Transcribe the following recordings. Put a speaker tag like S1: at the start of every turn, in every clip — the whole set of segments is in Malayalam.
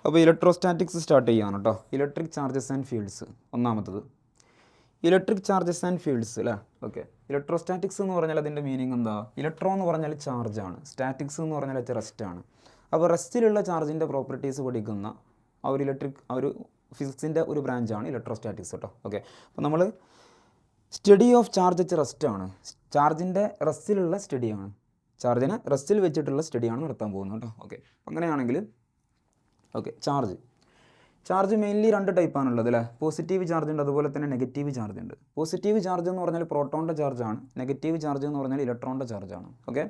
S1: അപ്പോൾ ഇലക്ട്രോസ്റ്റാറ്റിക്സ് സ്റ്റാർട്ട് ചെയ്യാണ് കേട്ടോ. ഇലക്ട്രിക് ചാർജസ് ആൻഡ് ഫീൽഡ്സ് ഒന്നാമത്തത്. ഇലക്ട്രിക് ചാർജസ് ആൻഡ് ഫീൽഡ്സ് അല്ലേ. ഓക്കെ, ഇലക്ട്രോസ്റ്റാറ്റിക്സ് എന്ന് പറഞ്ഞാൽ അതിൻ്റെ മീനിങ് എന്താ? ഇലക്ട്രോ എന്ന് പറഞ്ഞാൽ ചാർജാണ്, സ്റ്റാറ്റിക്സ് എന്ന് പറഞ്ഞാൽ റെസ്റ്റാണ്. അപ്പോൾ റെസ്റ്റിലുള്ള ചാർജിൻ്റെ പ്രോപ്പർട്ടീസ് പഠിക്കുന്ന ആ ഒരു ഫിസിക്സിൻ്റെ ഒരു ബ്രാഞ്ചാണ് ഇലക്ട്രോസ്റ്റാറ്റിക്സ് കേട്ടോ. ഓക്കെ, അപ്പോൾ നമ്മൾ സ്റ്റഡി ഓഫ് ചാർജ് അറ്റ് റെസ്റ്റാണ്, ചാർജിൻ്റെ റെസ്റ്റിലുള്ള സ്റ്റഡിയാണ്, ചാർജിനെ റെസ്റ്റിൽ വെച്ചിട്ടുള്ള സ്റ്റഡിയാണ് നടത്താൻ പോകുന്നത് കേട്ടോ. ഓക്കെ, അങ്ങനെയാണെങ്കിൽ ചാർജ് മെയിൻലി രണ്ട് ടൈപ്പാണുള്ളത് അല്ലേ. പോസിറ്റീവ് ചാർജ് ഉണ്ട്, അതുപോലെ തന്നെ നെഗറ്റീവ് ചാർജ് ഉണ്ട്. പോസിറ്റീവ് ചാർജ് എന്ന് പറഞ്ഞാൽ പ്രോട്ടോണിൻ്റെ ചാർജാണ്, നെഗറ്റീവ് ചാർജ് എന്ന് പറഞ്ഞാൽ ഇലക്ട്രോണിൻ്റെ ചാർജാണ്. ഓക്കെ,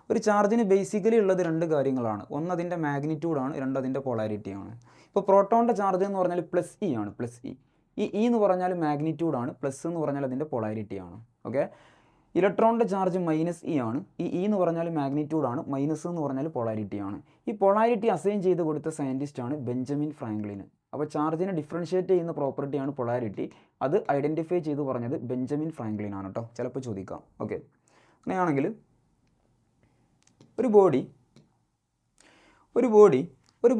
S1: ഒരു ചാർജിന് ബേസിക്കലി ഉള്ളത് രണ്ട് കാര്യങ്ങളാണ്. ഒന്ന് അതിൻ്റെ മാഗ്നിറ്റ്യൂഡാണ്, രണ്ട് അതിൻ്റെ പൊളാരിറ്റിയാണ്. ഇപ്പോൾ പ്രോട്ടോണിൻ്റെ ചാർജ് എന്ന് പറഞ്ഞാൽ പ്ലസ് ഇ ആണ്, പ്ലസ് ഇ. ഈ എന്ന് പറഞ്ഞാൽ മാഗ്നിറ്റ്യൂഡാണ്, പ്ലസ് എന്ന് പറഞ്ഞാൽ അതിൻ്റെ പൊളാരിറ്റിയാണ്. ഓക്കെ, ഇലക്ട്രോണിൻ്റെ ചാർജ് മൈനസ് ഇ ആണ്, ഈ എന്ന് പറഞ്ഞാൽ മാഗ്നിറ്റ്യൂഡാണ്, മൈനസ് എന്ന് പറഞ്ഞാൽ പൊളാരിറ്റിയാണ്. ഈ പൊളാരിറ്റി അസൈൻ ചെയ്ത് കൊടുത്ത സയൻറ്റിസ്റ്റാണ് ബെഞ്ചമിൻ ഫ്രാങ്ക്ലിൻ. അപ്പോൾ ചാർജിനെ ഡിഫറൻഷ്യേറ്റ് ചെയ്യുന്ന പ്രോപ്പർട്ടിയാണ് പൊളാരിറ്റി. അത് ഐഡൻറ്റിഫൈ ചെയ്ത് പറഞ്ഞത് ബെഞ്ചമിൻ ഫ്രാങ്ക്ലിൻ ആണ് കേട്ടോ. ചിലപ്പോൾ ചോദിക്കാം. ഓക്കെ, അങ്ങനെയാണെങ്കിൽ ഒരു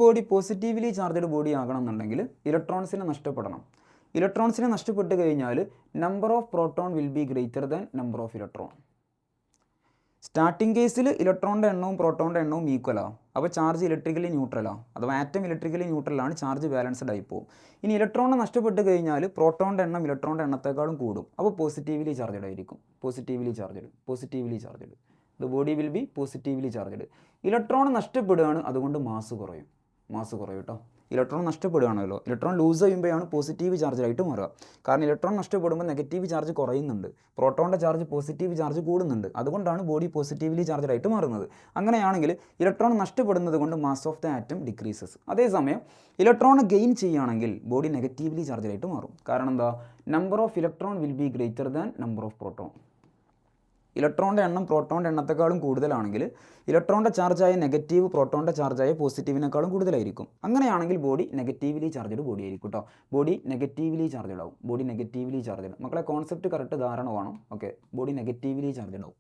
S1: ബോഡി പോസിറ്റീവ്ലി ചാർജഡ് ബോഡി ആകണം എന്നുണ്ടെങ്കിൽ ഇലക്ട്രോൺസിനെ നഷ്ടപ്പെടണം. ഇലക്ട്രോൺസിനെ നഷ്ടപ്പെട്ട് കഴിഞ്ഞാൽ number of proton will be greater than number of electron. Starting കേസിൽ ഇലക്ട്രോണിൻ്റെ എണ്ണവും പ്രോട്ടോണിൻ്റെ എണ്ണവും ഈക്വലാണ്. അപ്പോൾ ചാർജ് ഇലക്ട്രിക്കലി ന്യൂട്രലാണ്, അഥവാ ആറ്റം ഇലക്ട്രിക്കലി ന്യൂട്രലാണ്, ചാർജ് ബാലൻസ്ഡ് ആയി പോകും. ഇനി ഇലക്ട്രോണിനെ നഷ്ടപ്പെട്ട് കഴിഞ്ഞാൽ പ്രോട്ടോണിൻ്റെ എണ്ണം ഇലക്ട്രോണിൻ്റെ എണ്ണത്തേക്കാളും കൂടും. അപ്പോൾ പോസിറ്റീവ്ലി ചാർജഡ് ആയിരിക്കും. Positively charged the body will be positively charged. Electron നഷ്ടപ്പെടുകയാണ്, അതുകൊണ്ട് മാസ് കുറയും കേട്ടോ. ഇലക്ട്രോൺ നഷ്ടപ്പെടുകയാണല്ലോ, ഇലക്ട്രോൺ ലൂസ് ചെയ്യുമ്പോഴാണ് പോസിറ്റീവ് ചാർജായിട്ട് മാറുക. കാരണം ഇലക്ട്രോൺ നഷ്ടപ്പെടുമ്പോൾ നെഗറ്റീവ് ചാർജ് കുറയുന്നുണ്ട്, പ്രോട്ടോണിൻ്റെ ചാർജ് പോസിറ്റീവ് ചാർജ് കൂടുന്നുണ്ട്. അതുകൊണ്ടാണ് ബോഡി പോസിറ്റീവ്ലി ചാർജായിട്ട് മാറുന്നത്. അങ്ങനെയാണെങ്കിൽ ഇലക്ട്രോൺ നഷ്ടപ്പെടുന്നത് കൊണ്ട് mass of the atom decreases. അതേസമയം ഇലക്ട്രോൺ ഗെയിൻ ചെയ്യുകയാണെങ്കിൽ ബോഡി നെഗറ്റീവ്ലി ചാർജായിട്ട് മാറും. കാരണം എന്താ? Number of electron will be greater than number of proton. ഇലക്ട്രോണിൻ്റെ എണ്ണം പ്രോട്ടോണിൻ്റെ എണ്ണത്തെക്കാളും കൂടുതലാണെങ്കിൽ ഇലക്ട്രോണിൻ്റെ ചാർജായ നെഗറ്റീവ് പ്രോട്ടോണിൻ്റെ ചാർജായ പോസിറ്റീവിനേക്കാളും കൂടുതലായിരിക്കും. അങ്ങനെയാണെങ്കിൽ ബോഡി നെഗറ്റീവ്ലി ചാർജഡ് ബോഡി ആയിരിക്കും കേട്ടോ. ബോഡി നെഗറ്റീവ്ലി ചാർജഡ് ആവും. Body negatively charged. മക്കളെ കോൺസെപ്റ്റ് കറക്റ്റ് ധാരണ വേണം. ഓക്കെ, ബോഡി നെഗറ്റീവ്ലി ചാർജഡ് ആവും.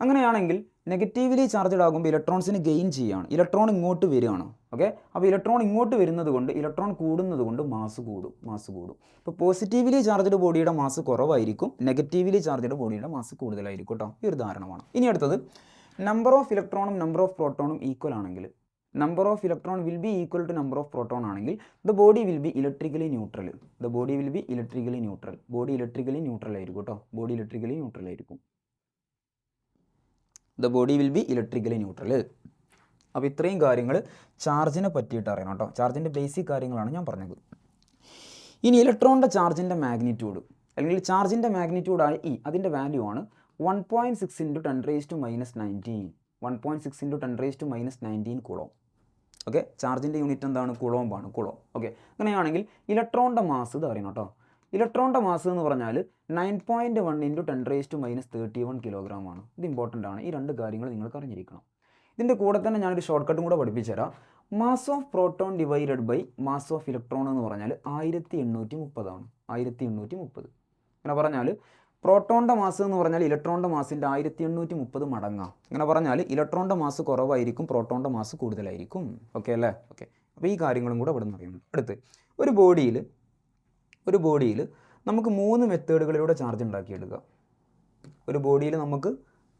S1: അങ്ങനെയാണെങ്കിൽ നെഗറ്റീവ്ലി ചാർജഡ് ആകുമ്പോൾ ഇലക്ട്രോൺസിന് ഗെയിൻ ചെയ്യുകയാണ്, ഇലക്ട്രോൺ ഇങ്ങോട്ട് വരികയാണ്. ഓക്കെ, അപ്പോൾ ഇലക്ട്രോൺ ഇങ്ങോട്ട് വരുന്നത് കൊണ്ട് ഇലക്ട്രോൺ കൂടുന്നത് കൊണ്ട് മാസ് കൂടും. ഇപ്പോൾ പോസിറ്റീവ്ലി ചാർജഡ് ബോഡിയുടെ മാസ് കുറവായിരിക്കും, നെഗറ്റീവ്ലി ചാർജഡ് ബോഡിയുടെ മാസ് കൂടുതലായിരിക്കും കേട്ടോ. ഈ ഒരു ധാരണമാണ്. ഇനി അടുത്തത്, നമ്പർ ഓഫ് ഇലക്ട്രോണും നമ്പർ ഓഫ് പ്രോട്ടോണും ഈക്വൽ ആണെങ്കിൽ, number of electron will be equal to number of proton ആണെങ്കിൽ the body will be electrically neutral. Body electrically neutral ആയിരിക്കും കേട്ടോ. ബോഡി ഇലക്ട്രിക്കലി ന്യൂട്രൽ ആയിരിക്കും. The body will be electrically neutral. അപ്പോൾ ഇത്രയും കാര്യങ്ങൾ ചാർജിനെ പറ്റിയിട്ട് അറിയണം കേട്ടോ. ചാർജിൻ്റെ ബേസിക് കാര്യങ്ങളാണ് ഞാൻ പറഞ്ഞത്. ഇനി ഇലക്ട്രോണിൻ്റെ ചാർജിൻ്റെ മാഗ്നിറ്റ്യൂഡ് അല്ലെങ്കിൽ ചാർജിൻ്റെ മാഗ്നിറ്റ്യൂഡായ ഇ, അതിൻ്റെ വാല്യൂ ആണ് 1.6 × 10⁻⁻19. 1.6 × 10⁻⁻19 കൂളോം. ഓക്കെ, ചാർജിൻ്റെ യൂണിറ്റ് എന്താണ്? കൂളോംബാണ്, കൂളോം. ഓക്കെ, അങ്ങനെയാണെങ്കിൽ ഇലക്ട്രോണിൻ്റെ മാസ് ഇത് അറിയണം കേട്ടോ. ഇലക്ട്രോണിൻ്റെ മാസ് എന്ന് പറഞ്ഞാൽ 9.1 × 10⁻31 കിലോഗ്രാം ആണ്. ഇത് ഇമ്പോർട്ടൻ്റ് ആണ്. ഈ രണ്ട് കാര്യങ്ങൾ നിങ്ങൾക്ക് അറിഞ്ഞിരിക്കണം. ഇതിൻ്റെ കൂടെ തന്നെ ഞാനൊരു ഷോർട്ട് കട്ടും കൂടെ പഠിപ്പിച്ചു തരാം. Mass of proton divided by mass of electron എന്ന് പറഞ്ഞാൽ 1830 ആണ്. 1830 അങ്ങനെ പറഞ്ഞാൽ പ്രോട്ടോണിൻ്റെ മാസ് എന്ന് പറഞ്ഞാൽ ഇലക്ട്രോണിൻ്റെ മാസിൻ്റെ 1830 മടങ്ങാം. അങ്ങനെ പറഞ്ഞാൽ ഇലക്ട്രോണിൻ്റെ മാസ് കുറവായിരിക്കും, പ്രോട്ടോണിൻ്റെ മാസ് കൂടുതലായിരിക്കും. ഓക്കെ അല്ലേ? ഓക്കെ, അപ്പോൾ ഈ കാര്യങ്ങളും കൂടെ ഇവിടെ നിന്ന് അറിയുന്നുണ്ട്. അടുത്ത്, ഒരു ബോഡിയിൽ നമുക്ക് 3 മെത്തേഡുകളിലൂടെ ചാർജ് ഉണ്ടാക്കിയെടുക്കുക. ഒരു ബോഡിയിൽ നമുക്ക്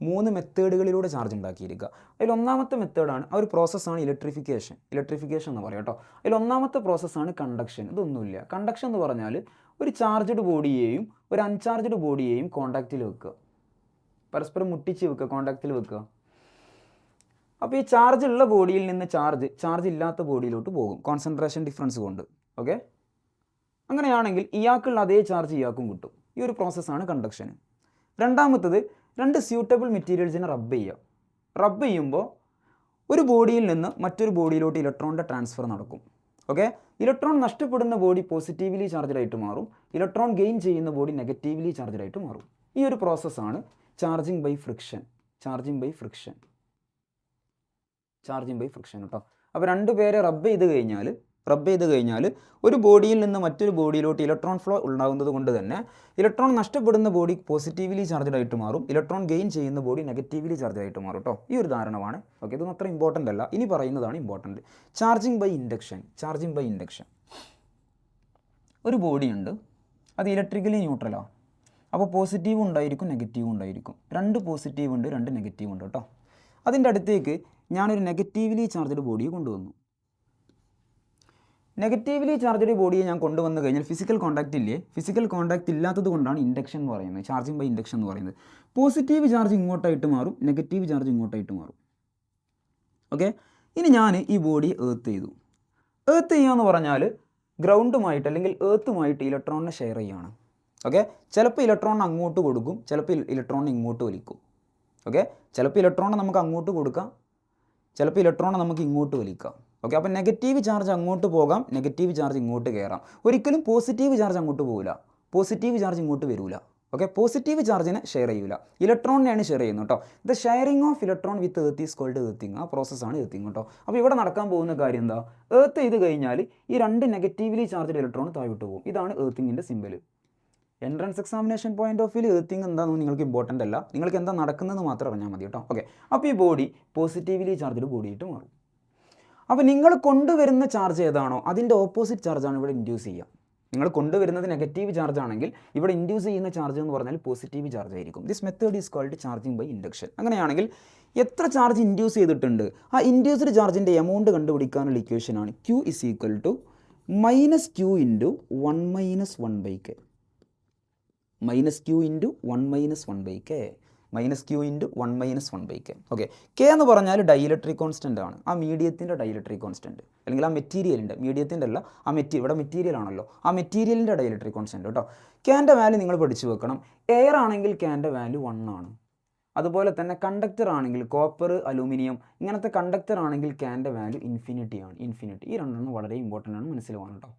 S1: 3 മെത്തേഡുകളിലൂടെ ചാർജ് ഉണ്ടാക്കിയെടുക്കുക. അതിൽ ഒന്നാമത്തെ മെത്തേഡാണ്, ആ ഒരു പ്രോസസ്സാണ് ഇലക്ട്രിഫിക്കേഷൻ എന്ന് പറയാം കേട്ടോ. അതിൽ ഒന്നാമത്തെ പ്രോസസ്സാണ് കണ്ടക്ഷൻ. ഇതൊന്നുമില്ല. കണ്ടക്ഷൻ എന്ന് പറഞ്ഞാൽ ഒരു ചാർജ്ഡ് ബോഡിയെയും ഒരു അൺചാർജ്ഡ് ബോഡിയെയും കോണ്ടാക്റ്റിൽ വെക്കുക, പരസ്പരം മുട്ടിച്ച് വെക്കുക, കോണ്ടാക്റ്റിൽ വെക്കുക. അപ്പോൾ ഈ ചാർജ് ഉള്ള ബോഡിയിൽ നിന്ന് ചാർജ് ഇല്ലാത്ത ബോഡിയിലോട്ട് പോകും, കോൺസെൻട്രേഷൻ ഡിഫറൻസ് കൊണ്ട്. ഓക്കെ, അങ്ങനെയാണെങ്കിൽ ഇയാൾക്കുള്ള അതേ ചാർജ് ഇയാൾക്കും കിട്ടും. ഈ ഒരു പ്രോസസ്സാണ് കണ്ടക്ഷൻ. രണ്ടാമത്തത്, 2 സ്യൂട്ടബിൾ മെറ്റീരിയൽസിനെ റബ്ബ് ചെയ്യുമ്പോൾ ഒരു ബോഡിയിൽ നിന്ന് മറ്റൊരു ബോഡിയിലോട്ട് ഇലക്ട്രോണിൻ്റെ ട്രാൻസ്ഫർ നടക്കും. ഓക്കെ, ഇലക്ട്രോൺ നഷ്ടപ്പെടുന്ന ബോഡി പോസിറ്റീവ്ലി ചാർജഡ് ആയിട്ട് മാറും, ഇലക്ട്രോൺ ഗെയിൻ ചെയ്യുന്ന ബോഡി നെഗറ്റീവ്ലി ചാർജഡ് ആയിട്ട് മാറും. ഈ ഒരു പ്രോസസ്സാണ് ചാർജിങ് ബൈ ഫ്രിക്ഷൻ കേട്ടോ. അപ്പോൾ 2 പേരെ റബ്ബ് ചെയ്ത് കഴിഞ്ഞാൽ റബ്ബ് ചെയ്ത് കഴിഞ്ഞാൽ ഒരു ബോഡിയിൽ നിന്ന് മറ്റൊരു ബോഡിയിലോട്ട് ഇലക്ട്രോൺ ഫ്ലോ ഉണ്ടാകുന്നത് കൊണ്ട് തന്നെ ഇലക്ട്രോൺ നഷ്ടപ്പെടുന്ന ബോഡി പോസിറ്റീവ്ലി ചാർജ്ഡ് ആയിട്ട് മാറും, ഇലക്ട്രോൺ ഗെയിൻ ചെയ്യുന്ന ബോഡി നെഗറ്റീവ്ലി ചാർജ്ഡ് ആയിട്ട് മാറും കേട്ടോ. ഈ ഒരു ധാരണമാണ്. ഓക്കെ, ഇതൊന്നും അത്ര ഇമ്പോർട്ടൻ്റ് അല്ല. ഇനി പറയുന്നതാണ് important. Charging by induction. Charging by induction. ഒരു ബോഡി ഉണ്ട്, അത് ഇലക്ട്രിക്കലി ന്യൂട്രലാണ്. അപ്പോൾ പോസിറ്റീവ് ഉണ്ടായിരിക്കും, നെഗറ്റീവ് ഉണ്ടായിരിക്കും. രണ്ട് പോസിറ്റീവ് ഉണ്ട്, രണ്ട് നെഗറ്റീവ് ഉണ്ട് കേട്ടോ. അതിൻ്റെ അടുത്തേക്ക് ഞാനൊരു നെഗറ്റീവ്ലി ചാർജ്ഡ് ബോഡിയെ കൊണ്ടുവന്നു. നെഗറ്റീവ്ലി ചാർജ്ഡ് ബോഡിയെ ഞാൻ കൊണ്ടുവന്നു കഴിഞ്ഞാൽ ഫിസിക്കൽ കോൺടാക്റ്റ് ഇല്ലേ, ഫിസിക്കൽ കോൺടാക്റ്റ് ഇല്ലാത്തത് കൊണ്ടാണ് ഇൻഡക്ഷൻ എന്ന് പറയുന്നത്, ചാർജിങ് ബൈ ഇൻഡക്ഷൻ എന്ന് പറയുന്നത്. പോസിറ്റീവ് ചാർജ് ഇങ്ങോട്ടായിട്ട് മാറും, നെഗറ്റീവ് ചാർജ് ഇങ്ങോട്ടായിട്ട് മാറും. ഓക്കെ, ഇനി ഞാൻ ഈ ബോഡി ഏർത്ത് ചെയ്തു. ഏർത്ത് ചെയ്യുക എന്ന് പറഞ്ഞാൽ ഗ്രൗണ്ടുമായിട്ട് അല്ലെങ്കിൽ ഏർത്തുമായിട്ട് ഇലക്ട്രോണിനെ ഷെയർ ചെയ്യുകയാണ്. ഓക്കെ, ചിലപ്പോൾ ഇലക്ട്രോണിനെ അങ്ങോട്ട് കൊടുക്കും, ചിലപ്പോൾ ഇലക്ട്രോണിനെ ഇങ്ങോട്ട് വലിക്കും. ഓക്കെ, ചിലപ്പോൾ ഇലക്ട്രോണിനെ നമുക്ക് അങ്ങോട്ട് കൊടുക്കാം, ചിലപ്പോൾ ഇലക്ട്രോണിനെ നമുക്ക് ഇങ്ങോട്ട് വലിക്കാം. ഓക്കെ, അപ്പോൾ നെഗറ്റീവ് ചാർജ് അങ്ങോട്ട് പോകാം, നെഗറ്റീവ് ചാർജ് ഇങ്ങോട്ട് കയറാം. ഒരിക്കലും പോസിറ്റീവ് ചാർജ് അങ്ങോട്ട് പോകില്ല, പോസിറ്റീവ് ചാർജ് ഇങ്ങോട്ട് വരില്ല. ഓക്കെ, പോസിറ്റീവ് ചാർജിനെ ഷെയർ ചെയ്യില്ല, ഇലക്ട്രോണിനെയാണ് ഷെയർ ചെയ്യുന്നത് കേട്ടോ. The sharing of electron with earth is called earthing. ആ പ്രോസസ്സാണ് എർത്തിങ് കേട്ടോ. അപ്പോൾ ഇവിടെ നടക്കാൻ പോകുന്ന കാര്യം എന്താ, എർത്ത് ചെയ്ത് കഴിഞ്ഞാൽ ഈ രണ്ട് നെഗറ്റീവ്ലി ചാർജ്ഡ് ഇലക്ട്രോൺ താഴോട്ട് പോകും. ഇതാണ് എർത്തിങ്ങിൻ്റെ simple. Entrance examination point of view earthing എന്താണെന്ന് നിങ്ങൾക്ക് ഇമ്പോർട്ടൻ്റ് അല്ല, നിങ്ങൾക്ക് എന്താ നടക്കുന്നതെന്ന് മാത്രം അറിഞ്ഞാൽ മതി കേട്ടോ. ഓക്കെ, അപ്പോൾ ഈ ബോഡി പോസിറ്റീവ്ലി ചാർജ്ഡ് ബോഡിയായിട്ട് മാറും. അപ്പോൾ നിങ്ങൾ കൊണ്ടുവരുന്ന ചാർജ് ഏതാണോ അതിൻ്റെ ഓപ്പോസിറ്റ് ചാർജാണ് ഇവിടെ ഇൻഡ്യൂസ് ചെയ്യുക. നിങ്ങൾ കൊണ്ടുവരുന്നത് നെഗറ്റീവ് ചാർജ് ആണെങ്കിൽ ഇവിടെ ഇൻഡ്യൂസ് ചെയ്യുന്ന ചാർജ് എന്ന് പറഞ്ഞാൽ പോസിറ്റീവ് ചാർജ് ആയിരിക്കും. This method is called charging by induction. അങ്ങനെയാണെങ്കിൽ എത്ര ചാർജ് ഇൻഡ്യൂസ് ചെയ്തിട്ടുണ്ട്, ആ ഇൻഡ്യൂസ്ഡ് ചാർജിൻ്റെ എമൗണ്ട് കണ്ടുപിടിക്കാനുള്ള ഇക്വേഷനാണ് Q = -Q × 1 - 1/k. -Q × 1 - 1/k. -Q × 1 - 1/k. Okay, K എന്ന് പറഞ്ഞാൽ ഡൈഇലക്ട്രിക് കോൺസ്റ്റൻ്റ് ആണ്, ആ മീഡിയത്തിൻ്റെ ഡൈഇലക്ട്രിക് കോൺസ്റ്റൻറ്റ്, അല്ലെങ്കിൽ ആ മെറ്റീരിയലിൻ്റെ, മീഡിയത്തിൻ്റെ അല്ല, ഇവിടെ മെറ്റീരിയൽ ആണല്ലോ, ആ മെറ്റീരിയലിൻ്റെ ഡൈഇലക്ട്രിക് കോൺസ്റ്റൻറ്റ് കേട്ടോ. Kൻ്റെ വാല്യൂ നിങ്ങൾ പഠിച്ചു വെക്കണം. എയർ ആണെങ്കിൽ Kൻ്റെ വാല്യൂ 1 ആണ്. അതുപോലെ തന്നെ കണ്ടക്ടർ ആണെങ്കിൽ കോപ്പർ, അലൂമിനിയം ഇങ്ങനത്തെ കണ്ടക്ടർ ആണെങ്കിൽ Kൻ്റെ വാല്യൂ ഇൻഫിനിറ്റി ആണ്. ഇൻഫിനിറ്റി, ഈ രണ്ടെണ്ണം വളരെ ഇമ്പോർട്ടൻ്റ് ആണ്, മനസ്സിലാവാൻ കേട്ടോ.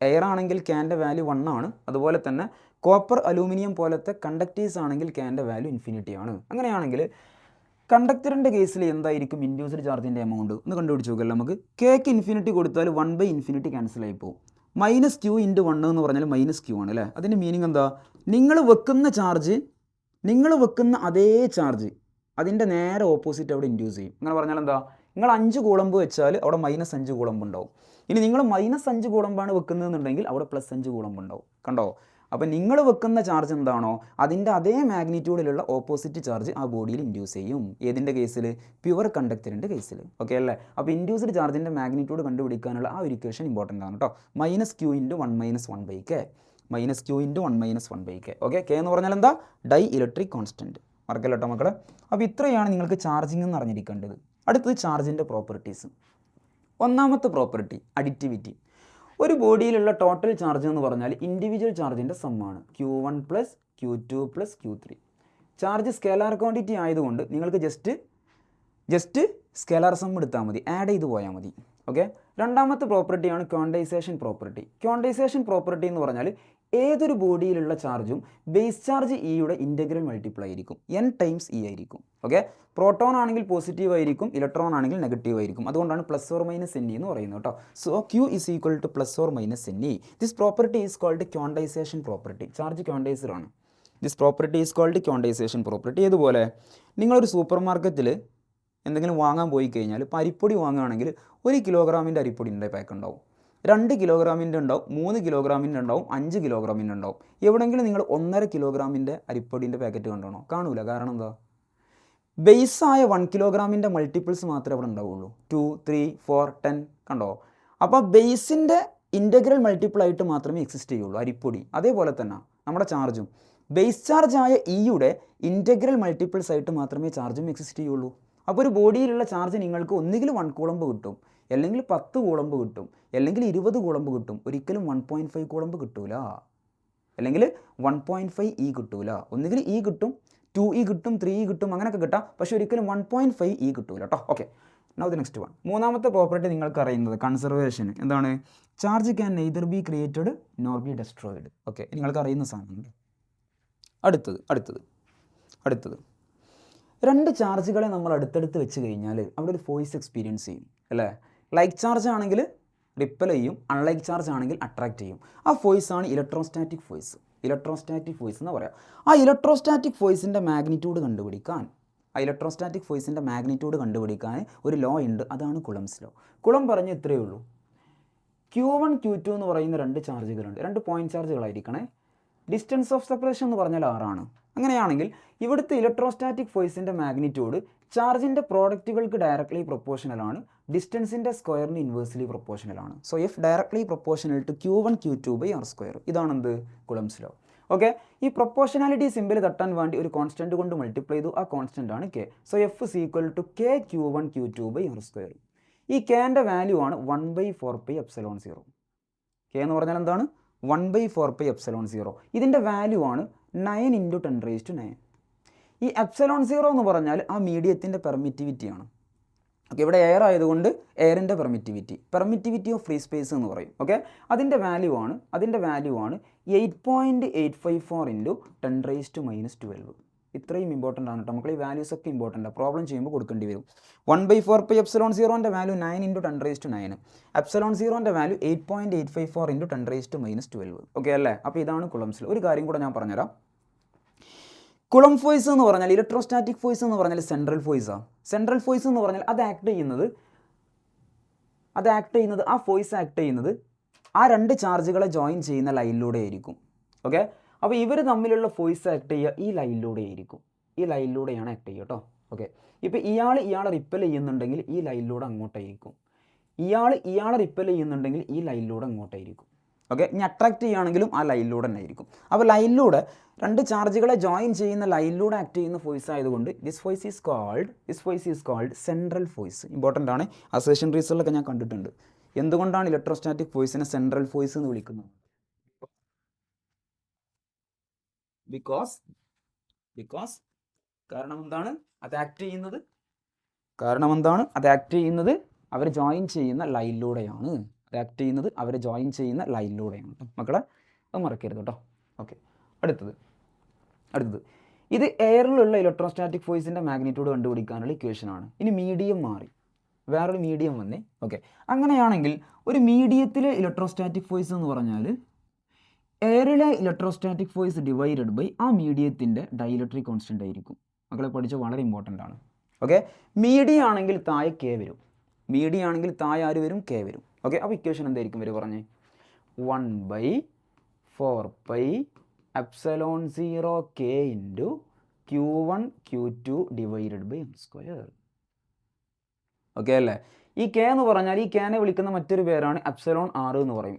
S1: എയർ ആണെങ്കിൽ Kൻ്റെ വാല്യൂ 1 ആണ്. അതുപോലെ തന്നെ കോപ്പർ, അലൂമിനിയം പോലത്തെ കണ്ടക്ടേഴ്സ് ആണെങ്കിൽ Kൻ്റെ വാല്യൂ ഇൻഫിനിറ്റി ആണ്. അങ്ങനെയാണെങ്കിൽ കണ്ടക്ടറിൻ്റെ കേസിൽ എന്തായിരിക്കും ഇൻഡ്യൂസ്ഡ് ചാർജിൻ്റെ എമൗണ്ട് ഒന്ന് കണ്ടുപിടിച്ച് നോക്കല്ലോ നമുക്ക്. Kക്ക് ഇൻഫിനിറ്റി കൊടുത്താൽ 1/∞ ക്യാൻസൽ ആയി പോകും. -Q × 1 എന്ന് പറഞ്ഞാൽ -Q ആണ് അല്ലേ. അതിൻ്റെ മീനിങ് എന്താ, നിങ്ങൾ വെക്കുന്ന അതേ ചാർജ് അതിൻ്റെ നേരെ ഓപ്പോസിറ്റ് അവിടെ ഇൻഡ്യൂസ് ചെയ്യും. അങ്ങനെ പറഞ്ഞാൽ എന്താ, നിങ്ങൾ 5 കൂളമ്പ് വെച്ചാൽ അവിടെ -5 കൂളമ്പ് ഉണ്ടാവും. ഇനി നിങ്ങൾ -5 കൂളമ്പാണ് വെക്കുന്നതെന്നുണ്ടെങ്കിൽ അവിടെ +5 കൂളമ്പ് ഉണ്ടാവും. കണ്ടോ, അപ്പോൾ നിങ്ങൾ വെക്കുന്ന ചാർജ് എന്താണോ അതിൻ്റെ അതേ മാഗ്നിറ്റ്യൂഡിലുള്ള ഓപ്പോസിറ്റ് ചാർജ് ആ ബോഡിയിൽ ഇൻഡ്യൂസ് ചെയ്യും. ഏതിൻ്റെ കേസിൽ, പ്യുവർ കണ്ടക്ടറിൻ്റെ കേസിൽ. ഓക്കെ അല്ലേ. അപ്പോൾ ഇൻഡ്യൂസ്ഡ് ചാർജിൻ്റെ മാഗ്നിറ്റ്യൂഡ് കണ്ടുപിടിക്കാനുള്ള ആ ഒരു ഇക്വേഷൻ ഇമ്പോർട്ടൻ്റ് ആണ് കേട്ടോ. -Q × 1 - 1/k. -Q × 1 - 1/k. Okay, K എന്ന് പറഞ്ഞാൽ എന്താ, ഡൈ ഇലക്ട്രിക് കോൺസ്റ്റൻറ്റ്. മറക്കല്ലോ കേട്ടോ മക്കളെ. അപ്പോൾ ഇത്രയാണ് നിങ്ങൾക്ക് ചാർജിങ് എന്ന് അറിഞ്ഞിരിക്കേണ്ടത്. അടുത്തത് ചാർജിൻ്റെ പ്രോപ്പർട്ടീസ്. ഒന്നാമത്തെ പ്രോപ്പർട്ടി അഡിറ്റിവിറ്റി. ഒരു ബോഡിയിലുള്ള ടോട്ടൽ ചാർജ് എന്ന് പറഞ്ഞാൽ ഇൻഡിവിജ്വൽ ചാർജിൻ്റെ സമ്മാണ്. Q1 + Q2 + Q3. Charge scalar quantity ആയതുകൊണ്ട് നിങ്ങൾക്ക് ജസ്റ്റ് സ്കേലാർ സം എടുത്താൽ മതി, ആഡ് ചെയ്ത് പോയാൽ മതി. ഓക്കെ, രണ്ടാമത്തെ പ്രോപ്പർട്ടിയാണ് ക്വാണ്ടൈസേഷൻ പ്രോപ്പർട്ടി. ക്വാണ്ടൈസേഷൻ പ്രോപ്പർട്ടി എന്ന് പറഞ്ഞാൽ ഏതൊരു ബോഡിയിലുള്ള ചാർജും ബേസ് ചാർജ് ഇയുടെ ഇൻ്റഗ്രൽ മൾട്ടിപ്പിൾ ആയിരിക്കും, n × E ആയിരിക്കും. ഓക്കെ, പ്രോട്ടോൺ ആണെങ്കിൽ പോസിറ്റീവ് ആയിരിക്കും, ഇലക്ട്രോൺ ആണെങ്കിൽ നെഗറ്റീവ് ആയിരിക്കും. അതുകൊണ്ടാണ് +or - Ne എന്ന് പറയുന്നത് കേട്ടോ. So Q = +or - Ne. This property is called quantization property. Charge quantizer ആണ്. This property is called quantization property. ഇതുപോലെ നിങ്ങളൊരു സൂപ്പർ മാർക്കറ്റിൽ എന്തെങ്കിലും വാങ്ങാൻ പോയി കഴിഞ്ഞാൽ ഇപ്പോൾ അരിപ്പൊടി വാങ്ങുകയാണെങ്കിൽ 1 കിലോഗ്രാമിൻ്റെ അരിപ്പൊടിൻ്റെ പാക്ക് ഉണ്ടാവും, 2 കിലോഗ്രാമിൻ്റെ ഉണ്ടാവും, 3 കിലോഗ്രാമിൻ്റെ ഉണ്ടാവും, 5 കിലോഗ്രാമിൻ്റെ ഉണ്ടാവും. എവിടെയെങ്കിലും നിങ്ങൾ 1.5 കിലോഗ്രാമിൻ്റെ അരിപ്പൊടിൻ്റെ പാക്കറ്റ് കണ്ടോണോ? കാണൂല. കാരണം എന്താ, ബേസായ 1 കിലോഗ്രാമിൻ്റെ മൾട്ടിപ്പിൾസ് മാത്രമേ അവിടെ ഉണ്ടാവുള്ളൂ. 2, 3, 4, 10 കണ്ടോ. അപ്പോൾ ബേസിൻ്റെ ഇൻ്റഗ്രൽ മൾട്ടിപ്പിൾ ആയിട്ട് മാത്രമേ എക്സിസ്റ്റ് ചെയ്യുള്ളൂ അരിപ്പൊടി. അതേപോലെ തന്നെ നമ്മുടെ ചാർജും ബേസ് ചാർജായ ഇയുടെ ഇൻ്റഗ്രൽ മൾട്ടിപ്പിൾസ് ആയിട്ട് മാത്രമേ ചാർജും എക്സിസ്റ്റ് ചെയ്യുള്ളൂ. അപ്പോൾ ഒരു ബോഡിയിലുള്ള ചാർജ് നിങ്ങൾക്ക് ഒന്നുകിൽ 1 കൂളമ്പ് കിട്ടും, അല്ലെങ്കിൽ 10 കൂളമ്പ് കിട്ടും, അല്ലെങ്കിൽ 20 കൂളമ്പ് കിട്ടും. ഒരിക്കലും 1.5 കൂളമ്പ് കിട്ടൂല, അല്ലെങ്കിൽ 1.5 E കിട്ടൂല. ഒന്നുകിൽ E കിട്ടും, 2E കിട്ടും, 3E കിട്ടും, അങ്ങനെയൊക്കെ കിട്ടാം. പക്ഷേ ഒരിക്കലും 1.5 E കിട്ടൂല കേട്ടോ. Okay, now the next one. മൂന്നാമത്തെ പ്രോപ്പർട്ടി നിങ്ങൾക്ക് അറിയുന്നത് കൺസർവേഷൻ. എന്താണ്, charge can neither be created nor B destroyed. Okay, നിങ്ങൾക്ക് അറിയുന്ന സാധനമുണ്ട്. അടുത്തത് 2 ചാർജുകളെ നമ്മൾ അടുത്തടുത്ത് വെച്ച് കഴിഞ്ഞാൽ അവിടെ ഒരു ഫോഴ്സ് എക്സ്പീരിയൻസ് ചെയ്യും അല്ലേ. ലൈക്ക് ചാർജ് ആണെങ്കിൽ റിപ്പൽ ചെയ്യും, അൺലൈക്ക് ചാർജ് ആണെങ്കിൽ അട്രാക്റ്റ് ചെയ്യും. ആ ഫോഴ്സ് ആണ് ഇലക്ട്രോസ്റ്റാറ്റിക് ഫോഴ്സ്. ഇലക്ട്രോസ്റ്റാറ്റിക് ഫോഴ്സ് എന്ന് പറയാം. ആ ഇലക്ട്രോസ്റ്റാറ്റിക് ഫോഴ്സിൻ്റെ മാഗ്നിറ്റ്യൂഡ് കണ്ടുപിടിക്കാൻ ഒരു ലോ ഉണ്ട്, അതാണ് കുളംസ് ലോ. കുളം പറഞ്ഞ ഇത്രയേ ഉള്ളൂ. Q1 Q2 എന്ന് പറയുന്ന രണ്ട് ചാർജുകളുണ്ട്, രണ്ട് പോയിന്റ് ചാർജുകളായിരിക്കണേ. ഡിസ്റ്റൻസ് ഓഫ് സെപ്പറേഷൻ എന്ന് പറഞ്ഞാൽ 6 ആണ്. അങ്ങനെയാണെങ്കിൽ ഇവിടുത്തെ ഇലക്ട്രോസ്റ്റാറ്റിക് ഫോഴ്സിൻ്റെ മാഗ്നിറ്റ്യൂഡ് ചാർജിൻ്റെ പ്രോഡക്റ്റുകൾക്ക് ഡയറക്ട്ലി പ്രൊപ്പോർഷണൽ ആണ്, ഡിസ്റ്റൻസിൻ്റെ സ്ക്വയറിന് ഇൻവേഴ്സ്ലി പ്രൊപ്പോർഷണൽ ആണ്. So F directly proportional to Q1 Q2/r². ഇതാണെന്ത് കുളംസ് ലോ. ഓക്കെ, ഈ പ്രൊപ്പോർഷണാലിറ്റി സിമ്പിൾ തട്ടാൻ വേണ്ടി ഒരു കോൺസ്റ്റന്റ് കൊണ്ട് മൾട്ടിപ്ലൈ ചെയ്തു, ആ കോൺസ്റ്റന്റ് ആണ് K. So F is equal to K Q1 Q2/r². ഈ Kൻ്റെ വാല്യൂ ആണ് 1/4πε0. K എന്ന് പറഞ്ഞാൽ എന്താണ്? 1/4πε0. ഇതിൻ്റെ വാല്യൂ ആണ് 9 × 10⁻⁹. ഈ ε0 എന്ന് പറഞ്ഞാൽ ആ മീഡിയത്തിൻ്റെ പെർമിറ്റിവിറ്റിയാണ്. ഓക്കെ, ഇവിടെ എയർ ആയതുകൊണ്ട് എയറിൻ്റെ പെർമിറ്റിവിറ്റി ഓഫ് ഫ്രീ സ്പേസ് എന്ന് പറയും. ഓക്കെ, അതിൻ്റെ വാല്യൂ ആണ് 8.854 × 10⁻12. ഇത്രയും ഇമ്പോർട്ടൻ്റ് ആണ് കേട്ടോ മക്കളെ. ഈ വാല്യൂസ് ഒക്കെ ഇമ്പോർട്ടൻ്റ് ആണ്, പ്രോബ്ലം ചെയ്യുമ്പോൾ കൊടുക്കേണ്ടി വരും. 1/4πε0ൻ്റെ വാല്യൂ 9 × 10⁻9, ε0ൻ്റെ വാല്യൂ 8.854 × 10⁻12. ഓക്കെ അല്ലേ? അപ്പോൾ ഇതാണ് കുളംസ് ലോ. ഒരു കാര്യം കൂടെ ഞാൻ പറഞ്ഞുതരാം. കുളം ഫോഴ്സ് എന്ന് പറഞ്ഞാൽ, ഇലക്ട്രോസ്റ്റാറ്റിക് ഫോഴ്സ് എന്ന് പറഞ്ഞാൽ സെൻട്രൽ ഫോഴ്സാണ്. സെൻട്രൽ ഫോഴ്സ് എന്ന് പറഞ്ഞാൽ അത് ആക്ട് ചെയ്യുന്നത് ആ ഫോഴ്സ് ആക്ട് ചെയ്യുന്നത് ആ രണ്ട് ചാർജുകളെ ജോയിൻ ചെയ്യുന്ന ലൈനിലൂടെ ആയിരിക്കും. ഓക്കെ, അപ്പോൾ ഇവർ തമ്മിലുള്ള ഫോഴ്സ് ആക്ട് ചെയ്യുക ഈ ലൈനിലൂടെയാണ് ആക്ട് ചെയ്യുക കേട്ടോ. ഓക്കെ, ഇപ്പോൾ ഇയാളെ റിപ്പൽ ചെയ്യുന്നുണ്ടെങ്കിൽ ഈ ലൈനിലൂടെ അങ്ങോട്ടായിരിക്കും, ഇയാളെ റിപ്പൽ ചെയ്യുന്നുണ്ടെങ്കിൽ ഈ ലൈനിലൂടെ അങ്ങോട്ടായിരിക്കും. ഓക്കെ, ഇനി അട്രാക്ട് ചെയ്യുകയാണെങ്കിലും ആ ലൈനിലൂടെ തന്നെ ആയിരിക്കും. അപ്പോൾ ലൈനിലൂടെ രണ്ട് ചാർജുകളെ ജോയിൻ ചെയ്യുന്ന ലൈനിലൂടെ ആക്ട് ചെയ്യുന്ന ഫോഴ്സ് ആയതുകൊണ്ട് this force is called central force. Important ആണ്. അസേഷൻ റീസണിലൊക്കെ ഞാൻ കണ്ടിട്ടുണ്ട്. എന്തുകൊണ്ടാണ് ഇലക്ട്രോസ്റ്റാറ്റിക് ഫോഴ്സിനെ സെൻട്രൽ ഫോഴ്സ് എന്ന് വിളിക്കുന്നത്? ബിക്കോസ് കാരണം എന്താണ്? അത് ആക്ട് ചെയ്യുന്നത് അവർ ജോയിൻ ചെയ്യുന്ന ലൈനിലൂടെയാണ്. മക്കളെ അത് മറക്കരുത് കേട്ടോ. ഓക്കെ, അടുത്തത് ഇത് എയറിലുള്ള ഇലക്ട്രോസ്റ്റാറ്റിക് ഫോഴ്സിൻ്റെ മാഗ്നിറ്റ്യൂഡ് കണ്ടുപിടിക്കാനുള്ള ഇക്വേഷനാണ്. ഇനി മീഡിയം മാറി, വേറൊരു മീഡിയം വന്നേ. ഓക്കെ, അങ്ങനെയാണെങ്കിൽ ഒരു മീഡിയത്തിലെ ഇലക്ട്രോസ്റ്റാറ്റിക് ഫോഴ്സ് എന്ന് പറഞ്ഞാൽ എയറിലെ ഇലക്ട്രോസ്റ്റാറ്റിക് ഫോഴ്സ് ഡിവൈഡഡ് ബൈ ആ മീഡിയത്തിൻ്റെ ഡൈഇലക്ട്രിക് കോൺസ്റ്റൻ്റ് ആയിരിക്കും. മക്കളെ പഠിച്ച വളരെ ഇമ്പോർട്ടൻ്റ് ആണ്. ഓക്കെ, മീഡിയം ആണെങ്കിൽ താഴെ K വരും, ആര് വരും? K വരും. ഓക്കെ, അപ്പോൾ ഇക്വേഷൻ എന്തായിരിക്കും വരും പറഞ്ഞേ? 1/4πε0K × Q1 Q2 /r². Okay അല്ലേ? ഈ K എന്ന് പറഞ്ഞാൽ ഈ Kനെ വിളിക്കുന്ന മറ്റൊരു പേരാണ് ε0r എന്ന് പറയും.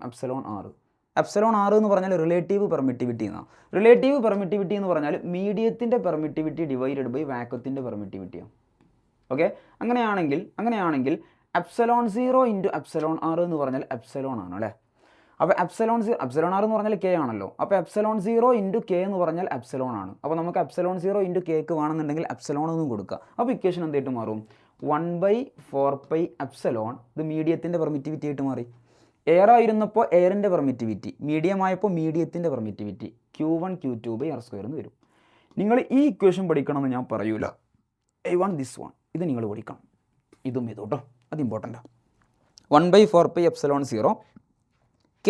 S1: ε0r എന്ന് പറഞ്ഞാൽ റിലേറ്റീവ് പെർമിറ്റിവിറ്റി എന്നാണ്. റിലേറ്റീവ് പെർമിറ്റിവിറ്റി എന്ന് പറഞ്ഞാൽ മീഡിയത്തിൻ്റെ പെർമിറ്റിവിറ്റി ഡിവൈഡഡ് ബൈ വാക്വത്തിൻ്റെ പെർമിറ്റിവിറ്റിയാണ്. ഓക്കെ, അങ്ങനെയാണെങ്കിൽ ε0 × ε0r എന്ന് പറഞ്ഞാൽ ആണ് അല്ലേ? അപ്പോൾ ε0r എന്ന് പറഞ്ഞാൽ K ആണല്ലോ. അപ്പോൾ ε0 × K എന്ന് പറഞ്ഞാൽ ആണ്. അപ്പോൾ നമുക്ക് ε0 × Kക്ക് വേണമെന്നുണ്ടെങ്കിൽ എന്നും കൊടുക്കുക. അപ്പോൾ ഇക്വേഷൻ എന്തായിട്ട് മാറും? 1/4πε. ഇത് മീഡിയത്തിൻ്റെ പെർമിറ്റിവിറ്റി ആയിട്ട് മാറി. എയർ ആയിരുന്നപ്പോൾ എയറിൻ്റെ പെർമിറ്റിവിറ്റി, മീഡിയം ആയപ്പോൾ മീഡിയത്തിൻ്റെ പെർമിറ്റിവിറ്റി Q1 Q2/r² എന്ന് വരും. നിങ്ങൾ ഈ ഇക്വേഷൻ പഠിക്കണമെന്ന് ഞാൻ പറയൂല. I want this one. ഇത് നിങ്ങൾ പഠിക്കണം. ഇതും കേട്ടോ, അത് ഇമ്പോർട്ടൻ്റാണ്. 1/4πε0 K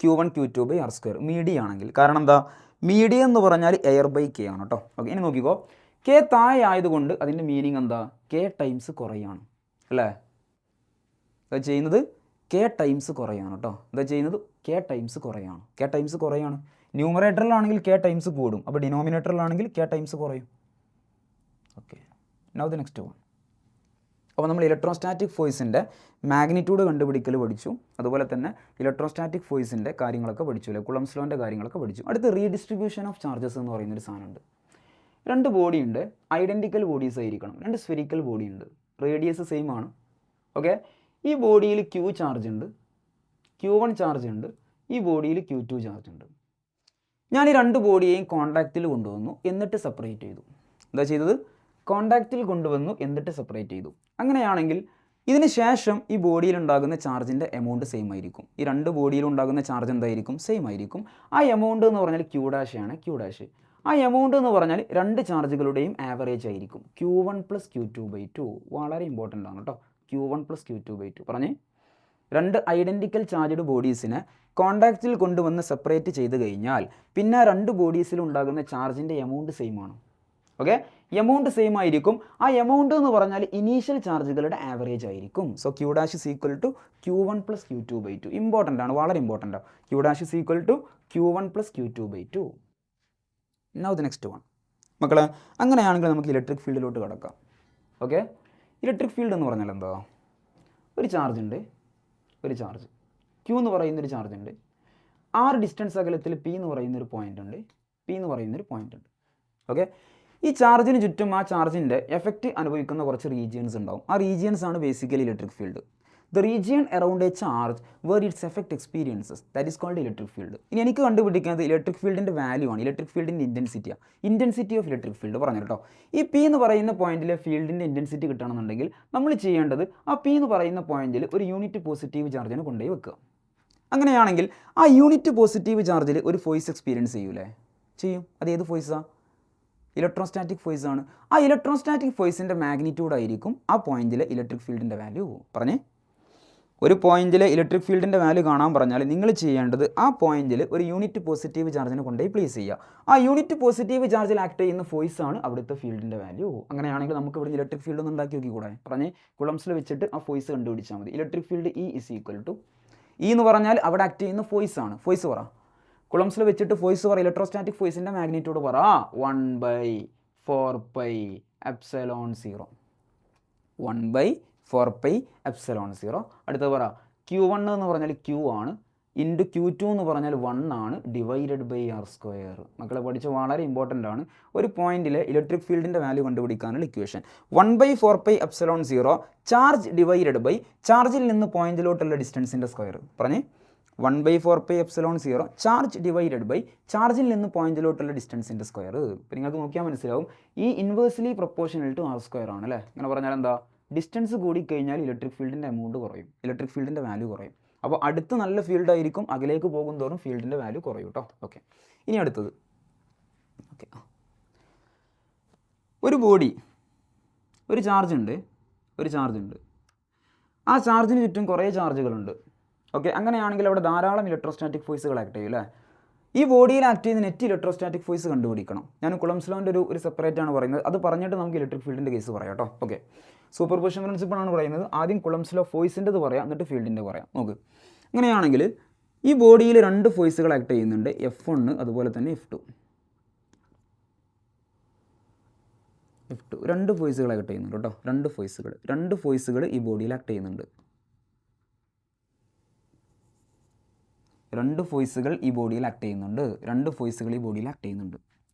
S1: Q1 Q2/r². മീഡിയം ആണെങ്കിൽ, കാരണം എന്താ? മീഡിയം എന്ന് പറഞ്ഞാൽ എയർ ബൈ K ആണ് കേട്ടോ. ഓക്കെ, ഇനി നോക്കിക്കോ. K താഴെ ആയതുകൊണ്ട് അതിൻ്റെ മീനിങ് എന്താ? K ടൈംസ് കുറയാണ് അല്ലേ? അത് ചെയ്യുന്നത് K ടൈംസ് കുറയാണ് കേട്ടോ. എന്താ ചെയ്യുന്നത്? K ടൈംസ് കുറയാണ്. ന്യൂമറേറ്ററിലാണെങ്കിൽ K ടൈംസ് കൂടും, അപ്പോൾ ഡിനോമിനേറ്ററിലാണെങ്കിൽ K ടൈംസ് കുറയും. Okay, now the next one. അപ്പോൾ നമ്മൾ ഇലക്ട്രോസ്റ്റാറ്റിക് ഫോഴ്സിൻ്റെ മാഗ്നിറ്റ്യൂഡ് കണ്ടുപിടിക്കൽ പഠിച്ചു, അതുപോലെ തന്നെ ഇലക്ട്രോസ്റ്റാറ്റിക് ഫോഴ്സിൻ്റെ കാര്യങ്ങളൊക്കെ പഠിച്ചു അല്ലേ? കുളംസ് ലോൻ്റെ കാര്യങ്ങളൊക്കെ പഠിച്ചു. അടുത്ത് റീഡിസ്ട്രിബ്യൂഷൻ ഓഫ് ചാർജസ് എന്ന് പറയുന്നൊരു സാധനമുണ്ട്. രണ്ട് ബോഡി ഉണ്ട്, ഐഡൻറ്റിക്കൽ ബോഡീസ് ആയിരിക്കണം. രണ്ട് സ്ഫെറിക്കൽ ബോഡി ഉണ്ട്, റേഡിയസ് സെയിം ആണ്. ഓക്കെ, ഈ ബോഡിയിൽ Q ചാർജ് ഉണ്ട്, Q1 ചാർജ് ഉണ്ട്, ഈ ബോഡിയിൽ Q2 ചാർജ് ഉണ്ട്. ഞാൻ ഈ രണ്ട് ബോഡിയെയും കോണ്ടാക്റ്റിൽ കൊണ്ടുവന്നു, എന്നിട്ട് സെപ്പറേറ്റ് ചെയ്തു. എന്താ ചെയ്തത്? കോണ്ടാക്റ്റിൽ കൊണ്ടുവന്നു, എന്നിട്ട് സെപ്പറേറ്റ് ചെയ്തു. അങ്ങനെയാണെങ്കിൽ ഇതിന് ശേഷം ഈ ബോഡിയിൽ ഉണ്ടാകുന്ന ചാർജിൻ്റെ എമൗണ്ട് സെയിം ആയിരിക്കും. ഈ രണ്ട് ബോഡിയിൽ ഉണ്ടാകുന്ന ചാർജ് എന്തായിരിക്കും? സെയിം ആയിരിക്കും. ആ എമൗണ്ട് എന്ന് പറഞ്ഞാൽ Q' ആണ്. ആ എമൗണ്ട് എന്ന് പറഞ്ഞാൽ രണ്ട് ചാർജുകളുടെയും ആവറേജ് ആയിരിക്കും. Q1 + Q2/2. വളരെ ഇമ്പോർട്ടൻ്റ് ആണ് കേട്ടോ. Q1 + Q2/2 പറഞ്ഞേ. രണ്ട് ഐഡൻറ്റിക്കൽ ചാർജ്ഡ് ബോഡീസിനെ കോണ്ടാക്റ്റിൽ കൊണ്ടുവന്ന് സെപ്പറേറ്റ് ചെയ്ത് കഴിഞ്ഞാൽ പിന്നെ രണ്ട് ബോഡീസിലും ഉണ്ടാകുന്ന ചാർജിൻ്റെ എമൗണ്ട് സെയിം ആണ്. ഓക്കെ, എമൗണ്ട് സെയിം ആയിരിക്കും. ആ എമൗണ്ട് എന്ന് പറഞ്ഞാൽ ഇനീഷ്യൽ ചാർജുകളുടെ ആവറേജ് ആയിരിക്കും. So Q dash is equal to Q1 + Q2/2. Important ആണ്, വളരെ ഇമ്പോർട്ടൻ്റ് ആണ്. Q dash is equal to Q1 + Q2/2. Now the next one മക്കളെ, അങ്ങനെയാണെങ്കിൽ നമുക്ക് ഇലക്ട്രിക് ഫീൽഡിലോട്ട് കിടക്കാം. ഓക്കെ, ഇലക്ട്രിക് ഫീൽഡ് എന്ന് പറഞ്ഞാൽ എന്താ? ഒരു ചാർജ് ഉണ്ട്, ഒരു ചാർജ് Q എന്ന് പറയുന്നൊരു ചാർജ് ഉണ്ട്. R ഡിസ്റ്റൻസ് അകലത്തിൽ P എന്ന് പറയുന്നൊരു പോയിൻ്റ് ഉണ്ട്, P എന്ന് പറയുന്നൊരു പോയിൻ്റ് ഉണ്ട്. ഓക്കെ, ഈ ചാർജിന് ചുറ്റും ആ ചാർജിൻ്റെ എഫക്റ്റ് അനുഭവിക്കുന്ന കുറച്ച് റീജിയൻസ് ഉണ്ടാവും. ആ റീജിയൻസ് ആണ് basically electric field. The region around a charge where its effect experiences that is called electric field. ഇനി എനിക്ക് കണ്ടുപിടിക്കുന്നത് ഇലക്ട്രിക് ഫീൽഡിൻ്റെ വാല്യൂ ആണ്, ഇലക്ട്രിക് ഫീൽഡിൻ്റെ ഇൻറ്റൻസിറ്റിയാണ്. ഇൻറ്റൻസിറ്റി ഓഫ് ഇലക്ട്രിക് ഫീൽഡ് പറഞ്ഞു കേട്ടോ. ഈ P എന്ന് പറയുന്ന പോയിന്റിലെ ഫീൽഡിൻ്റെ ഇൻറ്റൻസിറ്റി കിട്ടണമെന്നുണ്ടെങ്കിൽ നമ്മൾ ചെയ്യേണ്ടത് ആ P എന്ന് പറയുന്ന പോയിന്റിൽ ഒരു യൂണിറ്റ് പോസിറ്റീവ് ചാർജിനെ കൊണ്ടുപോയി വെക്കുക. അങ്ങനെയാണെങ്കിൽ ആ യൂണിറ്റ് പോസിറ്റീവ് ചാർജിൽ ഒരു ഫോഴ്സ് എക്സ്പീരിയൻസ് ചെയ്യൂലേ? ചെയ്യും. അത് ഏത് ഫോഴ്സാണ്? ഇലക്ട്രോസ്റ്റാറ്റിക് ഫോഴ്സ് ആണ്. ആ ഇലക്ട്രോസ്റ്റാറ്റിക് ഫോഴ്സിൻ്റെ മാഗ്നിറ്റ്യൂഡ് ആയിരിക്കും ആ പോയിന്റിലെ ഇലക്ട്രിക് ഫീൽഡിൻ്റെ വാല്യൂ. പറഞ്ഞേ, ഒരു പോയിന്റിലെ ഇലക്ട്രിക് ഫീൽഡിൻ്റെ വാല്യൂ കാണാൻ പറഞ്ഞാൽ നിങ്ങൾ ചെയ്യേണ്ടത് ആ പോയിന്റിൽ ഒരു യൂണിറ്റ് പോസിറ്റീവ് ചാർജിനെ കൊണ്ടുപോയി പ്ലേസ് ചെയ്യുക. ആ യൂണിറ്റ് പോസിറ്റീവ് ചാർജിൽ ആക്ട് ചെയ്യുന്ന ഫോഴ്സ് ആണ് അവിടുത്തെ ഫീൽഡിൻ്റെ വാല്യൂ. അങ്ങനെയാണെങ്കിൽ നമുക്ക് ഇവിടെ ഇലക്ട്രിക് ഫീൽഡ് ഒന്ന് ഉണ്ടാക്കി നോക്കി കൂടെ? പറഞ്ഞേ, കുളംസിൽ വെച്ചിട്ട് ആ ഫോഴ്സ് കണ്ടുപിടിച്ചാൽ മതി. Electric field E is equal to, E എന്ന് പറഞ്ഞാൽ അവിടെ ആക്ട് ചെയ്യുന്ന ഫോഴ്സ് ആണ്. ഫോഴ്സ് പറ, കുളംസിൽ വെച്ചിട്ട് ഫോഴ്സ് പറ, ഇലക്ട്രോസ്റ്റാറ്റിക് ഫോഴ്സിൻ്റെ മാഗ്നിറ്റ്യൂഡ് പറ. 1/4πε0. 1/4πε0. അടുത്തത് പറ, Q1 എന്ന് പറഞ്ഞാൽ Q ആണ്, ഇൻറ്റു Q2 എന്ന് പറഞ്ഞാൽ 1 ആണ്, ഡിവൈഡഡ് ബൈ R². മക്കളെ പഠിച്ച് വളരെ ഇമ്പോർട്ടൻ്റ് ആണ്. ഒരു പോയിന്റിലെ ഇലക്ട്രിക് ഫീൽഡിൻ്റെ വാല്യൂ കണ്ടുപിടിക്കാനുള്ള ഇക്വേഷൻ 1/4πε0 ചാർജ് ഡിവൈഡഡ് ബൈ ചാർജിൽ നിന്ന് പോയിന്റിലോട്ടുള്ള ഡിസ്റ്റൻസിൻ്റെ സ്ക്വയർ. പറഞ്ഞേ, 1/4πε0 ചാർജ് ഡിവൈഡഡ് ബൈ ചാർജിൽ നിന്ന് പോയിന്റിലോട്ടുള്ള ഡിസ്റ്റൻസിൻ്റെ സ്ക്വയർ. ഇപ്പം നിങ്ങൾക്ക് നോക്കിയാൽ മനസ്സിലാവും ഈ ഇൻവേഴ്സ്ലി പ്രൊപ്പോർഷണൽ ടു R² ആണ് അല്ലേ? ഇങ്ങനെ പറഞ്ഞാൽ എന്താ? ഡിസ്റ്റൻസ് കൂടിക്കഴിഞ്ഞാൽ ഇലക്ട്രിക് ഫീൽഡിൻ്റെ എമൗണ്ട് കുറയും, ഇലക്ട്രിക് ഫീൽഡിൻ്റെ വാല്യൂ കുറയും. അപ്പോൾ അടുത്ത് നല്ല ഫീൽഡ് ആയിരിക്കും, അകലേക്ക് പോകും തോറും ഫീൽഡിൻ്റെ വാല്യൂ കുറയും കേട്ടോ. ഓക്കെ, ഇനി അടുത്തത്. ഓക്കെ, ഒരു ബോഡി, ഒരു ചാർജ് ഉണ്ട്, ഒരു ചാർജ് ഉണ്ട്. ആ ചാർജിന് ചുറ്റും കുറേ ചാർജുകളുണ്ട്. ഓക്കെ, അങ്ങനെയാണെങ്കിൽ അവിടെ ധാരാളം ഇലക്ട്രോസ്റ്റാറ്റിക് ഫോഴ്സുകൾ ആക്ട് ചെയ്യും അല്ലേ? ഈ ബോഡിയിൽ ആക്ട് ചെയ്യുന്ന നെറ്റ് ഇലക്ട്രോസ്റ്റാറ്റിക് ഫോഴ്സ് കണ്ടുപിടിക്കണം. ഞാൻ കുളംസ് ലോൻ്റെ ഒരു സെപ്പറേറ്റ് ആണ് പറയുന്നത്, അത് പറഞ്ഞിട്ട് നമുക്ക് ഇലക്ട്രിക് ഫീൽഡിൻ്റെ കേസ് പറയാം കേട്ടോ. ഓക്കെ, സൂപ്പർ പൊസിഷൻ പ്രിൻസിപ്പിൾ ആണ് പറയുന്നത്. ആദ്യം കുളംസ് ലോ ഫോഴ്സിൻ്റെത് പറയാം, എന്നിട്ട് ഫീൽഡിൻ്റെ പറയാം. നോക്ക്, അങ്ങനെയാണെങ്കിൽ ഈ ബോഡിയിൽ രണ്ട് ഫോഴ്സുകൾ ആക്ട് ചെയ്യുന്നുണ്ട്, F1 അതുപോലെ തന്നെ F2. രണ്ട് ഫോഴ്സുകൾ ആക്ട് ചെയ്യുന്നുണ്ട് കേട്ടോ. രണ്ട് ഫോഴ്സുകൾ ഈ ബോഡിയിൽ ആക്ട് ചെയ്യുന്നുണ്ട്. രണ്ട് ഫോഴ്സുകൾ ഈ ബോഡിയിൽ ആക്ട് ചെയ്യുന്നുണ്ട്.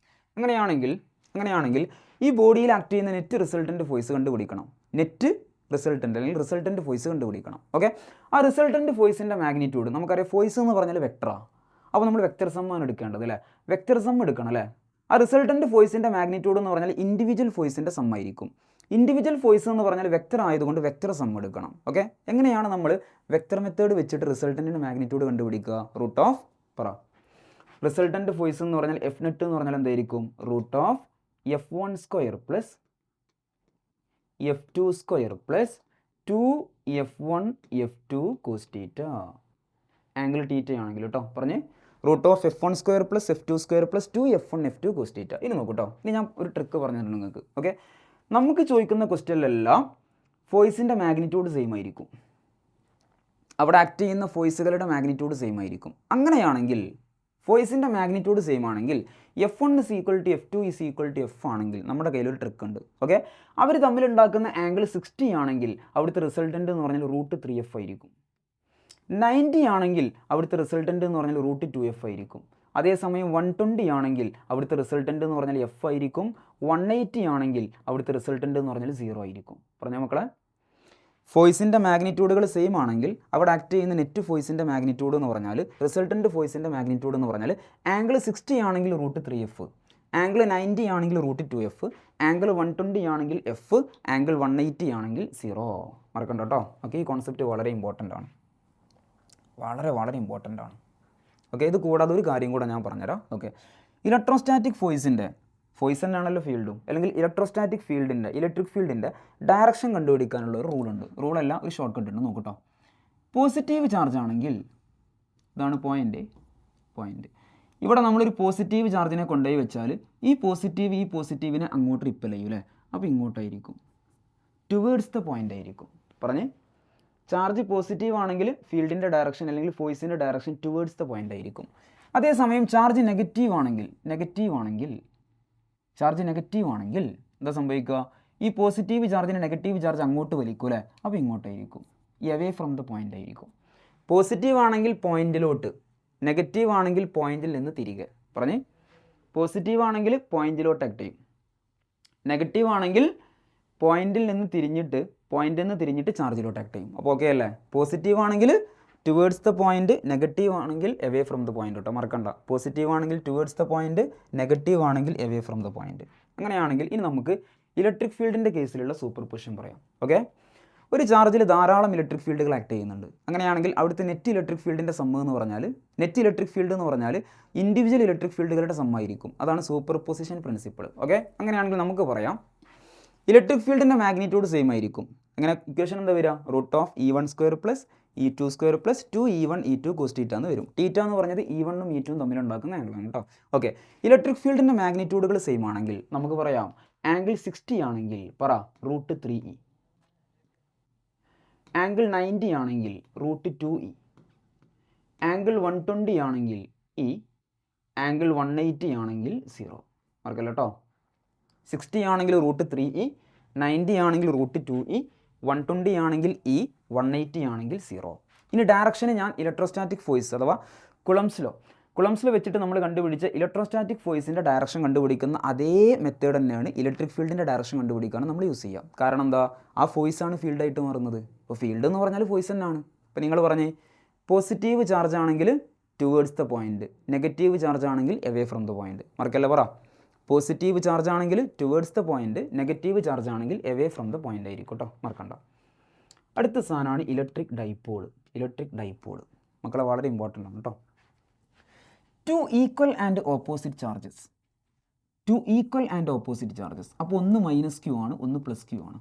S1: അങ്ങനെയാണെങ്കിൽ ഈ ബോഡിയിൽ ആക്ട് ചെയ്യുന്ന നെറ്റ് റിസൾട്ടൻ്റ് ഫോഴ്സ് കണ്ടുപിടിക്കണം. നെറ്റ് റിസൾട്ടൻ്റ് അല്ലെങ്കിൽ റിസൾട്ടൻ്റ് ഫോഴ്സ് കണ്ടുപിടിക്കണം. ഓക്കെ, ആ റിസൾട്ടൻ്റ് ഫോഴ്സിൻ്റെ മാഗ്നിറ്റ്യൂഡ് നമുക്കറിയാം. ഫോഴ്സ് എന്ന് പറഞ്ഞാൽ വെക്ടറാണ്. അപ്പോൾ നമ്മൾ വെക്ടർ സമ്മാണ് എടുക്കേണ്ടത് അല്ലേ? വെക്ടർ സം എടുക്കണം അല്ലേ? ആ റിസൾട്ടൻ്റ് ഫോഴ്സിൻ്റെ മാഗ്നിറ്റ്യൂഡ് എന്ന് പറഞ്ഞാൽ ഇൻഡിവിജ്വൽ ഫോഴ്സിൻ്റെ സം ആയിരിക്കും. ഇൻഡിവിജ്വൽ ഫോഴ്സ് എന്ന് പറഞ്ഞാൽ വെക്ടർ ആയതുകൊണ്ട് വെക്ടർ സം എടുക്കണം. ഓക്കെ, എങ്ങനെയാണ് നമ്മൾ വെക്ടർ മെത്തേഡ് വെച്ചിട്ട് റിസൾട്ടൻ്റിൻ്റെ മാഗ്നിറ്റ്യൂഡ് കണ്ടുപിടിക്കുക? റൂട്ട് ഓഫ് പറ, റിസൾട്ടൻ്റ് ഫോഴ്സ് എന്ന് പറഞ്ഞാൽ F നെറ്റ് എന്ന് പറഞ്ഞാൽ എന്തായിരിക്കും? Root of F1² plus F2² plus 2F1 F2 cos theta. Angle theta ആണെങ്കിൽ കേട്ടോ. പറഞ്ഞേ, root of F1² plus F2² plus 2F1 F2 cos theta. ഇനി നോക്കൂ കേട്ടോ, ഇനി ഞാൻ ഒരു ട്രിക്ക് പറഞ്ഞിട്ടുണ്ട് നിങ്ങൾക്ക്. ഓക്കെ, നമുക്ക് ചോദിക്കുന്ന ക്വസ്റ്റ്യനിലെല്ലാം ഫോഴ്സിൻ്റെ മാഗ്നിറ്റ്യൂഡ് സെയിം ആയിരിക്കും, അവിടെ ആക്ട് ചെയ്യുന്ന ഫോഴ്സുകളുടെ മാഗ്നിറ്റ്യൂഡ് സെയിം ആയിരിക്കും. അങ്ങനെയാണെങ്കിൽ ഫോഴ്സിൻ്റെ മാഗ്നിറ്റ്യൂഡ് സെയിം ആണെങ്കിൽ F1 is equal to F2 is equal to F ആണെങ്കിൽ നമ്മുടെ കയ്യിലൊരു ട്രിക്ക് ഉണ്ട്. ഓക്കെ, അവർ തമ്മിലുണ്ടാക്കുന്ന ആംഗിൾ 60 ആണെങ്കിൽ അവിടുത്തെ റിസൾട്ടൻ്റ് എന്ന് പറഞ്ഞാൽ റൂട്ട് 3F ആയിരിക്കും. 90 ആണെങ്കിൽ അവിടുത്തെ റിസൾട്ടൻ്റ് എന്ന് പറഞ്ഞാൽ റൂട്ട് 2F ആയിരിക്കും. അതേസമയം 120 ആണെങ്കിൽ അവിടുത്തെ റിസൾട്ടൻ്റ് എന്ന് പറഞ്ഞാൽ F ആയിരിക്കും. 180 ആണെങ്കിൽ അവിടുത്തെ റിസൾട്ടൻ്റ് എന്ന് പറഞ്ഞാൽ 0 ആയിരിക്കും. പറഞ്ഞോ മക്കളെ, ഫോഴ്സിൻ്റെ മാഗ്നിറ്റ്യൂഡുകൾ സെയിം ആണെങ്കിൽ അവിടെ ആക്ട് ചെയ്യുന്ന നെറ്റ് ഫോഴ്സിൻ്റെ മാഗ്നിറ്റ്യൂഡ് എന്ന് പറഞ്ഞാൽ റിസൾട്ടൻ്റ് ഫോഴ്സിൻ്റെ മാഗ്നിറ്റ്യൂഡ് എന്ന് പറഞ്ഞാൽ ആംഗിൾ 60 ആണെങ്കിൽ റൂട്ട് 3F, ആംഗിൾ 90 ആണെങ്കിൽ റൂട്ട് 2F, ആംഗിൾ 120 ആണെങ്കിൽ F, ആംഗിൾ 180 ആണെങ്കിൽ 0. മറക്കണ്ട കേട്ടോ. ഓക്കെ, ഈ കോൺസെപ്റ്റ് വളരെ ഇമ്പോർട്ടൻ്റ് ആണ്, വളരെ ഇമ്പോർട്ടൻ്റ് ആണ്. ഓക്കെ, ഇത് കൂടാതെ ഒരു കാര്യം കൂടെ ഞാൻ പറഞ്ഞുതരാം. ഓക്കെ, ഇലക്ട്രോസ്റ്റാറ്റിക് ഫോഴ്സ് തന്നെയാണല്ലോ ഫീൽഡും, അല്ലെങ്കിൽ ഇലക്ട്രോസ്റ്റാറ്റിക് ഫീൽഡിൻ്റെ ഇലക്ട്രിക് ഫീൽഡിൻ്റെ ഡയറക്ഷൻ കണ്ടുപിടിക്കാനുള്ള ഒരു റൂളുണ്ട്. റൂളല്ല, ഒരു ഷോർട്ട് കട്ട് ഉണ്ട്. നോക്കട്ടോ, പോസിറ്റീവ് ചാർജ് ആണെങ്കിൽ ഇതാണ് പോയിൻ്റ്. ഇവിടെ നമ്മളൊരു പോസിറ്റീവ് ചാർജിനെ കൊണ്ടുപോയി വെച്ചാൽ ഈ പോസിറ്റീവിനെ അങ്ങോട്ട് റിപ്പൽ ചെയ്യും അല്ലേ. അപ്പോൾ ഇങ്ങോട്ടായിരിക്കും, ടുവേഡ്സ് ദ പോയിൻ്റ് ആയിരിക്കും. പറഞ്ഞേ, ചാർജ് പോസിറ്റീവ് ആണെങ്കിൽ ഫീൽഡിൻ്റെ ഡയറക്ഷൻ അല്ലെങ്കിൽ ഫോഴ്സിൻ്റെ ഡയറക്ഷൻ ടുവേഡ്സ് ദ പോയിൻ്റ് ആയിരിക്കും. അതേസമയം ചാർജ് നെഗറ്റീവ് ആണെങ്കിൽ എന്താ സംഭവിക്കുക? ഈ പോസിറ്റീവ് ചാർജിനെ നെഗറ്റീവ് ചാർജ് അങ്ങോട്ട് വലിക്കും അല്ലേ. അപ്പോൾ ഇങ്ങോട്ടായിരിക്കും, എവേ ഫ്രം ദ പോയിൻ്റ് ആയിരിക്കും. പോസിറ്റീവ് ആണെങ്കിൽ പോയിന്റിലോട്ട്, നെഗറ്റീവ് ആണെങ്കിൽ പോയിന്റിൽ നിന്ന് തിരികെ. പറഞ്ഞേ, പോസിറ്റീവ് ആണെങ്കിൽ പോയിന്റിലോട്ട് ആക്ട് ചെയ്യും, നെഗറ്റീവ് ആണെങ്കിൽ പോയിന്റിൽ നിന്ന് തിരിഞ്ഞിട്ട് ചാർജിലോട്ട് ആക്ട് ചെയ്യും. അപ്പോൾ ഓക്കെ അല്ലേ? പോസിറ്റീവ് ആണെങ്കിൽ ടുവേഡ്സ് ദ പോയിന്റ്, നെഗറ്റീവ് ആണെങ്കിൽ എവേ ഫ്രം ദ പോയിന്റ് കേട്ടോ, മറക്കണ്ട. പോസിറ്റീവ് ആണെങ്കിൽ ടുവേഡ്സ് ദ പോയിന്റ്, നെഗറ്റീവ് ആണെങ്കിൽ എവേ ഫ്രം ദ പോയിന്റ്. അങ്ങനെയാണെങ്കിൽ ഇനി നമുക്ക് ഇലക്ട്രിക് ഫീൽഡിൻ്റെ കേസിലുള്ള സൂപ്പർ പൊസിഷൻ പറയാം. ഓക്കെ, ഒരു ചാർജിൽ ധാരാളം ഇലക്ട്രിക് ഫീൽഡുകൾ ആക്ട് ചെയ്യുന്നുണ്ട്. അങ്ങനെയാണെങ്കിൽ അവിടുത്തെ നെറ്റ് ഇലക്ട്രിക് ഫീൽഡിൻ്റെ സമ്മ് എന്ന് പറഞ്ഞാൽ ഇൻഡിവിജ്വൽ ഇലക്ട്രിക് ഫീൽഡുകളുടെ സമ്മായിരിക്കും. അതാണ് സൂപ്പർ പൊസിഷൻ പ്രിൻസിപ്പിൾ. ഓക്കെ, അങ്ങനെയാണെങ്കിൽ നമുക്ക് പറയാം ഇലക്ട്രിക് ഫീൽഡിൻ്റെ മാഗ്നിറ്റ്യൂഡ് സെയിം ആയിരിക്കും. അങ്ങനെ ഇക്വേഷൻ എന്താ വരിക? √E1² + E2² + 2E1 E2 cos θ എന്ന് വരും. തീറ്റ എന്ന് പറഞ്ഞത് E1 ഉം E2 ഉം തമ്മിലുണ്ടാക്കുന്ന ആംഗിളാണ് കേട്ടോ. ഓക്കെ, ഇലക്ട്രിക് ഫീൽഡിൻ്റെ മാഗ്നിറ്റ്യൂഡുകൾ സെയിം ആണെങ്കിൽ നമുക്ക് പറയാം ആംഗിൾ 60 ആണെങ്കിൽ പറ √3E, ആംഗിൾ 90 ആണെങ്കിൽ √2E, ആംഗിൾ 120 ആണെങ്കിൽ E, ആംഗിൾ 180 ആണെങ്കിൽ 0. മറക്കല്ല കേട്ടോ. 60 ആണെങ്കിൽ √3E, 90 ആണെങ്കിൽ √2E, 120 ആണെങ്കിൽ E, 180 ആണെങ്കിൽ 0. ഇനി ഡയറക്ഷന് ഞാൻ ഇലക്ട്രോസ്റ്റാറ്റിക് ഫോഴ്സ് അഥവാ കുളംസ് ലോ വെച്ചിട്ട് നമ്മൾ കണ്ടുപിടിച്ച ഇലക്ട്രോസ്റ്റാറ്റിക് ഫോഴ്സിൻ്റെ ഡയറക്ഷൻ കണ്ടുപിടിക്കുന്ന അതേ മെത്തേഡ് തന്നെയാണ് ഇലക്ട്രിക് ഫീൽഡിൻ്റെ ഡയറക്ഷൻ കണ്ടുപിടിക്കാനും നമ്മൾ യൂസ് ചെയ്യാം. കാരണം എന്താ? ആ ഫോഴ്സാണ് ഫീൽഡായിട്ട് മാറുന്നത്. അപ്പോൾ ഫീൽഡ് എന്ന് പറഞ്ഞാൽ ഫോഴ്സ് തന്നെയാണ്. അപ്പോൾ നിങ്ങൾ പറഞ്ഞേ, പോസിറ്റീവ് ചാർജ് ആണെങ്കിൽ towards the point, negative charge ആണെങ്കിൽ എവേ ഫ്രം ദ പോയിന്റ്. മറക്കല്ലേ, പറ. പോസിറ്റീവ് ചാർജ് ആണെങ്കിൽ towards the point, negative charge ആണെങ്കിൽ എവേ ഫ്രം ദ പോയിന്റ് ആയിരിക്കും കേട്ടോ, മറക്കണ്ട. അടുത്ത സാധനമാണ് ഇലക്ട്രിക് ഡൈപോൾ. മക്കളെ വളരെ ഇമ്പോർട്ടൻ്റ് ആണ് കേട്ടോ. Two equal and opposite charges. അപ്പോൾ ഒന്ന് -q ആണ്, ഒന്ന് +q ആണ്.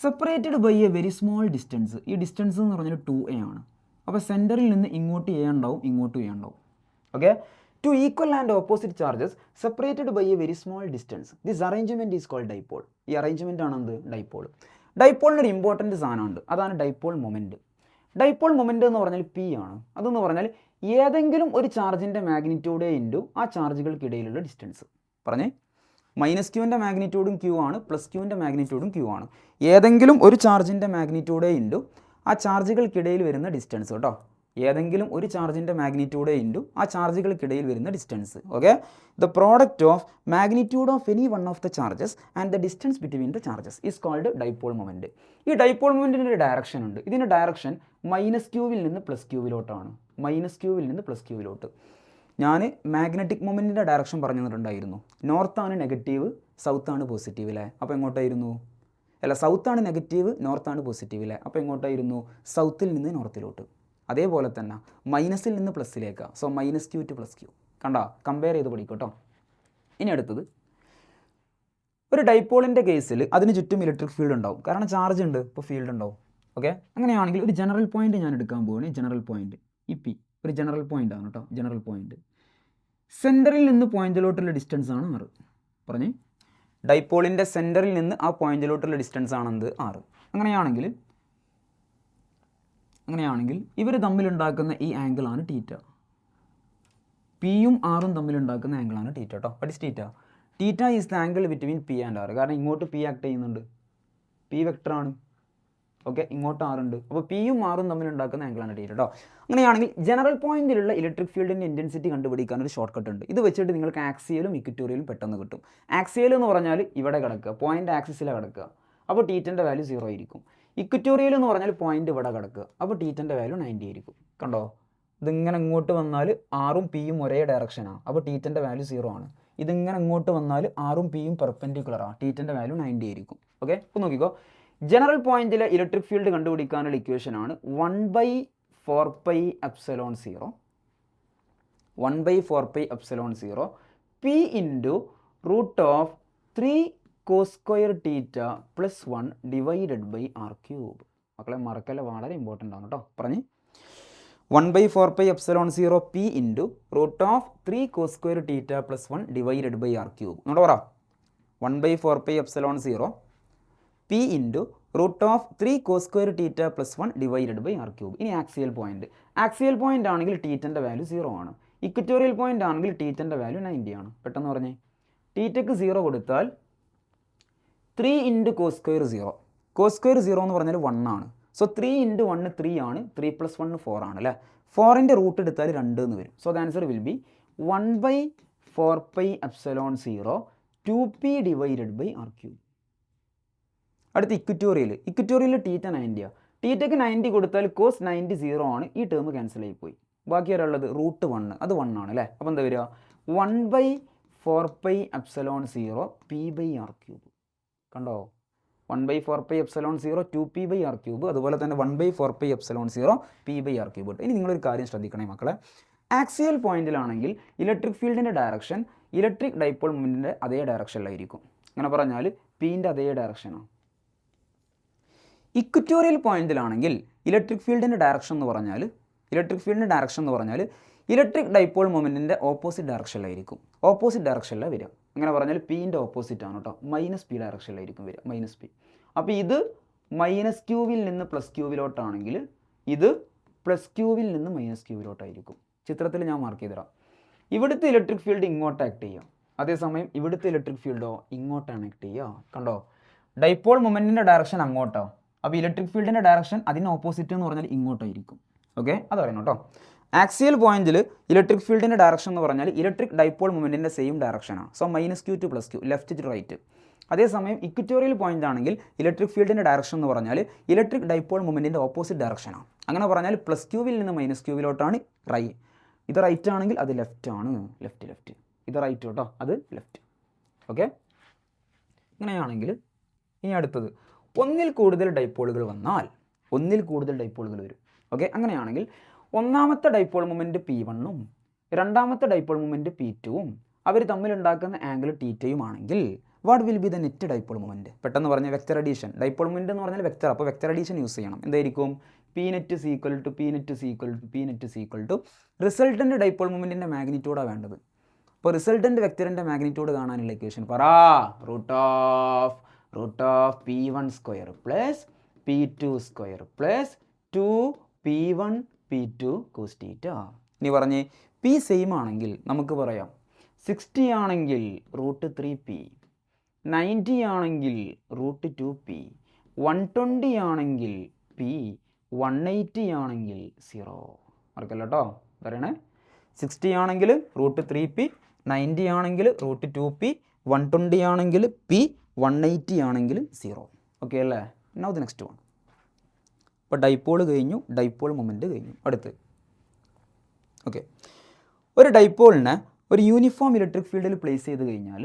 S1: Separated by a very small distance. ഈ ഡിസ്റ്റൻസ് എന്ന് പറഞ്ഞാൽ 2a ആണ്. അപ്പോൾ സെൻറ്ററിൽ നിന്ന് ഇങ്ങോട്ട് a ഉണ്ടാവും, ഇങ്ങോട്ടും a ഉണ്ടാവും. Okay, two equal and opposite charges separated by a very small distance. This arrangement is called dipole. ഈ അറേഞ്ച്മെൻ്റ് ആണ് എന്ത്? ഡൈപോൾ. ഡൈപോളിനൊരു ഇമ്പോർട്ടൻറ്റ് സാധനമുണ്ട്, അതാണ് ഡൈപോൾ മൊമെൻറ്റ്. ഡൈപോൾ മൊമെൻറ്റ് എന്ന് പറഞ്ഞാൽ P ആണ്. അതെന്ന് പറഞ്ഞാൽ ഏതെങ്കിലും ഒരു ചാർജിൻ്റെ മാഗ്നിറ്റ്യൂഡ് ഇൻറ്റു ആ ചാർജുകൾക്കിടയിലുള്ള ഡിസ്റ്റൻസ്. പറഞ്ഞേ, -qൻ്റെ മാഗ്നിറ്റ്യൂഡും q ആണ്, +qൻ്റെ മാഗ്നിറ്റ്യൂഡും q ആണ്. ഏതെങ്കിലും ഒരു ചാർജിൻ്റെ മാഗ്നിറ്റ്യൂഡ് ഇൻറ്റു ആ ചാർജുകൾക്കിടയിൽ വരുന്ന ഡിസ്റ്റൻസ് കേട്ടോ. ഏതെങ്കിലും ഒരു ചാർജിൻ്റെ മാഗ്നിറ്റ്യൂഡ് ഇൻറ്റു ആ ചാർജുകൾക്കിടയിൽ വരുന്ന distance. Okay, the product of magnitude of any one of the charges and the distance between the charges is called dipole moment. ഈ ഡൈപോൾ മൊമെൻറ്റിൻ്റെ ഒരു ഡയറക്ഷൻ ഉണ്ട്. ഇതിൻ്റെ ഡയറക്ഷൻ -qവിൽ നിന്ന് +qവിലോട്ടാണ്. ഞാൻ മാഗ്നറ്റിക് മൊമെൻറ്റിൻ്റെ ഡയറക്ഷൻ പറഞ്ഞു തന്നിട്ടുണ്ടായിരുന്നു. നോർത്താണ് നെഗറ്റീവ്, സൗത്താണ് പോസിറ്റീവ് അല്ലേ. അപ്പോൾ എങ്ങോട്ടായിരുന്നു? സൗത്താണ് നെഗറ്റീവ്, നോർത്താണ് പോസിറ്റീവ് അല്ലേ. അപ്പോൾ എങ്ങോട്ടായിരുന്നു? സൗത്തിൽ നിന്ന് നോർത്തിലോട്ട്. അതേപോലെ തന്നെ മൈനസിൽ നിന്ന് പ്ലസ്സിലേക്കാണ്. So -q to +q. കണ്ടോ, കമ്പയർ ചെയ്ത് പഠിക്കട്ടോ. ഇനി അടുത്തത്, ഒരു ഡൈപോളിൻ്റെ കേസിൽ അതിന് ചുറ്റും ഇലക്ട്രിക് ഫീൽഡ് ഉണ്ടാവും, കാരണം ചാർജ് ഉണ്ട്, ഇപ്പോൾ ഫീൽഡ് ഉണ്ടാവും. ഓക്കെ, അങ്ങനെയാണെങ്കിൽ ഒരു ജനറൽ പോയിന്റ് ഞാൻ എടുക്കാൻ പോവുകയാണ്. ജനറൽ പോയിന്റ് ഈ P ഒരു ജനറൽ പോയിന്റ് ആണ് കേട്ടോ. ജനറൽ പോയിന്റ് സെൻറ്ററിൽ നിന്ന് പോയിന്റിലോട്ടുള്ള ഡിസ്റ്റൻസ് ആണ് 6. പറഞ്ഞേ, ഡൈപോളിൻ്റെ സെൻറ്ററിൽ നിന്ന് ആ പോയിന്റിലോട്ടുള്ള ഡിസ്റ്റൻസ് ആണെന്ത്? 6. അങ്ങനെയാണെങ്കിൽ ഇവർ തമ്മിലുണ്ടാക്കുന്ന ഈ ആംഗിളാണ് തീറ്റ. പിയും ആറും തമ്മിലുണ്ടാക്കുന്ന ആംഗിളാണ് തീറ്റ കേട്ടോ. What is theta? Theta is the angle between P and R. കാരണം ഇങ്ങോട്ട് P ആക്ട് ചെയ്യുന്നുണ്ട്, P വെക്ടറാണ്. ഓക്കെ, ഇങ്ങോട്ട് R ഉണ്ട്. അപ്പോൾ പിയും ആറും തമ്മിലുണ്ടാക്കുന്ന ആംഗിളാണ് തീറ്റ കേട്ടോ. അങ്ങനെയാണെങ്കിൽ ജനറൽ പോയിന്റിലുള്ള ഇലക്ട്രിക് ഫീൽഡിൻ്റെ ഇൻറ്റൻസിറ്റി കണ്ടുപിടിക്കാൻ ഒരു ഷോർട്ട് കട്ട് ഉണ്ട്. ഇത് വെച്ചിട്ട് നിങ്ങൾക്ക് ആക്സിയലും ഇക്വറ്റോറിയലും പെട്ടെന്ന് കിട്ടും. ആക്സിയൽ എന്ന് പറഞ്ഞാൽ ഇവിടെ കിടക്കുക, പോയിന്റ് ആക്സിസിലാണ് കിടക്കുക, അപ്പോൾ തീറ്റൻ്റെ വാല്യൂ 0 ആയിരിക്കും. ഇക്വറ്റോറിയൽ എന്ന് പറഞ്ഞാൽ പോയിന്റ് ഇവിടെ കിടക്കുക, അപ്പോൾ തീറ്റൻ്റെ വാല്യൂ 90 ആയിരിക്കും. കണ്ടോ, ഇതിങ്ങനെ ഇങ്ങോട്ട് വന്നാൽ ആറും പിയും ഒരേ ഡയറക്ഷനാണ്, അപ്പോൾ തീറ്റൻ്റെ വാല്യൂ 0 ആണ്. ഇതിങ്ങനെ ഇങ്ങോട്ട് വന്നാൽ ആറും പിയും പെർപെൻഡിക്കുലറാണ്, തീറ്റൻ്റെ വാല്യൂ 90 ആയിരിക്കും. ഓക്കെ, അപ്പോൾ നോക്കിക്കോ, ജനറൽ പോയിന്റിലെ ഇലക്ട്രിക് ഫീൽഡ് കണ്ടുപിടിക്കാനുള്ള ഇക്വേഷനാണ് 1/4πε0 P × √3 cos² θ + 1 / R³. മക്കളെ മറക്കല്ല, വളരെ ഇമ്പോർട്ടൻ്റ് ആണ് കേട്ടോ. പറഞ്ഞ് 1/4πε0 p into √3 cos² θ + 1 divided by r cube. എന്നോട് പറ 1/4πε0 p into √3 cos² θ + 1 divided by r cube. ഇനി ആക്സിയൽ പോയിന്റ്. ആക്സിയൽ പോയിന്റ് ആണെങ്കിൽ തീറ്റൻ്റെ വാല്യൂ 0 ആണ്. ഇക്വറ്റോറിയൽ പോയിന്റ് ആണെങ്കിൽ തീറ്റൻ്റെ വാല്യൂ 90 ആണ്. പെട്ടെന്ന് പറഞ്ഞേ, തീറ്റയ്ക്ക് 0 കൊടുത്താൽ 3 ഇൻറ്റു cos² 0. cos² 0 എന്ന് പറഞ്ഞാൽ 1 ആണ്. സോ 3 ഇൻറ്റു 1 3 ആണ്, 3 + 1 4 ആണ് അല്ലേ. 4ൻ്റെ റൂട്ട് എടുത്താൽ 2 എന്ന് വരും. So the answer will be 1/4πε0 2p divided by r cube. അടുത്ത ഇക്വറ്റോറിയൽ. ഇക്വറ്റോറിയൽ തീറ്റ 90 ആണ്. തീറ്റയ്ക്ക് 90 കൊടുത്താൽ കോസ് 90 0 ആണ്. ഈ ടേം ക്യാൻസൽ ആയിപ്പോയി. ബാക്കി ആരുള്ളത് √1, അത് 1 ആണ് അല്ലേ. അപ്പോൾ എന്താ വരിക 1/4πε0 p/r ക്യൂബ്. കണ്ടോ, 1/4πε0 2p/r ക്യൂബ്, അതുപോലെ തന്നെ 1/4πε0 p/r ക്യൂബ്. ഇനി നിങ്ങളൊരു കാര്യം ശ്രദ്ധിക്കണേ മക്കളെ, ആക്സിയൽ പോയിന്റിലാണെങ്കിൽ ഇലക്ട്രിക് ഫീൽഡിൻ്റെ ഡയറക്ഷൻ ഇലക്ട്രിക് ഡൈപോൾ മൊമെൻറ്റിൻ്റെ അതേ ഡയറക്ഷനിലായിരിക്കും. അങ്ങനെ പറഞ്ഞാൽ പീൻ്റെ അതേ ഡയറക്ഷനാണ്. ഇക്വറ്റോറിയൽ പോയിന്റിലാണെങ്കിൽ ഇലക്ട്രിക് ഫീൽഡിൻ്റെ ഡയറക്ഷൻ എന്ന് പറഞ്ഞാൽ ഇലക്ട്രിക് ഡൈപോൾ മൊമെൻറ്റിൻ്റെ ഓപ്പോസിറ്റ് ഡയറക്ഷനിലായിരിക്കും. ഓപ്പോസിറ്റ് ഡയറക്ഷനിലാണ് വരിക. അങ്ങനെ പറഞ്ഞാൽ പീൻ്റെ ഓപ്പോസിറ്റ് ആണ് കേട്ടോ, -p ഡയറക്ഷനിലായിരിക്കും വരിക, -p. അപ്പോൾ ഇത് -qവിൽ നിന്ന് +qവിലോട്ടാണെങ്കിൽ ഇത് +qവിൽ നിന്ന് -qവിലോട്ടായിരിക്കും. ചിത്രത്തിൽ ഞാൻ മാർക്ക് ചെയ്തുതരാം. ഇവിടുത്തെ ഇലക്ട്രിക് ഫീൽഡ് ഇങ്ങോട്ട് ആക്ട് ചെയ്യുക, അതേസമയം ഇവിടുത്തെ ഇലക്ട്രിക് ഫീൽഡോ ഇങ്ങോട്ടാണ് ആക്ട് ചെയ്യുക. കണ്ടോ, ഡൈപോൾ മൊമെൻറ്റിൻ്റെ ഡയറക്ഷൻ അങ്ങോട്ടോ, അപ്പോൾ ഇലക്ട്രിക് ഫീൽഡിൻ്റെ ഡയറക്ഷൻ അതിന് ഓപ്പോസിറ്റ് എന്ന് പറഞ്ഞാൽ ഇങ്ങോട്ടായിരിക്കും. ഓക്കെ, അത് അറിയണം കേട്ടോ. ആക്സിയൽ പോയിന്റിൽ ഇലക്ട്രിക് ഫീൽഡിൻ്റെ ഡയറക്ഷൻ എന്ന് പറഞ്ഞാൽ ഇലക്ട്രിക് ഡൈപോൾ മൊമെൻറ്റിൻ്റെ സെയിം ഡയറക്ഷനാണ്. So -q to +q, left to right. അതേസമയം ഇക്വറ്റോറിയൽ പോയിന്റ് ആണെങ്കിൽ ഇലക്ട്രിക് ഫീൽഡിൻ്റെ ഡയറക്ഷൻ എന്ന് പറഞ്ഞാൽ ഇലക്ട്രിക് ഡൈപോൾ മൊമെൻറ്റിൻ്റെ ഓപ്പോസിറ്റ് ഡയറക്ഷനാണ്. അങ്ങനെ പറഞ്ഞാൽ +qവിൽ നിന്ന് -qവിലോട്ടാണ് ഇത് റൈറ്റ് ആണെങ്കിൽ അത് ലെഫ്റ്റ് ആണ്, ലെഫ്റ്റ്. ഇത് റൈറ്റ് കേട്ടോ, അത് ലെഫ്റ്റ്. ഓക്കെ, ഇങ്ങനെയാണെങ്കിൽ ഇനി അടുത്തത് ഒന്നിൽ കൂടുതൽ ഡൈപോളുകൾ വരും. ഓക്കെ, അങ്ങനെയാണെങ്കിൽ ഒന്നാമത്തെ ഡൈപോൾ മൊമെൻറ്റ് P1ഉം രണ്ടാമത്തെ ഡൈപോൾ മൊമെൻറ്റ് P2ഉം അവർ തമ്മിലുണ്ടാക്കുന്ന ആംഗിൾ θയും ആണെങ്കിൽ what will be the net dipole moment? പെട്ടെന്ന് പറഞ്ഞ വെക്റ്റർ അഡീഷൻ. ഡൈപോൾ മൊമെൻറ്റ് എന്ന് പറഞ്ഞാൽ വെക്റ്റർ, അപ്പോൾ വെക്റ്റർ അഡീഷൻ യൂസ് ചെയ്യണം. എന്തായിരിക്കും? P net റിസൾട്ടൻ്റ് ഡൈപോൾ മൊമെൻറ്റിൻ്റെ മാഗ്നിറ്റ്യൂഡാണ് വേണ്ടത്. അപ്പോൾ റിസൾട്ടൻ്റ് വെക്റ്ററിൻ്റെ മാഗ്നിറ്റ്യൂഡ് കാണാനുള്ള ഇക്വേഷൻ പറ. √P1² + P2² + 2P1 P2 cos θ. ഇനി പറഞ്ഞ് P സെയിം ആണെങ്കിൽ നമുക്ക് പറയാം 60 ആണെങ്കിൽ √3P, 90 ആണെങ്കിൽ √2P, 120 ആണെങ്കിൽ P, 180 ആണെങ്കിൽ 0. മറക്കല്ല കേട്ടോ, പറയണേ. 60 ആണെങ്കിൽ √3P, 90 ആണെങ്കിൽ √2P, 120 ആണെങ്കിൽ P, 180 ആണെങ്കിൽ 0. ഓക്കെ അല്ലേ? Now the next one. ഇപ്പോൾ ഡൈപോൾ കഴിഞ്ഞു, ഡൈപോൾ മൊമെൻറ്റ് കഴിഞ്ഞു. അടുത്ത് ഓക്കെ, ഒരു ഡൈപോളിനെ ഒരു യൂണിഫോം ഇലക്ട്രിക് ഫീൽഡിൽ പ്ലേസ് ചെയ്ത് കഴിഞ്ഞാൽ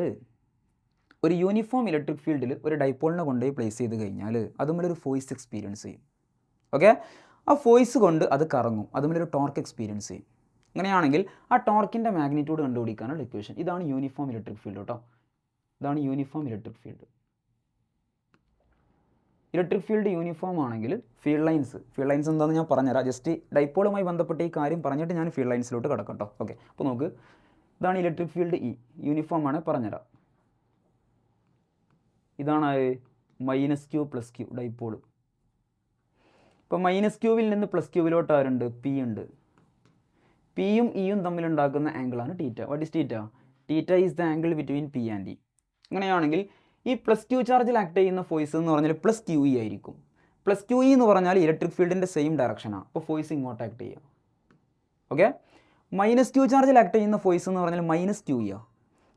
S1: ഒരു ഡൈപോളിനെ കൊണ്ടുപോയി പ്ലേസ് ചെയ്ത് കഴിഞ്ഞാൽ അതുമല്ലൊരു ഫോഴ്സ് എക്സ്പീരിയൻസ് ചെയ്യും. ഓക്കെ, ആ ഫോഴ്സ് കൊണ്ട് അത് കറങ്ങും, അതുമല്ലൊരു ടോർക്ക് എക്സ്പീരിയൻസ് ചെയ്യും. അങ്ങനെയാണെങ്കിൽ ആ ടോർക്കിൻ്റെ മാഗ്നിറ്റ്യൂഡ് കണ്ടുപിടിക്കാനുള്ള ഇക്വേഷൻ ഇതാണ്. യൂണിഫോം ഇലക്ട്രിക് ഫീൽഡ് കേട്ടോ, ഇതാണ് uniform electric field. Electric field uniform ആണെങ്കിൽ ഫീൽഡ് ലൈൻസ് എന്താണെന്ന് ഞാൻ പറഞ്ഞുതരാം. ജസ്റ്റ് ഡൈപോളുമായി ബന്ധപ്പെട്ട ഈ കാര്യം പറഞ്ഞിട്ട് ഞാൻ ഫീൽഡ് ലൈൻസിലോട്ട് കിടക്കാം കേട്ടോ. ഓക്കെ, അപ്പോൾ നോക്ക്, ഇതാണ് ഇലക്ട്രിക് ഫീൽഡ് യൂണിഫോം ആണ്, പറഞ്ഞുതരാം. ഇതാണ് -q + q ഡൈപോൾ. ഇപ്പോൾ -qവിൽ നിന്ന് +qവിലോട്ട് ആരുണ്ട്? P ഉണ്ട്. പിയും ഇയും തമ്മിലുണ്ടാക്കുന്ന ആംഗിളാണ് θ. What is θ? θ is the angle between P and E. അങ്ങനെയാണെങ്കിൽ ഈ +q ചാർജിൽ ആക്ട് ചെയ്യുന്ന ഫോഴ്സ് എന്ന് പറഞ്ഞാൽ +QE ആയിരിക്കും. +QE എന്ന് പറഞ്ഞാൽ ഇലക്ട്രിക് ഫീൽഡിൻ്റെ സെയിം ഡയറക്ഷനാണ്, അപ്പോൾ ഫോഴ്സ് ഇങ്ങോട്ട് ആക്ട് ചെയ്യുക. ഓക്കെ, -q ചാർജിൽ ആക്ട് ചെയ്യുന്ന ഫോഴ്സ് എന്ന് പറഞ്ഞാൽ -QE ആണ്,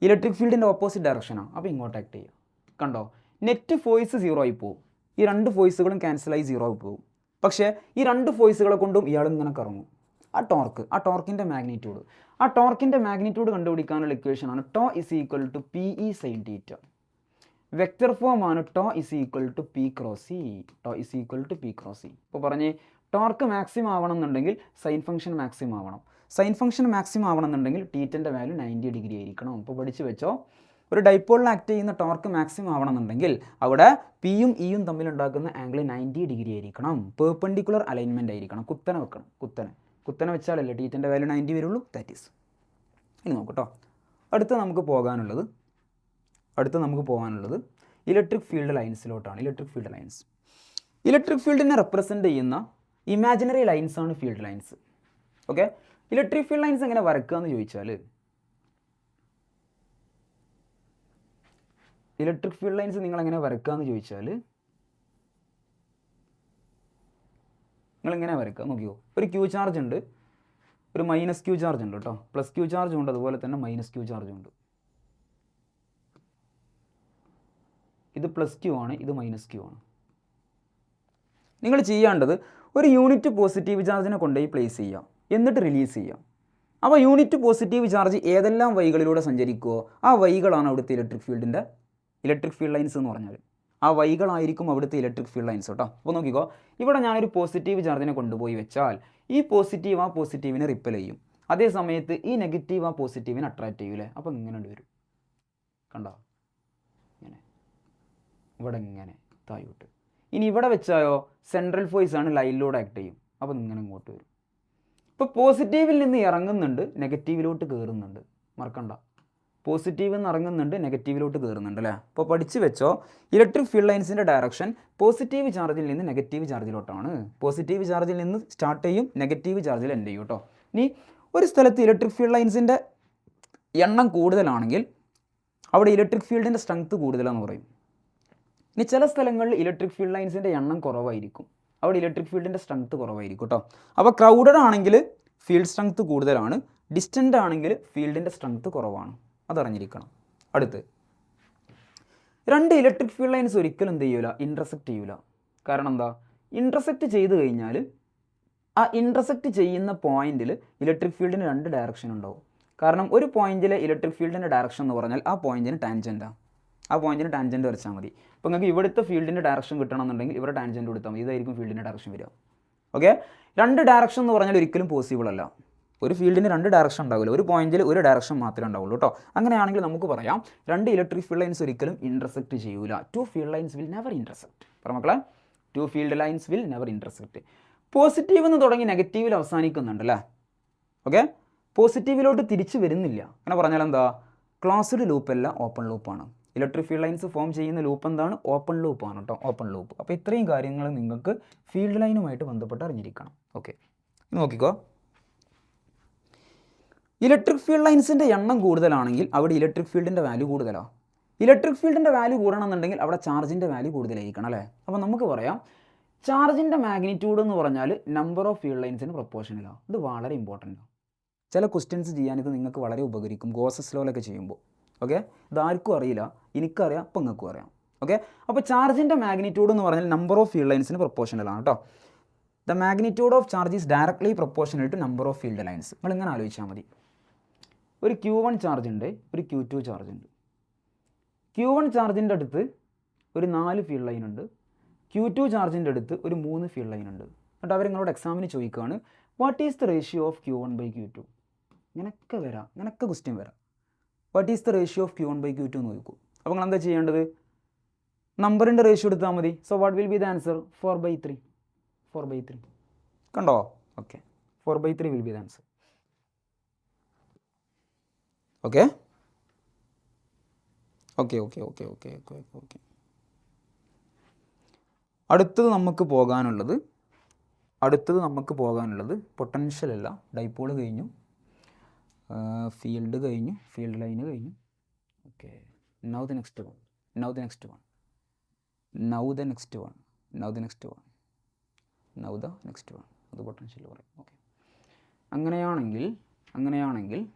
S1: ഇലക്ട്രിക് ഫീൽഡിൻ്റെ ഓപ്പോസിറ്റ് ഡയറക്ഷനാണ്, അപ്പോൾ ഇങ്ങോട്ട് ആക്ട് ചെയ്യുക. കണ്ടോ, നെറ്റ് ഫോഴ്സ് 0 ആയി പോകും. ഈ രണ്ട് ഫോഴ്സുകളും ക്യാൻസലായി 0 ആയി പോകും. പക്ഷേ ഈ രണ്ട് ഫോഴ്സുകളെ കൊണ്ടും ഇയാൾ ഇങ്ങനെ കറങ്ങും. ആ ടോർക്കിൻ്റെ മാഗ്നിറ്റ്യൂഡ് കണ്ടുപിടിക്കാനുള്ള ഇക്വേഷനാണ് τ = PE sin θ. വെക്റ്റർ ഫോം ആണ് τ = P × E. ഇപ്പോൾ പറഞ്ഞ് ടോർക്ക് മാക്സിമം ആവണം എന്നുണ്ടെങ്കിൽ സൈൻ ഫംഗ്ഷൻ മാക്സിമം ആവണം. സൈൻ ഫംഗ്ഷൻ മാക്സിമം ആവണം എന്നുണ്ടെങ്കിൽ θൻ്റെ വാല്യൂ 90 ഡിഗ്രി ആയിരിക്കണം. ഇപ്പോൾ പഠിച്ചു വെച്ചോ, ഒരു ഡൈപോളിൽ ആക്ട് ചെയ്യുന്ന ടോർക്ക് മാക്സിമം ആവണമെന്നുണ്ടെങ്കിൽ അവിടെ പിയും ഇയും തമ്മിലുണ്ടാക്കുന്ന ആംഗിൾ 90 ഡിഗ്രി ആയിരിക്കണം, പെർപെൻഡിക്കുലർ അലൈൻമെൻ്റ് ആയിരിക്കണം, കുത്തനെ വെക്കണം, കുത്തനെ വെച്ചാലല്ലേ തീറ്റൻ്റെ വാല്യൂ 90 വരുള്ളൂ. That is. ഇനി നോക്കട്ടോ, അടുത്ത് നമുക്ക് പോകാനുള്ളത് ഇലക്ട്രിക് ഫീൽഡ് ലൈൻസിലോട്ടാണ്. ഇലക്ട്രിക് ഫീൽഡിനെ റെപ്രസെൻ്റ് ചെയ്യുന്ന ഇമാജിനറി ലൈൻസ് ആണ് field lines. Okay, electric field lines എങ്ങനെ വരക്കുക എന്ന് ചോദിച്ചാൽ, നിങ്ങൾ എങ്ങനെ വരക്കുക നോക്കിയോ. ഒരു ക്യൂ ചാർജ് ഉണ്ട്, ഒരു മൈനസ് ക്യൂ ചാർജ് ഉണ്ട് കേട്ടോ, പ്ലസ് ക്യൂ ചാർജും ഉണ്ട്, അതുപോലെ തന്നെ മൈനസ് ക്യൂ ചാർജും ഉണ്ട്. ഇത് പ്ലസ് ക്യൂ ആണ്, ഇത് മൈനസ് ക്യൂ ആണ്. നിങ്ങൾ ചെയ്യേണ്ടത് ഒരു യൂണിറ്റ് പോസിറ്റീവ് ചാർജിനെ കൊണ്ടുപോയി പ്ലേസ് ചെയ്യുക, എന്നിട്ട് റിലീസ് ചെയ്യുക. അപ്പോൾ യൂണിറ്റ് പോസിറ്റീവ് ചാർജ് ഏതെല്ലാം വഴികളിലൂടെ സഞ്ചരിക്കുമോ ആ വഴികളാണ് അവിടുത്തെ ഇലക്ട്രിക് ഫീൽഡ് ലൈൻസ് എന്ന് പറഞ്ഞാൽ. ആ വഴികളായിരിക്കും അവിടുത്തെ ഇലക്ട്രിക് ഫീൽഡ് ലൈൻസ് കേട്ടോ. അപ്പോൾ നോക്കിക്കോ, ഇവിടെ ഞാനൊരു പോസിറ്റീവ് ചാർജിനെ കൊണ്ടുപോയി വെച്ചാൽ ഈ പോസിറ്റീവ് ആ പോസിറ്റീവിനെ റിപ്പൽ ചെയ്യും, അതേ സമയത്ത് ഈ നെഗറ്റീവ് ആ പോസിറ്റീവിനെ അട്രാക്റ്റ് ചെയ്യൂലേ. അപ്പോൾ ഇങ്ങനെ വരും, കണ്ടോ, ഇങ്ങനെ ഇവിടെ ഇങ്ങനെ താഴോട്ട്. ഇനി ഇവിടെ വെച്ചായോ സെൻട്രൽ ഫോഴ്സ് ആണ് ലൈനിലൂടെ ആക്ട് ചെയ്യും, അപ്പോൾ ഇങ്ങനെ ഇങ്ങോട്ട് വരും. ഇപ്പോൾ പോസിറ്റീവിൽ നിന്ന് ഇറങ്ങുന്നുണ്ട്, നെഗറ്റീവിലോട്ട് കയറുന്നുണ്ട്, മറക്കണ്ട. പോസിറ്റീവിൽ നിന്ന് ഇറങ്ങുന്നുണ്ട്, നെഗറ്റീവിലോട്ട് കയറുന്നുണ്ട് അല്ലേ. അപ്പോൾ പഠിച്ച് വെച്ചോ, ഇലക്ട്രിക് ഫീൽഡ് ലൈൻസിൻ്റെ ഡയറക്ഷൻ പോസിറ്റീവ് ചാർജിൽ നിന്ന് നെഗറ്റീവ് ചാർജിലോട്ടാണ്. പോസിറ്റീവ് ചാർജിൽ നിന്ന് സ്റ്റാർട്ട് ചെയ്യും, നെഗറ്റീവ് ചാർജിൽ എൻഡ് ചെയ്യും കേട്ടോ. ഇനി ഒരു സ്ഥലത്ത് ഇലക്ട്രിക് ഫീൽഡ് ലൈൻസിൻ്റെ എണ്ണം കൂടുതലാണെങ്കിൽ അവിടെ ഇലക്ട്രിക് ഫീൽഡിൻ്റെ സ്ട്രെങ്ത് കൂടുതലാണെന്ന് പറയും. ഇനി ചില സ്ഥലങ്ങളിൽ ഇലക്ട്രിക് ഫീൽഡ് ലൈൻസിൻ്റെ എണ്ണം കുറവായിരിക്കും, അവിടെ ഇലക്ട്രിക് ഫീൽഡിൻ്റെ സ്ട്രെങ്ത് കുറവായിരിക്കും കേട്ടോ. അപ്പോൾ ക്രൗഡഡ് ആണെങ്കിൽ ഫീൽഡ് സ്ട്രെങ്ത് കൂടുതലാണ്, ഡിസ്റ്റൻ്റ് ആണെങ്കിൽ ഫീൽഡിൻ്റെ സ്ട്രെങ്ത് കുറവാണ്, അതറിഞ്ഞിരിക്കണം. അടുത്ത്, രണ്ട് ഇലക്ട്രിക് ഫീൽഡ് ലൈൻസ് ഒരിക്കലും എന്ത് ചെയ്യൂല, ഇൻ്റർസെക്റ്റ് ചെയ്യൂല. കാരണം എന്താ, ഇൻ്റർസെക്റ്റ് ചെയ്ത് കഴിഞ്ഞാൽ ആ ഇൻ്റർസെക്റ്റ് ചെയ്യുന്ന പോയിന്റിൽ ഇലക്ട്രിക് ഫീൽഡിന് രണ്ട് ഡയറക്ഷൻ ഉണ്ടാവും. കാരണം ഒരു പോയിന്റിലെ ഇലക്ട്രിക് ഫീൽഡിൻ്റെ ഡയറക്ഷൻ എന്ന് പറഞ്ഞാൽ ആ പോയിന്റിന് ടാൻജൻറ്റാണ്, ആ പോയിന്റിന് ടാൻജൻറ്റ് വരച്ചാൽ മതി. അപ്പോൾ നിങ്ങൾക്ക് ഇവിടുത്തെ ഫീൽഡിൻ്റെ ഡയറക്ഷൻ കിട്ടണമെന്നുണ്ടെങ്കിൽ ഇവിടെ ടാൻജൻറ്റ് കൊടുത്താൽ മതി, ഇതായിരിക്കും ഫീൽഡിൻ്റെ ഡയറക്ഷൻ വരിക. ഓക്കെ, രണ്ട് ഡയറക്ഷൻ എന്ന് പറഞ്ഞാൽ ഒരിക്കലും പോസിബിൾ അല്ല. ഒരു ഫീൽഡിന് രണ്ട് ഡയറക്ഷൻ ഉണ്ടാവില്ല, ഒരു പോയിന്റിൽ ഒരു ഡയറക്ഷൻ മാത്രമേ ഉണ്ടാവുള്ളൂ കേട്ടോ. അങ്ങനെയാണെങ്കിൽ നമുക്ക് പറയാം രണ്ട് ഇലക്ട്രിക് ഫീൽഡ് ലൈൻസ് ഒരിക്കലും ഇൻ്റർസെക്റ്റ് ചെയ്യൂല. Two field lines will never intersect. മക്കളെ, two field lines will never intersect. Positive എന്ന് തുടങ്ങി നെഗറ്റീവിൽ അവസാനിക്കുന്നുണ്ട് അല്ലേ. ഓക്കെ, പോസിറ്റീവിലോട്ട് തിരിച്ചു വരുന്നില്ല. അങ്ങനെ പറഞ്ഞാൽ എന്താ, ക്ലോസ്ഡ് ലൂപ്പ് അല്ല, ഓപ്പൺ ലൂപ്പാണ്. ഇലക്ട്രിക് ഫീൽഡ് ലൈൻസ് ഫോം ചെയ്യുന്ന ലൂപ്പ് എന്താണ്, ഓപ്പൺ ലൂപ്പാണ് കേട്ടോ, ഓപ്പൺ ലൂപ്പ്. അപ്പോൾ ഇത്രയും കാര്യങ്ങൾ നിങ്ങൾക്ക് ഫീൽഡ് ലൈനുമായിട്ട് ബന്ധപ്പെട്ട് അറിഞ്ഞിരിക്കണം. ഓക്കെ, നോക്കിക്കോ, ഇലക്ട്രിക് ഫീൽഡ് ലൈൻസിൻ്റെ എണ്ണം കൂടുതലാണെങ്കിൽ അവിടെ ഇലക്ട്രിക് ഫീൽഡിൻ്റെ വാല്യൂ കൂടുതലാണ്. ഇലക്ട്രിക് ഫീൽഡിൻ്റെ വാല്യൂ കൂടണമെന്നുണ്ടെങ്കിൽ അവിടെ ചാർജിൻ്റെ വാല്യൂ കൂടുതലായിരിക്കണം അല്ലേ. അപ്പോൾ നമുക്ക് പറയാം ചാർജിൻ്റെ മാഗ്നിറ്റ്യൂഡ് എന്ന് പറഞ്ഞാൽ നമ്പർ ഓഫ് ഫീൽഡ് ലൈൻസിന് പ്രൊപ്പോർഷനലാണ്. ഇത് വളരെ ഇമ്പോർട്ടൻ്റ് ആണ്. ചില ക്വസ്റ്റ്യൻസ് ചെയ്യാൻ ഇത് നിങ്ങൾക്ക് വളരെ ഉപകരിക്കും, ഗോസസ് ലോയിലൊക്കെ ചെയ്യുമ്പോൾ. ഓക്കെ, ഇതാർക്കും അറിയില്ല, എനിക്കറിയാം, അപ്പം നിങ്ങൾക്കും അറിയാം. ഓക്കെ, അപ്പോൾ ചാർജിൻ്റെ മാഗ്നിറ്റ്യൂഡ് എന്ന് പറഞ്ഞാൽ നമ്പർ ഓഫ് ഫീൽഡ് ലൈൻസിന് പ്രൊപ്പോർഷനലാണ് കേട്ടോ. The magnitude of charge is directly proportional to number of field lines. നിങ്ങൾ ഇങ്ങനെ ആലോചിച്ചാൽ മതി, ഒരു Q1 ചാർജ് ഉണ്ട്, ഒരു Q2 ചാർജ് ഉണ്ട്. Q1 ചാർജിൻ്റെ അടുത്ത് ഒരു 4 ഫീൽഡ് ലൈൻ ഉണ്ട്, Q2 ചാർജിൻ്റെ അടുത്ത് ഒരു 3 ഫീൽഡ് ലൈൻ ഉണ്ട്. എന്നിട്ട് അവർ നിങ്ങളോട് എക്സാമിന് ചോദിക്കുകയാണ് what is the ratio of Q1/Q2. ഇങ്ങനെയൊക്കെ വരാം, ഇങ്ങനെയൊക്കെ ക്വസ്റ്റ്യൻ വരാം. What is the ratio of Q1/Q2 എന്ന് ചോദിക്കും. അപ്പോൾ നിങ്ങൾ എന്താ ചെയ്യേണ്ടത്, നമ്പറിൻ്റെ റേഷ്യോ എടുത്താൽ മതി. So what will be the answer, 4/3. 4/3 കണ്ടോ. Okay, 4/3 will be the answer. Okay okay okay okay okay okay okay അടുത്തത് നമുക്ക് പോകാനുള്ളത് പൊട്ടൻഷ്യൽ അല്ല, ഡൈപോൾ കഴിഞ്ഞു, ഫീൽഡ് കഴിഞ്ഞു, ഫീൽഡ് ലൈന് കഴിഞ്ഞു. Okay, now the next one. അത് പൊട്ടൻഷ്യൽ പറയും. ഓക്കെ, അങ്ങനെയാണെങ്കിൽ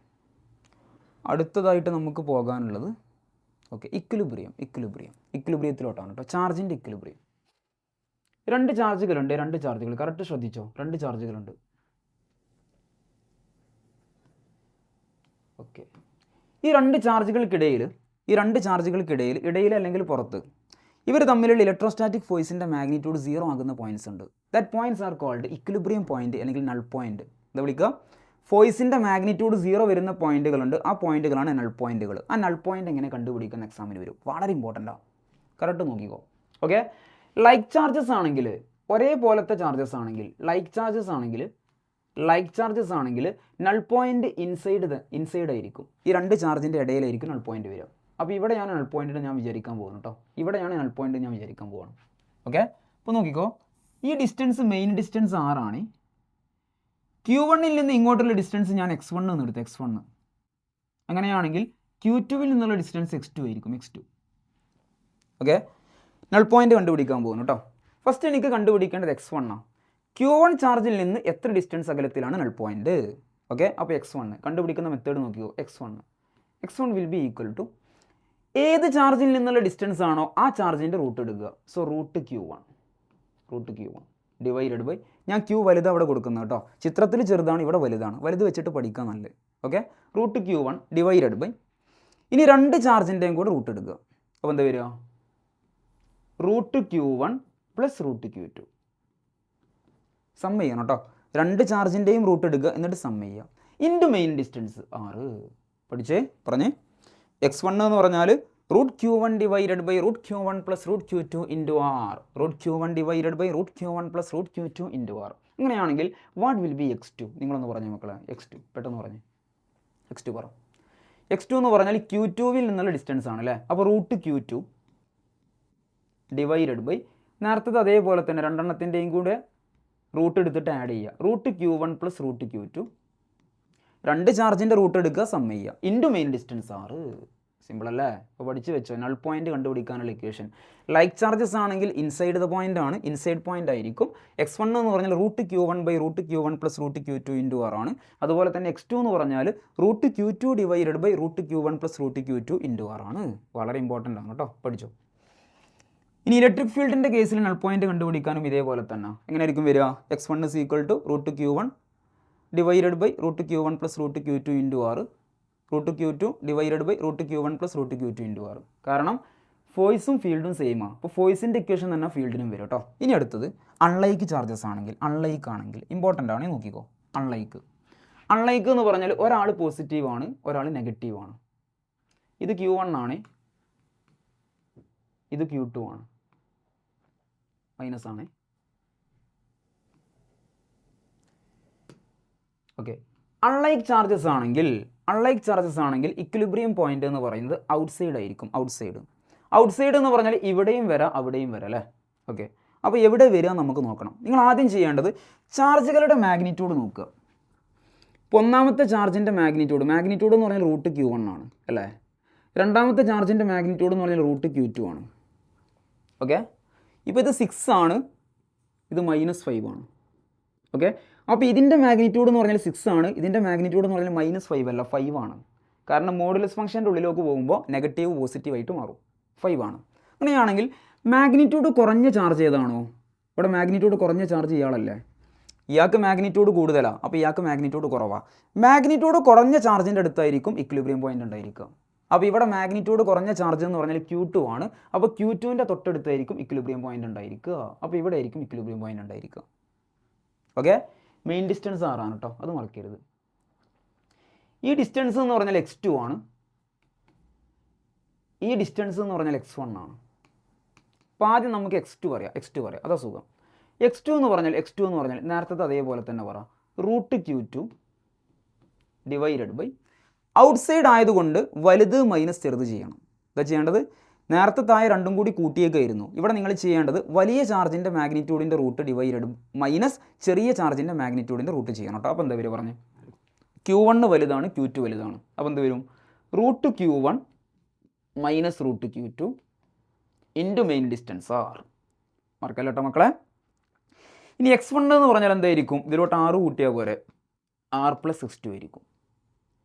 S1: അടുത്തതായിട്ട് നമുക്ക് പോകാനുള്ളത് ഓക്കെ ഇക്വിലിബ്രിയത്തിലോട്ടാണ് കേട്ടോ. ചാർജിൻ്റെ ഇക്വിലിബ്രിയം. രണ്ട് ചാർജുകൾ കറക്റ്റ് ശ്രദ്ധിച്ചോ, രണ്ട് ചാർജുകളുണ്ട്. ഓക്കെ, ഈ രണ്ട് ചാർജുകൾക്കിടയിൽ ഇടയിൽ അല്ലെങ്കിൽ പുറത്ത് ഇവർ തമ്മിലുള്ള ഇലക്ട്രോസ്റ്റാറ്റിക് ഫോഴ്സിൻ്റെ മാഗ്നിറ്റ്യൂഡ് 0 ആകുന്ന പോയിന്റ്സ് ഉണ്ട്. That points are called equilibrium point അല്ലെങ്കിൽ നൾ പോയിന്റ്. എന്താ വിളിക്കുക, ഫോഴ്സിൻ്റെ മാഗ്നിറ്റ്യൂഡ് 0 വരുന്ന പോയിന്റുകളുണ്ട്. ആ പോയിന്റുകളാണ് നൾ പോയിന്റുകൾ. ആ നൾ പോയിന്റ് എങ്ങനെ കണ്ടുപിടിക്കുന്ന എക്സാമിന് വരും. വളരെ ഇമ്പോർട്ടൻ്റാണ്. കറക്റ്റ് നോക്കിക്കോ. ഓക്കെ. ലൈക്ക് ചാർജസ് ആണെങ്കിൽ, ഒരേപോലത്തെ ചാർജസ് ആണെങ്കിൽ, ലൈക്ക് ചാർജസ് ആണെങ്കിൽ നൾ പോയിന്റ് ഇൻസൈഡ് ആയിരിക്കും. ഈ രണ്ട് ചാർജിൻ്റെ ഇടയിലായിരിക്കും നൾ പോയിന്റ് വരിക. അപ്പോൾ ഇവിടെയാണ് നൾ പോയിന്റ് ഞാൻ വിചാരിക്കാൻ പോകുന്നത് കേട്ടോ. ഇവിടെയാണ് നൾ പോയിന്റ് ഞാൻ വിചാരിക്കാൻ പോകുന്നത്. ഓക്കെ. അപ്പോൾ നോക്കിക്കോ, ഈ ഡിസ്റ്റൻസ് മെയിൻ ഡിസ്റ്റൻസ് R ആണ്. Q1ൽ നിന്ന് ഇങ്ങോട്ടുള്ള ഡിസ്റ്റൻസ് ഞാൻ x1 എന്ന് എടുത്തു, x1. അങ്ങനെയാണെങ്കിൽ Q2വിൽ നിന്നുള്ള ഡിസ്റ്റൻസ് x2 ആയിരിക്കും, x2. ഓക്കെ. നൾ പോയിന്റ് കണ്ടുപിടിക്കാൻ പോകുന്നു കേട്ടോ. ഫസ്റ്റ് എനിക്ക് കണ്ടുപിടിക്കേണ്ടത് x1 ആണ്. Q1 ചാർജിൽ നിന്ന് എത്ര ഡിസ്റ്റൻസ് അകലത്തിലാണ് നൾ പോയിന്റ്. ഓക്കെ. അപ്പോൾ x1 കണ്ടുപിടിക്കുന്ന മെത്തേഡ് നോക്കിയോ. x1 will be equal to ഏത് ചാർജിൽ നിന്നുള്ള ഡിസ്റ്റൻസ് ആണോ ആ ചാർജിൻ്റെ റൂട്ട് എടുക്കുക. So root Q1 divided by, ഞാൻ Q വലുത് അവിടെ കൊടുക്കുന്നത് കേട്ടോ. ചിത്രത്തിൽ ചെറുതാണ്, ഇവിടെ വലുതാണ്. വലുത് വെച്ചിട്ട് പഠിക്കാൻ നല്ലത്. Okay. Root Q1 divided by, ഇനി രണ്ട് ചാർജിൻ്റെയും കൂടെ റൂട്ട് എടുക്കുക. അപ്പോൾ എന്താ വരിക, root Q1 plus root Q2. Some ചെയ്യണം കേട്ടോ. രണ്ട് ചാർജിൻ്റെയും റൂട്ട് എടുക്കുക, എന്നിട്ട് സം ചെയ്യുക. Into main distance 6. പറഞ്ഞേ. x1 എന്ന് പറഞ്ഞാൽ root Q1 divided by root Q1 plus root Q2 into R. Root Q1 divided by root Q1 plus root Q2 into R. അങ്ങനെയാണെങ്കിൽ വാട്ട് വിൽ ബി x2? നിങ്ങളൊന്ന് പറഞ്ഞേ മക്കളെ. x2 പെട്ടെന്ന് പറഞ്ഞേ. x2 പറ. x2 എന്ന് പറഞ്ഞാൽ Q2വിൽ നിന്നുള്ള ഡിസ്റ്റൻസ് ആണ് അല്ലേ. അപ്പോൾ റൂട്ട് Q2 ഡിവൈഡഡ് ബൈ, നേരത്തെ അതേപോലെ തന്നെ രണ്ടെണ്ണത്തിൻ്റെയും കൂടെ റൂട്ട് എടുത്തിട്ട് ആഡ് ചെയ്യുക. Root Q1 plus root Q2, രണ്ട് ചാർജിൻ്റെ റൂട്ട് എടുക്കുക, സം ചെയ്യുക, ഇൻറ്റു മെയിൻ ഡിസ്റ്റൻസ് 6. സിമ്പിൾ അല്ലേ. അപ്പോൾ പഠിച്ചു വെച്ചോ. നൾ പോയിന്റ് കണ്ടുപിടിക്കാനുള്ള ഇക്വേഷൻ. ലൈക്ക് ചാർജസ് ആണെങ്കിൽ ഇൻസൈഡ് ദ പോയിന്റ് ആണ്, ഇൻസൈഡ് പോയിന്റ് ആയിരിക്കും. x1 എന്ന് പറഞ്ഞാൽ root Q1 by root Q1 plus root Q2 into R ആണ്. അതുപോലെ തന്നെ x2 എന്ന് പറഞ്ഞാൽ root Q2 divided by root Q1 plus root Q2 into R ആണ്. വളരെ ഇമ്പോർട്ടൻ്റ് ആണ് കേട്ടോ, പഠിച്ചോ. ഇനി ഇലക്ട്രിക് ഫീൽഡിൻ്റെ കേസിൽ നൾ പോയിന്റ് കണ്ടുപിടിക്കാനും ഇതേപോലെ തന്നെ എങ്ങനെയായിരിക്കും വരിക. x1 is equal to root Q1 divided by root Q1 plus root Q2 into R. Root Q2 divided by root Q1 plus root Q2 into R. കാരണം ഫോഴ്സും ഫീൽഡും സെയിം ആണ്. അപ്പോൾ ഫോഴ്സിൻ്റെ ഇക്വേഷൻ തന്നെ ഫീൽഡിനും വരും കേട്ടോ. ഇനി അടുത്തത് അൺലൈക്ക് ചാർജസ് ആണെങ്കിൽ, ഇമ്പോർട്ടൻ്റ് ആണ്, നോക്കിക്കോ. അൺലൈക്ക് എന്ന് പറഞ്ഞാൽ ഒരാൾ പോസിറ്റീവ് ആണ്, ഒരാൾ നെഗറ്റീവ് ആണ്. ഇത് Q1 ആണ്, ഇത് Q2 ആണ്, മൈനസ് ആണ്. ഓക്കെ. അൺലൈക്ക് ചാർജസ് ആണെങ്കിൽ ഇക്വിലിബ്രിയം പോയിന്റ് എന്ന് പറയുന്നത് ഔട്ട്സൈഡ് ആയിരിക്കും. ഔട്ട്സൈഡ് എന്ന് പറഞ്ഞാൽ ഇവിടെയും വരാം, അവിടെയും വരാം അല്ലേ. ഓക്കെ. അപ്പോൾ എവിടെ വരിക നമുക്ക് നോക്കണം. നിങ്ങൾ ആദ്യം ചെയ്യേണ്ടത് ചാർജുകളുടെ മാഗ്നിറ്റ്യൂഡ് നോക്കുക. ഇപ്പോൾ ഒന്നാമത്തെ ചാർജിൻ്റെ മാഗ്നിറ്റ്യൂഡ് എന്ന് പറഞ്ഞാൽ റൂട്ട് Q1 ആണ് അല്ലേ. രണ്ടാമത്തെ ചാർജിൻ്റെ മാഗ്നിറ്റ്യൂഡ് എന്ന് പറഞ്ഞാൽ റൂട്ട് Q2 ആണ്. ഓക്കെ. ഇപ്പോൾ ഇത് 6 ആണ്, ഇത് -5 ആണ്. ഓക്കെ. അപ്പോൾ ഇതിൻ്റെ മാഗ്നിറ്റ്യൂഡ് എന്ന് പറഞ്ഞാൽ 6 ആണ്, ഇതിൻ്റെ മാഗ്നിറ്റ്യൂഡ് എന്ന് പറഞ്ഞാൽ -5 അല്ല, 5 ആണ്. കാരണം മോഡുലസ് ഫംഗ്ഷൻ്റെ ഉള്ളിലേക്ക് പോകുമ്പോൾ നെഗറ്റീവ് പോസിറ്റീവായിട്ട് മാറും. 5 ആണ്. അങ്ങനെയാണെങ്കിൽ മാഗ്നിറ്റ്യൂഡ് കുറഞ്ഞ ചാർജ് ഏതാണോ, ഇവിടെ മാഗ്നിറ്റ്യൂഡ് കുറഞ്ഞ ചാർജ് ഇയാളല്ലേ. ഇയാൾക്ക് മാഗ്നിറ്റ്യൂഡ് കൂടുതലാണ്, അപ്പോൾ ഇയാൾക്ക് മാഗ്നിറ്റ്യൂഡ് കുറവാണ്. മാഗ്നിറ്റ്യൂഡ് കുറഞ്ഞ ചാർജിൻ്റെ അടുത്തായിരിക്കും ഇക്വിലിബ്രിയം പോയിന്റ് ഉണ്ടായിരിക്കുക. അപ്പോൾ ഇവിടെ മാഗ്നിറ്റ്യൂഡ് കുറഞ്ഞ ചാർജ് എന്ന് പറഞ്ഞാൽ Q2 ആണ്. അപ്പോൾ Q2ൻ്റെ തൊട്ടടുത്തായിരിക്കും ഇക്വിലിബ്രിയം പോയിന്റ് ഉണ്ടായിരിക്കുക. അപ്പോൾ ഇവിടെ ആയിരിക്കും ഇക്വിലിബ്രിയം പോയിന്റ് ഉണ്ടായിരിക്കുക. ഓക്കെ. മെയിൻ ഡിസ്റ്റൻസ് 6 ആണ് കേട്ടോ, അത് മറക്കരുത്. ഈ ഡിസ്റ്റൻസ് എന്ന് പറഞ്ഞാൽ x2 ആണ്, ഈ ഡിസ്റ്റൻസ് എന്ന് പറഞ്ഞാൽ x1 ആണ്. അപ്പോൾ ആദ്യം നമുക്ക് x2 പറയാം, അതാ സുഖം. x2 എന്ന് പറഞ്ഞാൽ നേരത്തെ അതേപോലെ തന്നെ പറ, root Q2 divided by, outside ആയതുകൊണ്ട് വലുത് മൈനസ് ചെറുത് ചെയ്യണം. എന്താ ചെയ്യേണ്ടത്, നേരത്തെ താഴെ രണ്ടും കൂടി കൂട്ടിയേക്കായിരുന്നു. ഇവിടെ നിങ്ങൾ ചെയ്യേണ്ടത് വലിയ ചാർജിൻ്റെ മാഗ്നിറ്റ്യൂഡിൻ്റെ റൂട്ട് ഡിവൈഡഡ് മൈനസ് ചെറിയ ചാർജിൻ്റെ മാഗ്നിറ്റ്യൂഡിൻ്റെ റൂട്ട് ചെയ്യണം കേട്ടോ. അപ്പോൾ എന്താ വരും പറഞ്ഞേ, Q1 വലുതാണ്, Q2 വലുതാണ്. അപ്പോൾ എന്ത് വരും, root Q1 minus root Q2 into main distance R. മറക്കല്ലോ കേട്ടോ മക്കളെ. ഇനി x1 എന്ന് പറഞ്ഞാൽ എന്തായിരിക്കും, ഇതിലോട്ട് R കൂട്ടിയാൽ പോരെ, R പ്ലസ് x2 ആയിരിക്കും.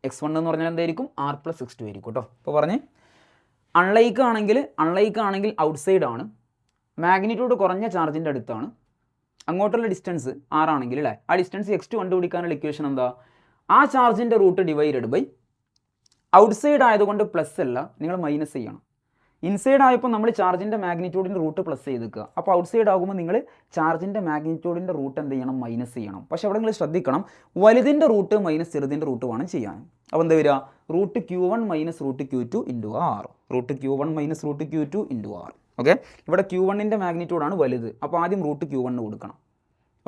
S1: x1 എന്ന് പറഞ്ഞാൽ എന്തായിരിക്കും, R പ്ലസ് x2 ആയിരിക്കും കേട്ടോ. അപ്പോൾ പറഞ്ഞേ, അൺലൈക്ക് ആണെങ്കിൽ ഔട്ട്സൈഡ് ആണ്, മാഗ്നിറ്റ്യൂഡ് കുറഞ്ഞ ചാർജിൻ്റെ അടുത്താണ്, അങ്ങോട്ടുള്ള ഡിസ്റ്റൻസ് R ആണെങ്കിൽ അല്ലേ, ആ ഡിസ്റ്റൻസ് x2 കണ്ടുപിടിക്കാനുള്ള ഇക്വേഷൻ എന്താ, ആ ചാർജിൻ്റെ റൂട്ട് ഡിവൈഡഡ് ബൈ ഔട്ട്സൈഡ് ആയതുകൊണ്ട് പ്ലസ് അല്ല, നിങ്ങൾ മൈനസ് ചെയ്യണം. ഇൻസൈഡ് ആയപ്പോൾ നമ്മൾ ചാർജിൻ്റെ മാഗ്നിറ്റ്യൂഡിൻ്റെ റൂട്ട് പ്ലസ് ചെയ്തിക്കുക. അപ്പോൾ ഔട്ട്സൈഡ് ആകുമ്പോൾ നിങ്ങൾ ചാർജിൻ്റെ മാഗ്നിറ്റ്യൂഡിൻ്റെ റൂട്ട് എന്ത് ചെയ്യണം? മൈനസ് ചെയ്യണം. പക്ഷേ അവിടെ നിങ്ങൾ ശ്രദ്ധിക്കണം, വലുതിൻ്റെ റൂട്ട് മൈനസ് ചെറുതിൻ്റെ റൂട്ട് വേണം ചെയ്യാൻ. അപ്പോൾ എന്താ വരിക? Root Q1 minus root Q2 into R. Root Q1 minus root Q2 into R. Okay, ഇവിടെ Q1ൻ്റെ മാഗ്നിറ്റ്യൂഡാണ് വലുത്. അപ്പോൾ ആദ്യം റൂട്ട് Q1 കൊടുക്കണം.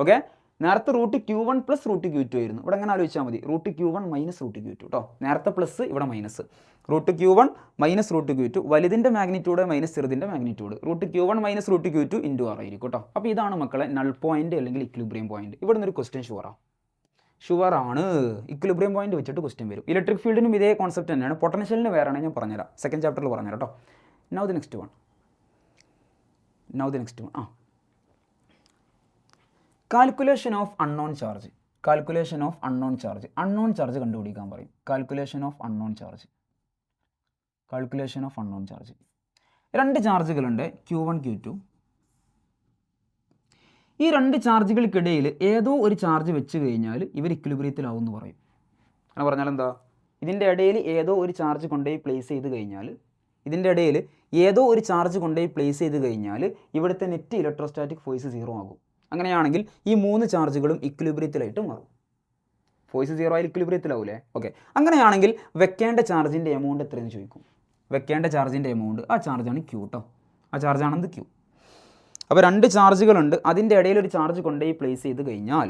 S1: ഓക്കെ, നേരത്തെ root Q1 plus root Q2 ആയിരുന്നു. ഇവിടെ അങ്ങനെ ആലോചിച്ചാൽ മതി, root Q1 minus root Q2 കേട്ടോ. നേരത്തെ പ്ലസ്, ഇവിടെ minus. Root Q1 minus root Q2, വലുതിൻ്റെ മാഗ്നിറ്റ്യൂഡ് മൈനസ് ചെറുതിൻ്റെ magnitude. Root Q1 minus root Q2 into r ആയിരിക്കും കേട്ടോ. അപ്പോൾ ഇതാണ് മക്കളെ നൾ പോയിന്റ് അല്ലെങ്കിൽ ഇക്വിലിബ്രിയം പോയിന്റ്. ഇവിടെ നിന്നൊരു ക്വസ്റ്റ്യൻ ഷുവറാണ്. ഇക്വിലിബ്രിയം പോയിന്റ് വെച്ചിട്ട് ക്വസ്റ്റ്യൻ വരും. ഇലക്ട്രിക് ഫീൽഡിനും ഇതേ കോൺസെപ്റ്റ് തന്നെയാണ്. പൊട്ടൻഷ്യലിന് വേറെയാണ്, ഞാൻ പറഞ്ഞുതരാം, സെക്കൻഡ് ചാപ്റ്ററിൽ പറഞ്ഞുതരാം കേട്ടോ. Now the next one. Calculation of unknown charge. Calculation of unknown charge. Unknown charge കണ്ടുപിടിക്കാൻ പറയും. Calculation of unknown charge. Calculation of unknown charge. രണ്ട് ചാർജുകളുണ്ട്, Q1 Q2. ഈ രണ്ട് ചാർജുകൾക്കിടയിൽ ഏതോ ഒരു ചാർജ് വെച്ച് കഴിഞ്ഞാൽ ഇവർ ഇക്വിലിബ്രിയത്തിലാവും എന്ന് പറയും. അങ്ങനെ പറഞ്ഞാൽ എന്താ? ഇതിൻ്റെ ഇടയിൽ ഏതോ ഒരു ചാർജ് കൊണ്ടുപോയി പ്ലേസ് ചെയ്ത് കഴിഞ്ഞാൽ, ഇവിടുത്തെ നെറ്റ് ഇലക്ട്രോസ്റ്റാറ്റിക് ഫോഴ്സ് 0 ആകും. അങ്ങനെയാണെങ്കിൽ ഈ മൂന്ന് ചാർജുകളും ഇക്വിലിബ്രിയത്തിലായിട്ട് മാറും. ഫോഴ്സ് 0 ആയി ഇക്വിലിബ്രിയത്തിലാവൂലേ? ഓക്കെ, അങ്ങനെയാണെങ്കിൽ വെക്കേണ്ട ചാർജിൻ്റെ എമൗണ്ട് എത്രയെന്ന് ചോദിക്കും. വെക്കേണ്ട ചാർജിൻ്റെ എമൗണ്ട്, ആ ചാർജാണ് Q കേട്ടോ. ആ ചാർജാണെന്ത്? Q. അപ്പോൾ രണ്ട് ചാർജുകളുണ്ട്, അതിൻ്റെ ഇടയിൽ ഒരു ചാർജ് കൊണ്ടുപോയി പ്ലേസ് ചെയ്ത് കഴിഞ്ഞാൽ,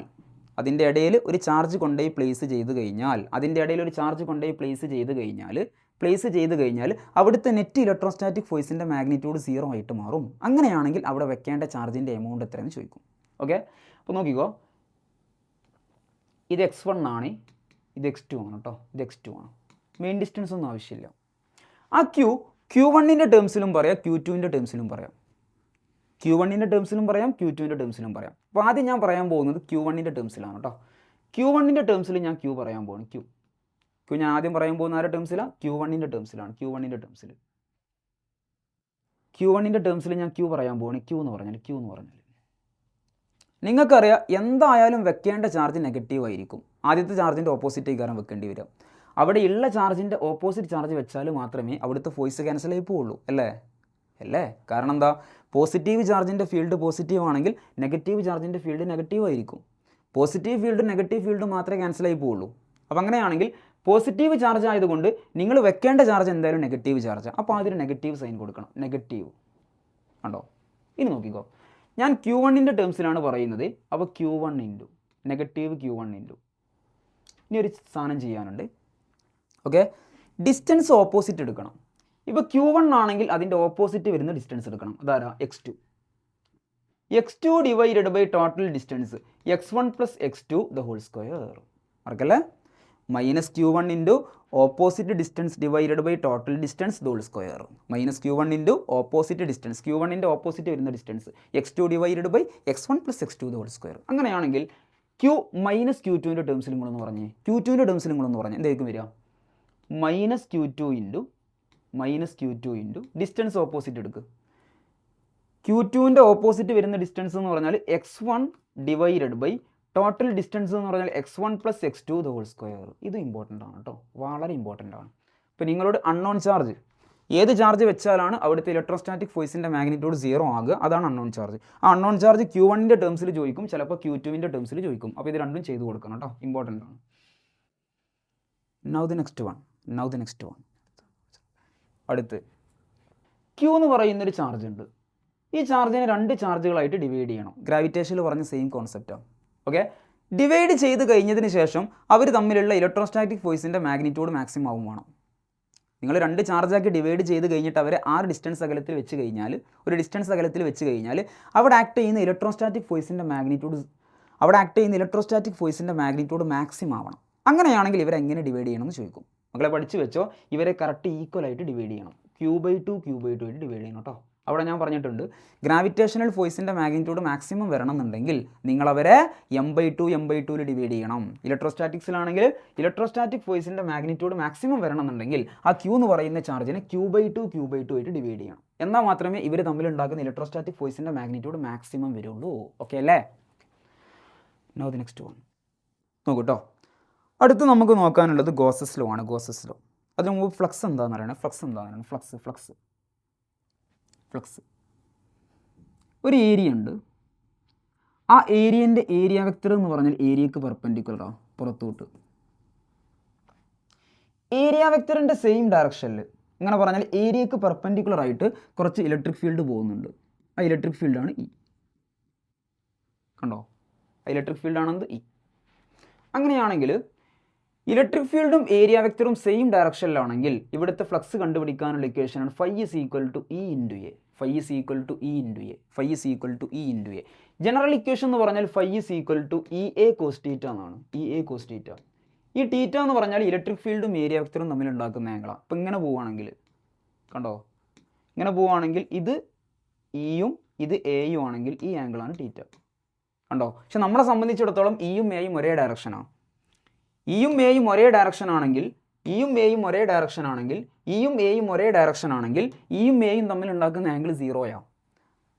S1: അവിടുത്തെ നെറ്റ് ഇലക്ട്രോസ്റ്റാറ്റിക് ഫോഴ്സിൻ്റെ മാഗ്നിറ്റ്യൂഡ് 0 ആയിട്ട് മാറും. അങ്ങനെയാണെങ്കിൽ അവിടെ വെക്കേണ്ട ചാർജിൻ്റെ എമൗണ്ട് എത്രയെന്ന് ചോദിക്കും. ഓക്കെ, അപ്പോൾ നോക്കിക്കോ, ഇത് x1 ആണ്, ഇത് x2 ആണ് കേട്ടോ. ഇത് x2 ആണ്. മെയിൻ ഡിസ്റ്റൻസ് ഒന്നും ആവശ്യമില്ല. ആ Q1ൻ്റെ ടേംസിലും പറയാം, Q2ൻ്റെ ടേംസിലും പറയാം. Q1ൻ്റെ ടേംസിലും പറയാം, Q2ൻ്റെ ടേംസിലും പറയാം. അപ്പോൾ ആദ്യം ഞാൻ പറയാൻ പോകുന്നത് Q1ൻ്റെ ടേംസിലാണ് കേട്ടോ. Q1ൻ്റെ ടേംസിൽ ഞാൻ Q പറയാൻ പോകുന്നു. Q ഞാൻ ആദ്യം പറയാൻ പോകുന്ന ആരുടെ ടേംസിലാണ്? Q1ൻ്റെ ടേംസിലാണ്. Q1ൻ്റെ ടേംസിൽ ഞാൻ Q പറയാൻ പോകുന്നു. Q എന്ന് പറഞ്ഞാൽ നിങ്ങൾക്കറിയാം, എന്തായാലും വെക്കേണ്ട ചാർജ് നെഗറ്റീവ് ആയിരിക്കും. ആദ്യത്തെ ചാർജിൻ്റെ ഓപ്പോസിറ്റ് കാരണം വെക്കേണ്ടി വരും. അവിടെയുള്ള ചാർജിൻ്റെ ഓപ്പോസിറ്റ് ചാർജ് വെച്ചാൽ മാത്രമേ അവിടുത്തെ ഫോഴ്സ് ക്യാൻസൽ ആയി പോവുള്ളൂ. അല്ലേ? കാരണം എന്താ? പോസിറ്റീവ് ചാർജിൻ്റെ ഫീൽഡ് പോസിറ്റീവ് ആണെങ്കിൽ നെഗറ്റീവ് ചാർജിൻ്റെ ഫീൽഡ് നെഗറ്റീവ് ആയിരിക്കും. പോസിറ്റീവ് ഫീൽഡ് നെഗറ്റീവ് ഫീൽഡ് മാത്രമേ ക്യാൻസൽ ആയി പോവുള്ളൂ. അപ്പോൾ അങ്ങനെയാണെങ്കിൽ പോസിറ്റീവ് ചാർജ് ആയതുകൊണ്ട് നിങ്ങൾ വെക്കേണ്ട ചാർജ് എന്തായാലും നെഗറ്റീവ് ചാർജ്. അപ്പോൾ അതിന് നെഗറ്റീവ് സൈൻ കൊടുക്കണം. നെഗറ്റീവ് കണ്ടോ? ഇനി നോക്കിക്കോ, ഞാൻ Q1ൻ്റെ ടേംസിലാണ് പറയുന്നത്. അപ്പോൾ Q1 into negative Q1 into, ഇനി ഒരു സാധനം ചെയ്യാനുണ്ട്. ഓക്കെ, ഡിസ്റ്റൻസ് ഓപ്പോസിറ്റ് എടുക്കണം. ഇപ്പോൾ Q1 ആണെങ്കിൽ അതിൻ്റെ ഓപ്പോസിറ്റ് വരുന്ന ഡിസ്റ്റൻസ് എടുക്കണം. അതാരാ? x2 divided by total distance x1 plus x2 the whole square. മറക്കല്ലേ? Minus Q1 into opposite distance divided by total distance the whole square. Minus Q1 into opposite distance, Q1ൻ്റെ ഓപ്പോസിറ്റ് വരുന്ന distance x2 divided by x1 plus x2 the whole square. അങ്ങനെയാണെങ്കിൽ Q മൈനസ് Q2ൻ്റെ ടേംസിൽ നിങ്ങളൊന്ന് പറഞ്ഞേ. Q2ൻ്റെ ടേംസിൽ നിങ്ങളൊന്ന് പറഞ്ഞേ, എന്തായിരിക്കും വരിക? Minus Q2 into distance opposite എടുക്കുക. Q2ൻ്റെ ഓപ്പോസിറ്റ് വരുന്ന ഡിസ്റ്റൻസ് എന്ന് പറഞ്ഞാൽ x1 divided by total distance എന്ന് പറഞ്ഞാൽ x1 plus x2 the whole square. ഇത് ഇമ്പോർട്ടൻ്റ് ആണ് കേട്ടോ, വളരെ ഇമ്പോർട്ടൻ്റ് ആണ്. ഇപ്പോൾ നിങ്ങളോട് അൺനോൺ ചാർജ്, ഏത് ചാർജ് വെച്ചാലാണ് അവിടുത്തെ ഇലക്ട്രോസ്റ്റാറ്റിക് ഫോഴ്സിൻ്റെ മാഗ്നിറ്റ്യൂഡ് 0 ആകുക, അതാണ് അൺനോൺ ചാർജ്. ആ അൺനോൺ ചാർജ് Q1ൻ്റെ ടേംസിൽ ചോദിക്കും, ചിലപ്പോൾ Q2ൻ്റെ ടേംസിൽ ചോദിക്കും. അപ്പോൾ ഇത് രണ്ടും ചെയ്ത് കൊടുക്കണം കേട്ടോ, ഇമ്പോർട്ടൻ്റ് ആണ്. Now the next one. അടുത്ത് Q എന്ന് പറയുന്നൊരു ചാർജ് ഉണ്ട്. ഈ ചാർജിനെ രണ്ട് ചാർജുകളായിട്ട് ഡിവൈഡ് ചെയ്യണം. ഗ്രാവിറ്റേഷനിൽ പറഞ്ഞ സെയിം കോൺസെപ്റ്റാണ്. ഓക്കെ, ഡിവൈഡ് ചെയ്ത് കഴിഞ്ഞതിന് ശേഷം അവർ തമ്മിലുള്ള ഇലക്ട്രോസ്റ്റാറ്റിക് ഫോഴ്സിൻ്റെ മാഗ്നിറ്റ്യൂഡ് മാക്സിമം ആവും വേണം. നിങ്ങൾ രണ്ട് ചാർജാക്കി ഡിവൈഡ് ചെയ്ത് കഴിഞ്ഞിട്ട് അവരെ ഒരു ഡിസ്റ്റൻസ് അകലത്തിൽ വെച്ച് കഴിഞ്ഞാൽ അവിടെ ആക്ട് ചെയ്യുന്ന ഇലക്ട്രോസ്റ്റാറ്റിക് ഫോഴ്സിൻ്റെ മാഗ്നിറ്റ്യൂഡ് മാക്സിമം ആവണം. അങ്ങനെയാണെങ്കിൽ ഇവരെങ്ങനെ ഡിവൈഡ് ചെയ്യണമെന്ന് ചോദിക്കും. മക്കളെ പഠിച്ചു വെച്ചോ, ഇവരെ കറക്റ്റ് ഈക്വലായിട്ട് ഡിവൈഡ് ചെയ്യണം. Q/2 ആയിട്ട് ഡിവൈഡ് ചെയ്യണം കേട്ടോ. അവിടെ ഞാൻ പറഞ്ഞിട്ടുണ്ട്, ഗ്രാവിറ്റേഷണൽ ഫോഴ്സിൻ്റെ മാഗ്നിറ്റ്യൂഡ് മാക്സിമം വരണമെന്നുണ്ടെങ്കിൽ നിങ്ങളവരെ m/2 ഡിവൈഡ് ചെയ്യണം. ഇലക്ട്രോസ്റ്റാറ്റിക്സിലാണെങ്കിൽ ഇലക്ട്രോസ്റ്റാറ്റിക് ഫോഴ്സിൻ്റെ മാഗ്നിറ്റ്യൂഡ് മാക്സിമം വരണമെന്നുണ്ടെങ്കിൽ ആ Q എന്ന് പറയുന്ന ചാർജിനെ Q/2 ആയിട്ട് ഡിവൈഡ് ചെയ്യണം. എന്നാൽ മാത്രമേ ഇവർ തമ്മിലുണ്ടാക്കുന്ന ഇലക്ട്രോസ്റ്റാറ്റിക് ഫോഴ്സിൻ്റെ മാഗ്നിറ്റ്യൂഡ് മാക്സിമം വരുള്ളൂ. ഓക്കെ അല്ലേ? നൗ ദി നെക്സ്റ്റ് വൺ നോക്കൂ കേട്ടോ. അടുത്ത് നമുക്ക് നോക്കാനുള്ളത് ഗോസസ് ലോ ആണ്. അതിന് മുമ്പ് ഫ്ലക്സ് എന്താണെന്ന് അറിയണം. Flex flex. ഒരു ഏരിയ ഉണ്ട്, ആ ഏരിയൻ്റെ ഏരിയ വെക്റ്റർ എന്ന് പറഞ്ഞാൽ ഏരിയക്ക് പെർപെൻഡിക്കുലറാണ് പുറത്തോട്ട്. ഏരിയ വെക്റ്ററിൻ്റെ സെയിം ഡയറക്ഷനിൽ ഇങ്ങനെ പറഞ്ഞാൽ ഏരിയക്ക് പെർപെൻഡിക്കുലർ ആയിട്ട് കുറച്ച് ഇലക്ട്രിക് ഫീൽഡ് പോകുന്നുണ്ട്. ആ ഇലക്ട്രിക് ഫീൽഡാണ് ഇ. കണ്ടോ, ഇലക്ട്രിക് ഫീൽഡാണെന്ത് ഇ. അങ്ങനെയാണെങ്കിൽ ഇലക്ട്രിക് ഫീൽഡും ഏരിയ വെക്റ്ററും സെയിം ഡയറക്ഷനിലാണെങ്കിൽ ഇവിടുത്തെ ഫ്ലക്സ് കണ്ടുപിടിക്കാനുള്ള ഇക്വേഷനാണ് phi is equal to E into A. Phi is equal to E into A. Phi is equal to E into A. General equation എന്ന് പറഞ്ഞാൽ phi is equal to E A cos theta എന്നാണ്. E A cos theta. ഈ തീറ്റ എന്ന് പറഞ്ഞാൽ ഇലക്ട്രിക് ഫീൽഡും ഏരിയ വെക്റ്ററും തമ്മിൽ ഉണ്ടാക്കുന്ന ആംഗിളാണ്. അപ്പോൾ ഇങ്ങനെ പോവുകയാണെങ്കിൽ കണ്ടോ, ഇങ്ങനെ പോവുകയാണെങ്കിൽ ഇത് ഇയും ഇത് എയും ആണെങ്കിൽ ഈ ആംഗിളാണ് തീറ്റ. കണ്ടോ, പക്ഷെ നമ്മളെ സംബന്ധിച്ചിടത്തോളം ഇയും എയും ഒരേ ഡയറക്ഷനാണ്. ഇയും എയും ഒരേ ഡയറക്ഷൻ ആണെങ്കിൽ ഇയും എയും ഒരേ ഡയറക്ഷൻ ആണെങ്കിൽ ഇയും എയും ഒരേ ഡയറക്ഷൻ ആണെങ്കിൽ ഇയും എയും തമ്മിൽ ഉണ്ടാക്കുന്ന ആംഗിൾ 0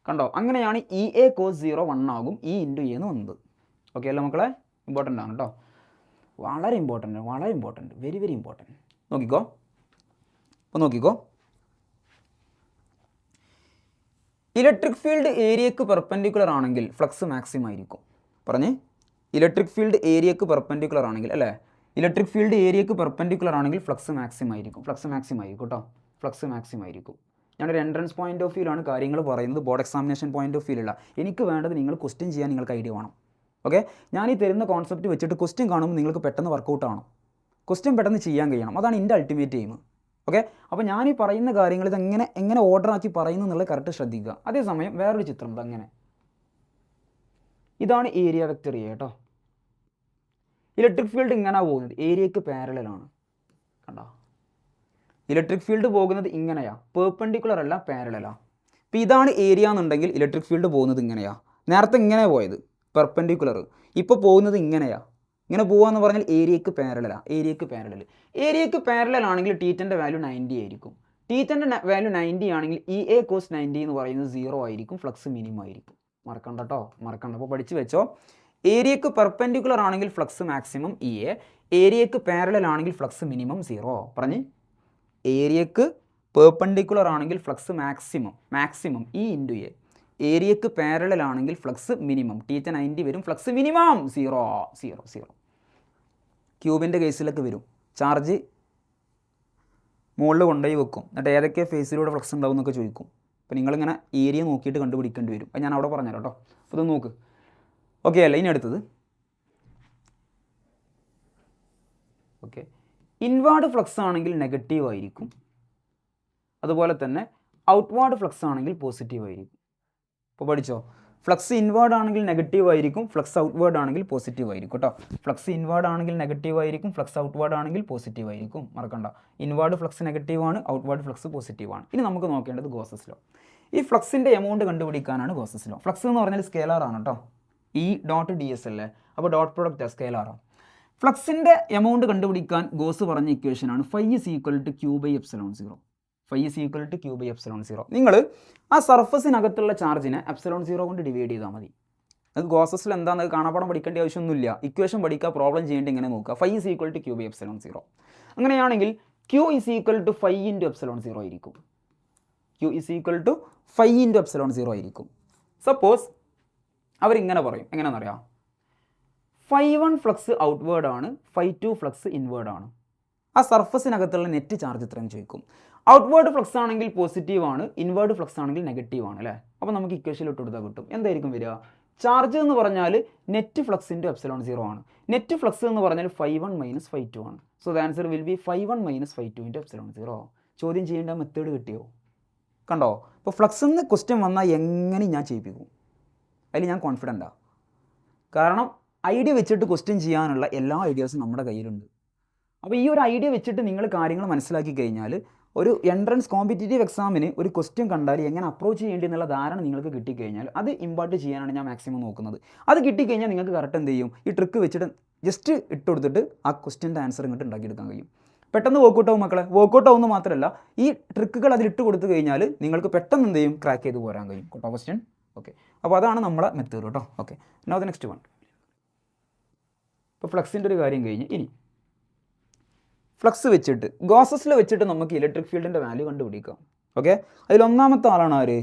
S1: കണ്ടോ, അങ്ങനെയാണ് ഇ എ കോസ് 0 1 ആകും ഇ ഇൻറ്റു എ എന്ന് വന്നത്. ഓക്കെ അല്ലേ മക്കളെ? ഇമ്പോർട്ടൻ്റ് ആണ് കേട്ടോ, വളരെ ഇമ്പോർട്ടൻ്റ്, വളരെ ഇമ്പോർട്ടൻ്റ്, വെരി വെരി ഇമ്പോർട്ടൻ്റ്. നോക്കിക്കോ, അപ്പോൾ നോക്കിക്കോ, ഇലക്ട്രിക് ഫീൽഡ് ഏരിയക്ക് പെർപെൻഡിക്കുലർ ആണെങ്കിൽ ഫ്ലക്സ് മാക്സിമം ആയിരിക്കും. പറഞ്ഞേ, ഇലക്ട്രിക് ഫീൽഡ് ഏരിയക്ക് പെർപെൻഡിക്കുലർ ആണെങ്കിൽ അല്ലേ, ഇലക്ട്രിക് ഫീൽഡ് ഏരിയക്ക് പെർപെൻഡിക്കുലർ ആണെങ്കിൽ ഫ്ലക്സ് മാക്സിമം ആയിരിക്കും. ഫ്ലക്സ് മാക്സിമം ആയിരിക്കും കേട്ടോ, ഫ്ലക്സ് മാക്സിമം ആയിരിക്കും. ഞാനൊരു എൻട്രൻസ് പോയിന്റ് ഓഫ് വ്യൂലാണ് കാര്യങ്ങൾ പറയുന്നത്, ബോർഡ് എക്സാമിനേഷൻ പോയിന്റ് ഓഫ് വ്യൂവിലുള്ള. എനിക്ക് വേണ്ടത് നിങ്ങൾ ക്വസ്റ്റ്യൻ ചെയ്യാൻ നിങ്ങൾക്ക് ഐഡിയ വേണം. ഓക്കെ, ഞാൻ ഈ തരുന്ന കോൺസെപ്റ്റ് വെച്ചിട്ട് ക്വസ്റ്റ്യൻ കാണുമ്പോൾ നിങ്ങൾക്ക് പെട്ടെന്ന് വർക്കൗട്ട് ആവണം, ക്വസ്റ്റ്യൻ പെട്ടെന്ന് ചെയ്യാൻ കഴിയണം. അതാണ് എൻ്റെ അൾട്ടിമേറ്റ് എയിം. ഓക്കെ, അപ്പോൾ ഞാൻ ഈ പറയുന്ന കാര്യങ്ങൾ ഇത് എങ്ങനെ ഓർഡർ ആക്കി പറയുന്നു എന്നുള്ളത് കറക്റ്റ് ശ്രദ്ധിക്കുക. അതേസമയം വേറൊരു ചിത്രം ഉണ്ട്, അങ്ങനെ ഇതാണ് ഏരിയ വെക്റ്റർ എ കേട്ടോ. ഇലക്ട്രിക് ഫീൽഡ് ഇങ്ങനെ പോകുന്നത് ഏരിയക്ക് പാരലലാണ്. കണ്ടോ, ഇലക്ട്രിക് ഫീൽഡ് പോകുന്നത് ഇങ്ങനെയാ, പെർപെൻഡിക്കുലർ അല്ല പാരലലാ. അപ്പോൾ ഇതാണ് ഏരിയ എന്നുണ്ടെങ്കിൽ ഇലക്ട്രിക് ഫീൽഡ് പോകുന്നത് ഇങ്ങനെയാ. നേരത്തെ ഇങ്ങനെ പോയത് പെർപെൻഡിക്കുലർ, ഇപ്പോൾ പോകുന്നത് ഇങ്ങനെയാ. ഇങ്ങനെ പോകാന്ന് പറഞ്ഞാൽ ഏരിയക്ക് പാരലലാ. ഏരിയക്ക് പാരലൽ, ഏരിയക്ക് പാരലൽ ആണെങ്കിൽ ടീറ്റൻ്റെ വാല്യൂ 90 ആയിരിക്കും. ടീറ്റൻ്റെ വാല്യൂ 90 ആണെങ്കിൽ ഇ എ കോസ് 90 എന്ന് പറയുന്നത് 0 ആയിരിക്കും. ഫ്ലക്സ് മിനിമം ആയിരിക്കും. മറക്കണ്ട കേട്ടോ, മറക്കണ്ട. അപ്പോൾ പഠിച്ചു വെച്ചോ, ഏരിയക്ക് പെർപെൻഡിക്കുലർ ആണെങ്കിൽ ഫ്ലക്സ് മാക്സിമം ഇ എ, ഏരിയക്ക് പാരലൽ ആണെങ്കിൽ ഫ്ലക്സ് മിനിമം 0. പറഞ്ഞ്, ഏരിയക്ക് പെർപെൻഡിക്കുലർ ആണെങ്കിൽ flux maximum E into A, ഏരിയക്ക് പാരലൽ ആണെങ്കിൽ ഫ്ലക്സ് മിനിമം ടീറ്റ 90 വരും, ഫ്ലക്സ് മിനിമം 0. ക്യൂബിൻ്റെ കേസിലൊക്കെ വരും, ചാർജ് മുകളിൽ കൊണ്ടുപോയി വെക്കും, എന്നിട്ട് ഏതൊക്കെ ഫേസിലൂടെ ഫ്ലക്സ് ഉണ്ടാവും എന്നൊക്കെ ചോദിക്കും. അപ്പോൾ നിങ്ങളിങ്ങനെ ഏരിയ നോക്കിയിട്ട് കണ്ടുപിടിക്കേണ്ടി വരും. അത് ഞാൻ അവിടെ പറഞ്ഞുതരാം കേട്ടോ. അപ്പോൾ ഇത് നോക്ക്. ഓക്കെ അല്ല, ഇനി അടുത്തത് ഓക്കെ, ഇൻവാർഡ് ഫ്ലക്സ് ആണെങ്കിൽ നെഗറ്റീവ് ആയിരിക്കും, അതുപോലെ തന്നെ ഔട്ട്വാർഡ് ഫ്ലക്സ് ആണെങ്കിൽ പോസിറ്റീവ് ആയിരിക്കും. അപ്പോൾ പഠിച്ചോ, ഫ്ലക്സ് ഇൻവേർഡ് ആണെങ്കിൽ നെഗറ്റീവ് ആയിരിക്കും, ഫ്ലക്സ് ഔട്ട്വേർഡ് ആണെങ്കിൽ പോസിറ്റീവ് ആയിരിക്കും കേട്ടോ. ഫ്ലക്സ് ഇൻവേർഡ് ആണെങ്കിൽ നെഗറ്റീവ് ആയിരിക്കും, ഫ്ലക്സ് ഔട്ട്വേർഡ് ആണെങ്കിൽ പോസിറ്റീവ് ആയിരിക്കും. മറക്കണ്ട, ഇൻവേർഡ് ഫ്ലക്സ് നെഗറ്റീവ് ആണ്, ഔട്ട്വേർഡ് ഫ്ലക്സ് പോസിറ്റീവ് ആണ്. ഇനി നമുക്ക് നോക്കേണ്ടത് ഗോസസ് ലോ. ഈ ഫ്ലക്സിൻ്റെ എമൗണ്ട് കണ്ടുപിടിക്കാനാണ് ഗോസസ് ലോ. ഫ്ലക്സ് എന്ന് പറഞ്ഞാൽ സ്കേലാർ ആണ് കേട്ടോ, ഇ ഡോട്ട് ഡി എസ് അല്ലേ, അപ്പോൾ ഡോട്ട് പ്രോഡക്റ്റ് സ്കേലാറാണ്. ഫ്ലക്സിൻ്റെ എമൗണ്ട് കണ്ടുപിടിക്കാൻ ഗോസ് പറഞ്ഞ ഇക്വേഷനാണ് phi is equal to Q by epsilon 0. Phi is equal to Q by epsilon 0. നിങ്ങൾ ആ സർഫസിനകത്തുള്ള ചാർജിനെ എപ്സിലോൺ 0 കൊണ്ട് ഡിവൈഡ് ചെയ്താൽ മതി. അത് ഗോസസിൽ എന്താണെന്ന് കാണാപ്പാടം പഠിക്കേണ്ട ആവശ്യമൊന്നുമില്ല. ഇക്വേഷൻ പഠിക്കുക, പ്രോബ്ലം ചെയ്യേണ്ടി ഇങ്ങനെ നോക്കുക. Phi is equal to Q by epsilon 0. അങ്ങനെയാണെങ്കിൽ Q is equal to phi into epsilon 0 ആയിരിക്കും. Q is equal to phi into epsilon 0 ആയിരിക്കും. സപ്പോസ് അവരിങ്ങനെ പറയും, എങ്ങനെയാണെന്നറിയാം, ഫൈ 1 ഫ്ലക്സ് ഔട്ട്വേർഡ് ആണ്, ഫൈ 2 ഫ്ലക്സ് ഇൻവേർഡ് ആണ്. ആ സർഫസിനകത്തുള്ള നെറ്റ് ചാർജ് എത്രയെന്ന് ചോദിക്കും. ഔട്ട്വേർഡ് ഫ്ലക്സ് ആണെങ്കിൽ പോസിറ്റീവ് ആണ്, ഇൻവേർഡ് ഫ്ലക്സ് ആണെങ്കിൽ നെഗറ്റീവ് ആണ് അല്ലേ. അപ്പോൾ നമുക്ക് ഇക്വേഷനിൽ ഇട്ട് കൊടുത്താൽ കിട്ടും. എന്തായിരിക്കും വരിക? ചാർജ് എന്ന് പറഞ്ഞാൽ നെറ്റ് ഫ്ലക്സ് ഇൻറ്റു എപ്സിലോൺ 0 ആണ്. നെറ്റ് ഫ്ലക്സ് എന്ന് പറഞ്ഞാൽ ഫൈ 1 മൈനസ് ഫൈ 2 ആണ്. So the answer will B phi 1 minus phi 2 into epsilon 0. ചോദ്യം ചെയ്യേണ്ട മെത്തേഡ് കിട്ടിയോ? കണ്ടോ? അപ്പോൾ ഫ്ലക്സ് എന്ന് ക്വസ്റ്റ്യൻ വന്നാൽ എങ്ങനെ ഞാൻ ചെയ്യിപ്പിക്കും, അതിൽ ഞാൻ കോൺഫിഡൻറ്റാണ്. കാരണം ഐഡിയ വെച്ചിട്ട് ക്വസ്റ്റ്യൻ ചെയ്യാനുള്ള എല്ലാ ഐഡിയാസും നമ്മുടെ കയ്യിലുണ്ട്. അപ്പോൾ ഈ ഒരു ഐഡിയ വെച്ചിട്ട് നിങ്ങൾ കാര്യങ്ങൾ മനസ്സിലാക്കി കഴിഞ്ഞാൽ ഒരു എൻട്രൻസ് കോമ്പറ്റേറ്റീവ് എക്സാമിന് ഒരു ക്വസ്റ്റ്യൻ കണ്ടാൽ എങ്ങനെ അപ്രോച്ച് ചെയ്യേണ്ടി എന്നുള്ള ധാരണ നിങ്ങൾക്ക് കിട്ടിക്കഴിഞ്ഞാൽ അത് ഇമ്പാർട്ട് ചെയ്യാനാണ് ഞാൻ മാക്സിമം നോക്കുന്നത്. അത് കിട്ടിക്കഴിഞ്ഞാൽ നിങ്ങൾക്ക് കറക്റ്റ് എന്ത് ചെയ്യും, ഈ ട്രിക്ക് വെച്ചിട്ട് ജസ്റ്റ് ഇട്ട് കൊടുത്തിട്ട് ആ ക്വസ്റ്റ്യൻ്റെ ആൻസർ ഇങ്ങോട്ട് ഉണ്ടാക്കിയെടുക്കാൻ കഴിയും. പെട്ടെന്ന് വർക്കൗട്ട് ആവും മക്കളെ. വർക്കൗട്ട് ആവുന്ന മാത്രമല്ല, ഈ ട്രിക്കുകൾ അതിലിട്ട് കൊടുത്തു കഴിഞ്ഞാൽ നിങ്ങൾക്ക് പെട്ടെന്ന് എന്ത് ചെയ്യും, ക്രാക്ക് ചെയ്ത് പോരാൻ കഴിയും കേട്ടോ ക്വസ്റ്റ്യൻ. ഓക്കെ, അപ്പോൾ അതാണ് നമ്മളെ മെത്തേഡ് കേട്ടോ. Okay, now the next one. ഇപ്പോൾ ഫ്ലക്സിൻ്റെ ഒരു കാര്യം കഴിഞ്ഞ് ഇനി ഫ്ലക്സ് വെച്ചിട്ട് ഗോസസിൽ വെച്ചിട്ട് നമുക്ക് ഇലക്ട്രിക് ഫീൽഡിൻ്റെ വാല്യൂ കണ്ടുപിടിക്കാം. ഓക്കെ, അതിലൊന്നാമത്തെ ആളാണ് ആര്?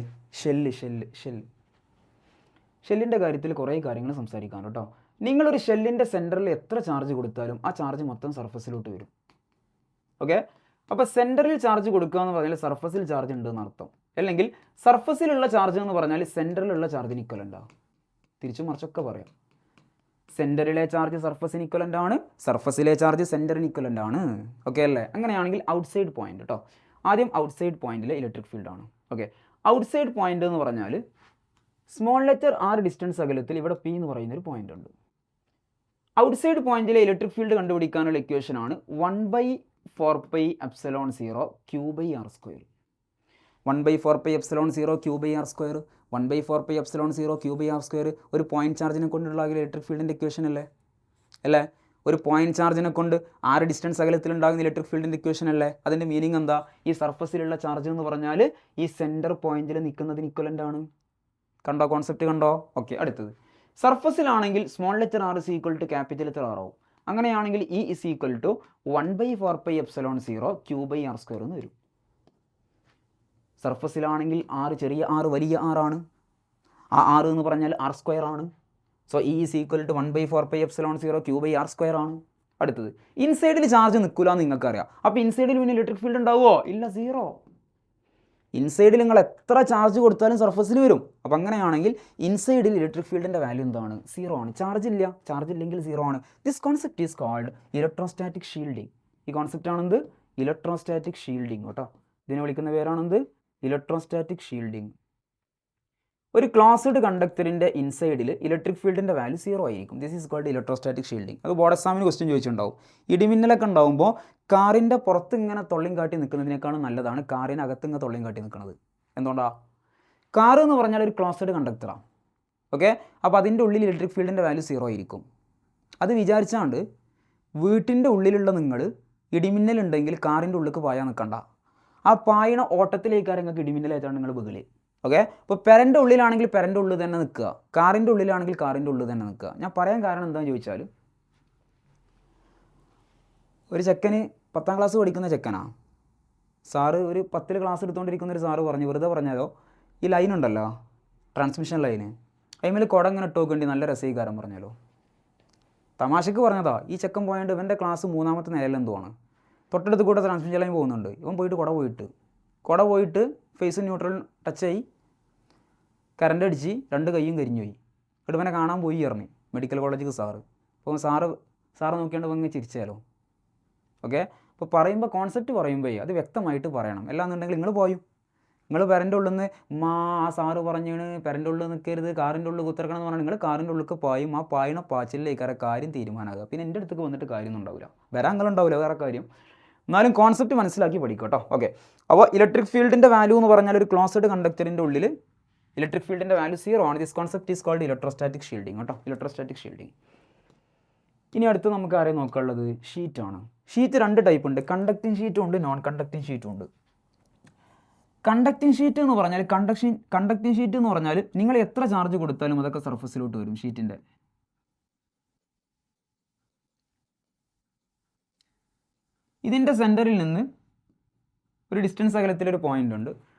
S1: ഷെല്ലിൻ്റെ കാര്യത്തിൽ കുറേ കാര്യങ്ങൾ സംസാരിക്കാൻ കേട്ടോ. നിങ്ങളൊരു ഷെല്ലിൻ്റെ സെൻറ്ററിൽ എത്ര ചാർജ് കൊടുത്താലും ആ ചാർജ് മൊത്തം സർഫസിലോട്ട് വരും. ഓക്കെ, അപ്പോൾ സെൻറ്ററിൽ ചാർജ് കൊടുക്കുക എന്ന് പറഞ്ഞാൽ സർഫസിൽ ചാർജ് ഉണ്ട് എന്നർത്ഥം. അല്ലെങ്കിൽ സർഫസിലുള്ള ചാർജ് എന്ന് പറഞ്ഞാൽ സെൻറ്ററിലുള്ള ചാർജിന് ഇക്വലൻ്റ് ആണ്. തിരിച്ചു മറിച്ചൊക്കെ പറയാം. സെൻറ്ററിലെ ചാർജ് സർഫസിന് ഇക്വലൻ്റ് ആണ്, സർഫസിലെ ചാർജ് സെൻറ്ററിന് ഇക്വലൻ്റ് ആണ്. ഓക്കെ അല്ലേ? അങ്ങനെയാണെങ്കിൽ ഔട്ട്സൈഡ് പോയിന്റ് കേട്ടോ. ആദ്യം ഔട്ട്സൈഡ് പോയിന്റിലെ ഇലക്ട്രിക് ഫീൽഡ് ആണ്. ഓക്കെ, ഔട്ട്സൈഡ് പോയിന്റ് എന്ന് പറഞ്ഞാൽ സ്മോൾ ലെറ്റർ r ഡിസ്റ്റൻസ് അകലത്തിൽ ഇവിടെ P എന്ന് പറയുന്നൊരു പോയിന്റ് ഉണ്ട്. ഔട്ട്സൈഡ് പോയിന്റിലെ ഇലക്ട്രിക് ഫീൽഡ് കണ്ടുപിടിക്കാനുള്ള ഇക്വേഷൻ ആണ് 1/4πε0 q/r². 1/4πε0 q/r², 1/4πε0 q/r². ഒരു പോയിന്റ് ചാർജിനെ കൊണ്ടുള്ള ഇലക്ട്രിക് ഫീൽഡിൻ്റെ ഇക്വേഷൻ അല്ലേ? ഒരു പോയിന്റ് ചാർജിനെ കൊണ്ട് r ഡിസ്റ്റൻസ് അകലത്തിലുണ്ടാകുന്ന ഇലക്ട്രിക് ഫീൽഡിൻ്റെ ഇക്വേഷൻ അല്ലേ? അതിൻ്റെ മീനിങ് എന്താ? ഈ സർഫസിലുള്ള ചാർജ് എന്ന് പറഞ്ഞാൽ ഈ സെൻറ്റർ പോയിന്റിൽ നിൽക്കുന്നതിന് ഇക്വലൻ്റ് ആണ്. കണ്ടോ? കോൺസെപ്റ്റ് കണ്ടോ? ഓക്കെ, അടുത്തത് സർഫസിലാണെങ്കിൽ small letter r is equal to capital letter r ആവും. അങ്ങനെയാണെങ്കിൽ E is equal to 1/4πε0 q/r² എന്ന് വരും. സർഫസിലാണെങ്കിൽ r ചെറിയ r വലിയ r ആണ്. ആ r എന്ന് പറഞ്ഞാൽ r² ആണ്. So E is equal to 1/4πε0 q/r² ആണ്. അടുത്തത് ഇൻസൈഡിൽ ചാർജ് നിൽക്കില്ല എന്ന് നിങ്ങൾക്കറിയാം. അപ്പോൾ ഇൻസൈഡിൽ പിന്നെ ഇലക്ട്രിക് ഫീൽഡ് ഉണ്ടാവുമോ? ഇല്ല, സീറോ. ഇൻസൈഡിൽ നിങ്ങൾ എത്ര ചാർജ് കൊടുത്താലും സർഫസിൽ വരും. അപ്പോൾ അങ്ങനെയാണെങ്കിൽ ഇൻസൈഡിൽ ഇലക്ട്രിക് ഫീൽഡിൻ്റെ വാല്യൂ എന്താണ്? സീറോ ആണ്. ചാർജ് ഇല്ലെങ്കിൽ സീറോ ആണ്. This concept is called electrostatic shielding. ഈ കോൺസെപ്റ്റ് ആണെന്ത്? ഇലക്ട്രോസ്റ്റാറ്റിക് ഷീൽഡിങ് കേട്ടോ. ഇതിനെ വിളിക്കുന്ന പേരാണെന്ത്? Electrostatic shielding. ഒരു ക്ലോസ്ഡ് കണ്ടക്ടറിൻ്റെ ഇൻസൈഡിൽ ഇലക്ട്രിക് ഫീൽഡിൻ്റെ വാല്യൂ സീറോ ആയിരിക്കും. This is called electrostatic shielding. അത് ബോർഡ് എക്സാമിന് ക്വസ്റ്റ്യൻ ചോദിച്ചിട്ടുണ്ടാവും. ഇടിമിന്നലൊക്കെ ഉണ്ടാകുമ്പോൾ കാറിൻ്റെ പുറത്ത് ഇങ്ങനെ തൊള്ളിയും കാട്ടി നിൽക്കുന്നതിനേക്കാളും നല്ലതാണ് കാറിനകത്ത് ഇങ്ങനെ തൊള്ളിയും കാട്ടി നിൽക്കുന്നത്. എന്തുകൊണ്ടാണ്? കാർ എന്ന് പറഞ്ഞാൽ ഒരു ക്ലോസ്ഡ് കണ്ടക്ടറാണ്. ഓക്കെ, അപ്പോൾ അതിൻ്റെ ഉള്ളിൽ ഇലക്ട്രിക് ഫീൽഡിൻ്റെ വാല്യൂ സീറോ ആയിരിക്കും. അത് വിചാരിച്ചാണ്ട് വീട്ടിൻ്റെ ഉള്ളിലുള്ള നിങ്ങൾ ഇടിമിന്നലുണ്ടെങ്കിൽ കാറിൻ്റെ ഉള്ളിലേക്ക് പായാൻ നിൽക്കണ്ട. ആ പായണ ഓട്ടത്തിലേക്കാണ് നിങ്ങൾക്ക് ഇടിമിന്നലേറ്റാണ് നിങ്ങൾ ബഹളി. ഓക്കെ, ഇപ്പോൾ പെരൻ്റെ ഉള്ളിലാണെങ്കിൽ പെരൻ്റെ ഉള്ളിൽ തന്നെ നിൽക്കുക, കാറിൻ്റെ ഉള്ളിലാണെങ്കിൽ കാറിൻ്റെ ഉള്ളിൽ തന്നെ നിൽക്കുക. ഞാൻ പറയാൻ കാരണം എന്താണെന്ന് ചോദിച്ചാൽ, ഒരു ചെക്കന് 10ാം ക്ലാസ് പഠിക്കുന്ന ചെക്കനാണ്. സാറ് ഒരു 10ൽ ക്ലാസ് എടുത്തുകൊണ്ടിരിക്കുന്ന ഒരു സാറ് പറഞ്ഞു, വെറുതെ പറഞ്ഞാലോ, ഈ ലൈൻ ഉണ്ടല്ലോ, ട്രാൻസ്മിഷൻ ലൈന്, അതിന്മേൽ കുട ഇങ്ങനെ ഇട്ട് നോക്കേണ്ടി നല്ല രസീകാരം പറഞ്ഞാലോ. തമാശക്ക് പറഞ്ഞതാ. ഈ ചെക്കൻ പോയാണ്ട് ഇവൻ്റെ ക്ലാസ് 3ാമത്തെ നിലയിലെന്തുവാണ്, തൊട്ടടുത്ത് കൂടെ ട്രാൻസ്മിഷൻ ലൈൻ പോകുന്നുണ്ട്. ഇവൻ പോയിട്ട് കുട പോയിട്ട് ഫേസ് ന്യൂട്രൽ ടച്ചായി കറണ്ട് അടിച്ച് 2 കൈയും കരിഞ്ഞു പോയി. എന്നിട്ട് ഇവനെ കാണാൻ പോയി ഇറങ്ങി മെഡിക്കൽ കോളേജിൽ സാറ്. അപ്പോൾ സാറ് നോക്കിയാണ്ട് ഇങ്ങനെ ചിരിച്ചാലോ. ഓക്കെ, അപ്പോൾ പറയുമ്പോൾ കോൺസെപ്റ്റ് പറയുമ്പോൾ അത് വ്യക്തമായിട്ട് പറയണം. അല്ലാന്നുണ്ടെങ്കിൽ നിങ്ങൾ പെരൻ്റെ ഉള്ളിൽ നിന്ന് ആ സാറ് പറഞ്ഞാണ് പെരൻ്റെ ഉള്ളിൽ നിൽക്കരുത്, കാറിൻ്റെ ഉള്ളിൽ കുത്തിറക്കണം എന്ന് പറഞ്ഞാൽ നിങ്ങൾ കാറിൻ്റെ ഉള്ളിലേക്ക് പായും. ആ പായണ പാച്ചിലേക്കാരെ കാര്യം തീരുമാനമാകുക. പിന്നെ എൻ്റെ അടുത്തേക്ക് വന്നിട്ട് കാര്യമൊന്നും ഉണ്ടാവില്ല, വരാങ്ങളുണ്ടാവില്ല വേറെ കാര്യം. എന്നാലും കോൺസെപ്റ്റ് മനസ്സിലാക്കി പഠിക്കും കേട്ടോ. ഓക്കെ, അപ്പോൾ ഇലക്ട്രിക് ഫീൽഡിൻ്റെ വാല്യൂ എന്ന് പറഞ്ഞാൽ ഒരു ക്ലോസ്ഡ് കണ്ടക്ടറിൻ്റെ ഉള്ളിൽ ഇലക്ട്രിക് ഫീൽഡിൻ്റെ വാല്യൂ സീറോ ആണ്. This concept is called electrostatic shielding കേട്ടോ. Electrostatic shielding. ഇനി അടുത്ത് നമുക്ക് ആരെയും നോക്കാനുള്ളത് ഷീറ്റാണ്. ഷീറ്റ് 2 ടൈപ്പ് ഉണ്ട്. കണ്ടക്റ്റിംഗ് ഷീറ്റും ഉണ്ട്, നോൺ കണ്ടക്റ്റിംഗ് ഷീറ്റും ഉണ്ട്. കണ്ടക്റ്റിംഗ് ഷീറ്റ് എന്ന് പറഞ്ഞാൽ കണ്ടക്റ്റിംഗ് ഷീറ്റ് എന്ന് പറഞ്ഞാൽ നിങ്ങൾ എത്ര ചാർജ് കൊടുത്താലും അതൊക്കെ സർഫസിലോട്ട് വരും. ഷീറ്റിൻ്റെ ഇതിൻ്റെ സെൻറ്ററിൽ നിന്ന് ഒരു ഡിസ്റ്റൻസ് അകലത്തിലൊരു പോയിന്റ് ഉണ്ട്.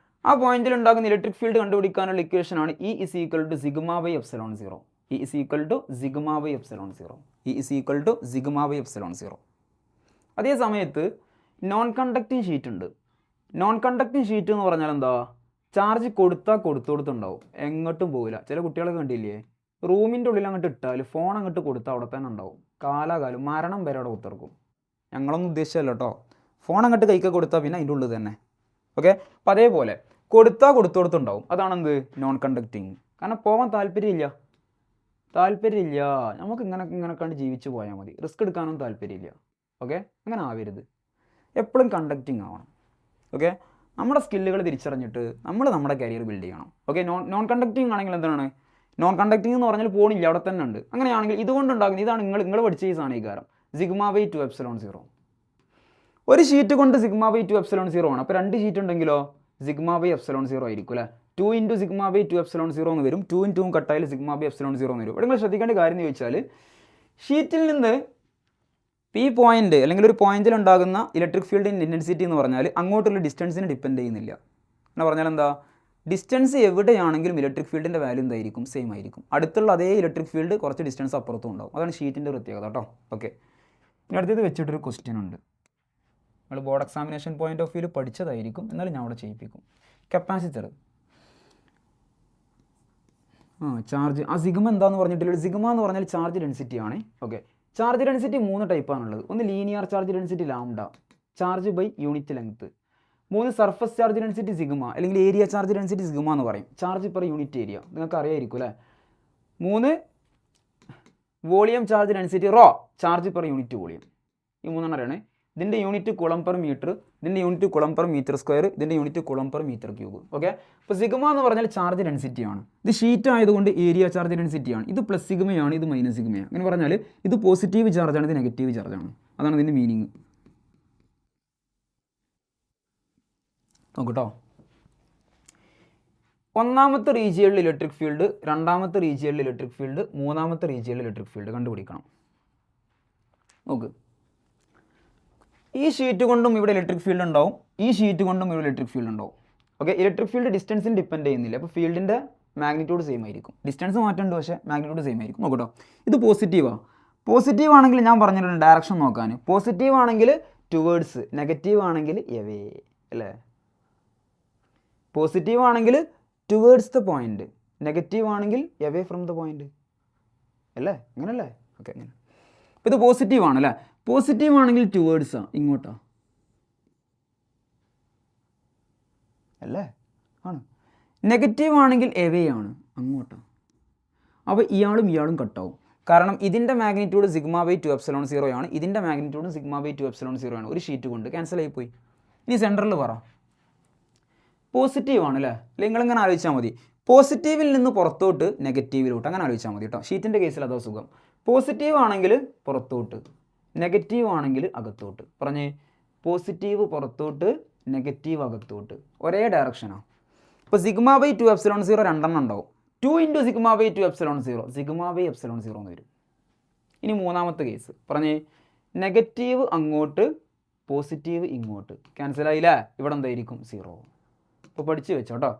S1: ആ പോയിന്റിൽ ഉണ്ടാകുന്ന ഇലക്ട്രിക് ഫീൽഡ് കണ്ടുപിടിക്കാനുള്ള ഇക്വേഷനാണ് E is equal to σ/ε0. E is equal to σ/ε0. E is equal to σ/ε0. അതേ സമയത്ത് നോൺ കണ്ടക്റ്റിംഗ് ഷീറ്റ് ഉണ്ട്. നോൺ കണ്ടക്റ്റിംഗ് ഷീറ്റ് എന്ന് പറഞ്ഞാൽ എന്താ? ചാർജ് കൊടുത്തുണ്ടാവും, എങ്ങോട്ടും പോകില്ല. ചില കുട്ടികളൊക്കെ കണ്ടില്ലേ, റൂമിൻ്റെ ഉള്ളിൽ അങ്ങോട്ട് ഇട്ടാൽ ഫോൺ അങ്ങോട്ട് കൊടുത്താൽ അവിടെ തന്നെ ഉണ്ടാവും, കാലാകാലം മരണം വരെ അവിടെ കുത്തിറക്കും. ഞങ്ങളൊന്നും ഉദ്ദേശിച്ചല്ലോ കേട്ടോ. ഫോൺ അങ്ങോട്ട് കൈക്ക് കൊടുത്താൽ പിന്നെ അതിൻ്റെ ഉള്ളിൽ തന്നെ. ഓക്കെ, അപ്പോൾ അതേപോലെ കൊടുത്തുണ്ടാവും. അതാണെന്ത്? നോൺ കണ്ടക്റ്റിങ്. കാരണം പോകാൻ താല്പര്യമില്ല, നമുക്ക് ഇങ്ങനെ കണ്ട് ജീവിച്ചു പോയാൽ മതി, റിസ്ക് എടുക്കാനൊന്നും താല്പര്യമില്ല. ഓക്കെ, അങ്ങനെ ആവരുത്, എപ്പോഴും കണ്ടക്റ്റിങ് ആവണം. ഓക്കെ, നമ്മുടെ സ്കില്ലുകൾ തിരിച്ചറിഞ്ഞിട്ട് നമ്മുടെ കരിയർ ബിൽഡ് ചെയ്യണം. ഓക്കെ, നോൺ കണ്ടക്റ്റിംഗ് ആണെങ്കിൽ എന്താണ്? നോൺ കണ്ടക്റ്റിംഗ് എന്ന് പറഞ്ഞാൽ പോണില്ല, അവിടെ തന്നെ ഉണ്ട്. അങ്ങനെയാണെങ്കിൽ ഇതുകൊണ്ടുണ്ടാകുന്നത് ഇതാണ് നിങ്ങൾ പഠിച്ച ഈ സാധനീകാരം σ/2ε0. ഒരു ഷീറ്റ് കൊണ്ട് σ/2ε0 ആണ്. അപ്പോൾ 2 ഷീറ്റ് ഉണ്ടെങ്കിലോ σ/ε0 ആയിരിക്കും അല്ലേ. 2 × σ/2ε0 എന്ന് വരും. 2 × 2 കട്ടായാൽ σ/ε0 എന്ന് വരും. ഇവിടെ നിങ്ങൾ ശ്രദ്ധിക്കേണ്ട കാര്യം എന്ന് ചോദിച്ചാൽ, ഷീറ്റിൽ നിന്ന് ഈ പോയിന്റ് അല്ലെങ്കിൽ ഒരു പോയിന്റിൽ ഉണ്ടാകുന്ന ഇലക്ട്രിക് ഫീൽഡിൻ്റെ ഇൻറ്റൻസിറ്റി എന്ന് പറഞ്ഞാൽ അങ്ങോട്ടുള്ള ഡിസ്റ്റൻസിന് ഡിപ്പെൻഡ് ചെയ്യുന്നില്ല. എന്ന് പറഞ്ഞാൽ എന്താ, ഡിസ്റ്റൻസ് എവിടെയാണെങ്കിലും ഇലക്ട്രിക് ഫീൽഡിൻ്റെ വാല്യൂ എന്തായിരിക്കും, സെയിം ആയിരിക്കും. അടുത്തുള്ള അതേ ഇലക്ട്രിക് ഫീൽഡ് കുറച്ച് ഡിസ്റ്റൻസ് അപ്പുറത്തും ഉണ്ടാവും. അതാണ് ഷീറ്റിൻ്റെ പ്രത്യേകത കേട്ടോ. ഓക്കെ, ഇനി അടുത്തത് വെച്ചിട്ടൊരു ക്വസ്റ്റ്യൻ ഉണ്ട്. നമ്മൾ ബോർഡ് എക്സാമിനേഷൻ പോയിന്റ് ഓഫ് വ്യൂവിൽ പഠിച്ചതായിരിക്കും, എന്നാലും ഞാൻ അവിടെ ചെയ്യിപ്പിക്കും. കപ്പാസിറ്റർ ചാർജ് സിഗ്മ എന്താന്ന് പറഞ്ഞിട്ടില്ല. സിഗ്മ എന്ന് പറഞ്ഞാൽ ചാർജ് ഡെൻസിറ്റി ആണ്. ഓക്കെ, ചാർജ് ഡെൻസിറ്റി 3 ടൈപ്പാണുള്ളത്. ഒന്ന് linear charge density lambda, charge by unit length. 3 surface charge density sigma, അല്ലെങ്കിൽ ഏരിയ ചാർജ് ഡെൻസിറ്റി സിഗ്മ എന്ന് പറയും, ചാർജ് പെർ യൂണിറ്റ് ഏരിയ, നിങ്ങൾക്ക് അറിയായിരിക്കും അല്ലേ. 3 volume charge density raw, charge per unit volume. ഈ 3 അറിയണേ. ഇതിൻ്റെ യൂണിറ്റ് കുളം പെർ മീറ്റർ, ഇതിൻ്റെ യൂണിറ്റ് കുളം പെർ മീറ്റർ സ്ക്വയർ, ഇതിൻ്റെ യൂണിറ്റ് കുളം പെർ മീറ്റർ ക്യൂബ്. ഓക്കെ, അപ്പോൾ സിഗ്മ എന്ന് പറഞ്ഞാൽ ചാർജ് ഡെൻസിറ്റി ആണ്. ഇത് ഷീറ്റ് ആയതുകൊണ്ട് ഏരിയ ചാർജ് ഡെൻസിറ്റി ആണ്. ഇത് പ്ലസ് സിഗ്മയാണ്, ഇത് മൈനസ് സിഗ്മയാണ്. അങ്ങനെ പറഞ്ഞാൽ ഇത് പോസിറ്റീവ് ചാർജാണ്, ഇത് നെഗറ്റീവ് ചാർജാണ്. അതാണ് ഇതിൻ്റെ മീനിങ്. നോക്കട്ടോ, ഒന്നാമത്തെ റീജിയനിൽ ഇലക്ട്രിക് ഫീൽഡ്, രണ്ടാമത്തെ റീജിയനിൽ ഇലക്ട്രിക് ഫീൽഡ്, മൂന്നാമത്തെ റീജിയനിൽ ഇലക്ട്രിക് ഫീൽഡ് കണ്ടുപിടിക്കണം. നോക്ക്, ഈ ഷീറ്റ് കൊണ്ടും ഇവിടെ ഇലക്ട്രിക് ഫീൽഡ് ഉണ്ടാവും, ഈ ഷീറ്റ് കൊണ്ടും ഇവിടെ ഇലക്ട്രിക് ഫീൽഡ് ഉണ്ടാവും. ഓക്കെ, ഇലക്ട്രിക് ഫീൽഡ് ഡിസ്റ്റൻസിന് ഡിപ്പെൻഡ് ചെയ്യുന്നില്ല. അപ്പോൾ ഫീൽഡിൻ്റെ മാഗ്നിറ്റ്യൂഡ് സെയിം ആയിരിക്കും. ഡിസ്റ്റൻസ് മാറ്റുന്നുണ്ട്, പക്ഷേ മാഗ്നിറ്റ്യൂഡ് സെയിം ആയിരിക്കും. നോക്കട്ടോ, ഇത് പോസിറ്റീവാണ്. പോസിറ്റീവ് ആണെങ്കിൽ ഞാൻ പറഞ്ഞിട്ടുണ്ട് ഡയറക്ഷൻ നോക്കാൻ. പോസിറ്റീവ് ആണെങ്കിൽ ടുവേർഡ്സ്, നെഗറ്റീവ് ആണെങ്കിൽ എവേ അല്ലേ. പോസിറ്റീവ് ആണെങ്കിൽ ടുവേർഡ്സ് ദ പോയിന്റ്, നെഗറ്റീവ് ആണെങ്കിൽ എവേ ഫ്രം ദ പോയിന്റ് അല്ലേ, അങ്ങനല്ലേ. ഓക്കെ, അങ്ങനെ. അപ്പോൾ ഇത് പോസിറ്റീവ് ആണ് അല്ലേ. പോസിറ്റീവ് ആണെങ്കിൽ ടുവേർഡ്സാ, ഇങ്ങോട്ടാ അല്ലേ, ആണ്. നെഗറ്റീവ് ആണെങ്കിൽ എവേ ആണ്, അങ്ങോട്ടാ. അപ്പോൾ ഇയാളും ഇയാളും കട്ടാവും. കാരണം ഇതിൻ്റെ മാഗ്നിറ്റ്യൂഡ് സിഗ്മ ബൈ 2 എപ്സിലോൺ 0 ആണ്, ഇതിൻ്റെ മാഗ്നിറ്റ്യൂഡ് സിഗ്മ ബൈ 2 എപ്സിലോൺ 0 ആണ്. ഒരു ഷീറ്റ് കൊണ്ട് ക്യാൻസൽ ആയിപ്പോയി. ഇനി സെൻറ്ററിൽ പറ, പോസിറ്റീവ് ആണ് അല്ലേ. നിങ്ങളിങ്ങനെ ആലോചിച്ചാൽ മതി, പോസിറ്റീവിൽ നിന്ന് പുറത്തോട്ട് നെഗറ്റീവിലോട്ട്, അങ്ങനെ ആലോചിച്ചാൽ മതി കേട്ടോ. ഷീറ്റിൻ്റെ കേസിൽ അതോ സുഖം. പോസിറ്റീവ് ആണെങ്കിൽ പുറത്തോട്ട്, നെഗറ്റീവ് ആണെങ്കിൽ അകത്തോട്ട്. പറഞ്ഞേ, പോസിറ്റീവ് പുറത്തോട്ട്, നെഗറ്റീവ് അകത്തോട്ട്, ഒരേ ഡയറക്ഷനാണ്. ഇപ്പോൾ സിഗ്മ ബൈ 2 എപ്സിലോൺ 0 രണ്ടെണ്ണം ഉണ്ടാവും. 2 into sigma by 2 epsilon 0, sigma by epsilon 0 എന്ന് വരും. ഇനി മൂന്നാമത്തെ കേസ് പറഞ്ഞേ, നെഗറ്റീവ് അങ്ങോട്ട്, പോസിറ്റീവ് ഇങ്ങോട്ട്, ക്യാൻസലായില്ലേ. ഇവിടെ എന്തായിരിക്കും, 0. ഇപ്പോൾ പഠിച്ച് വെച്ചോ കേട്ടോ.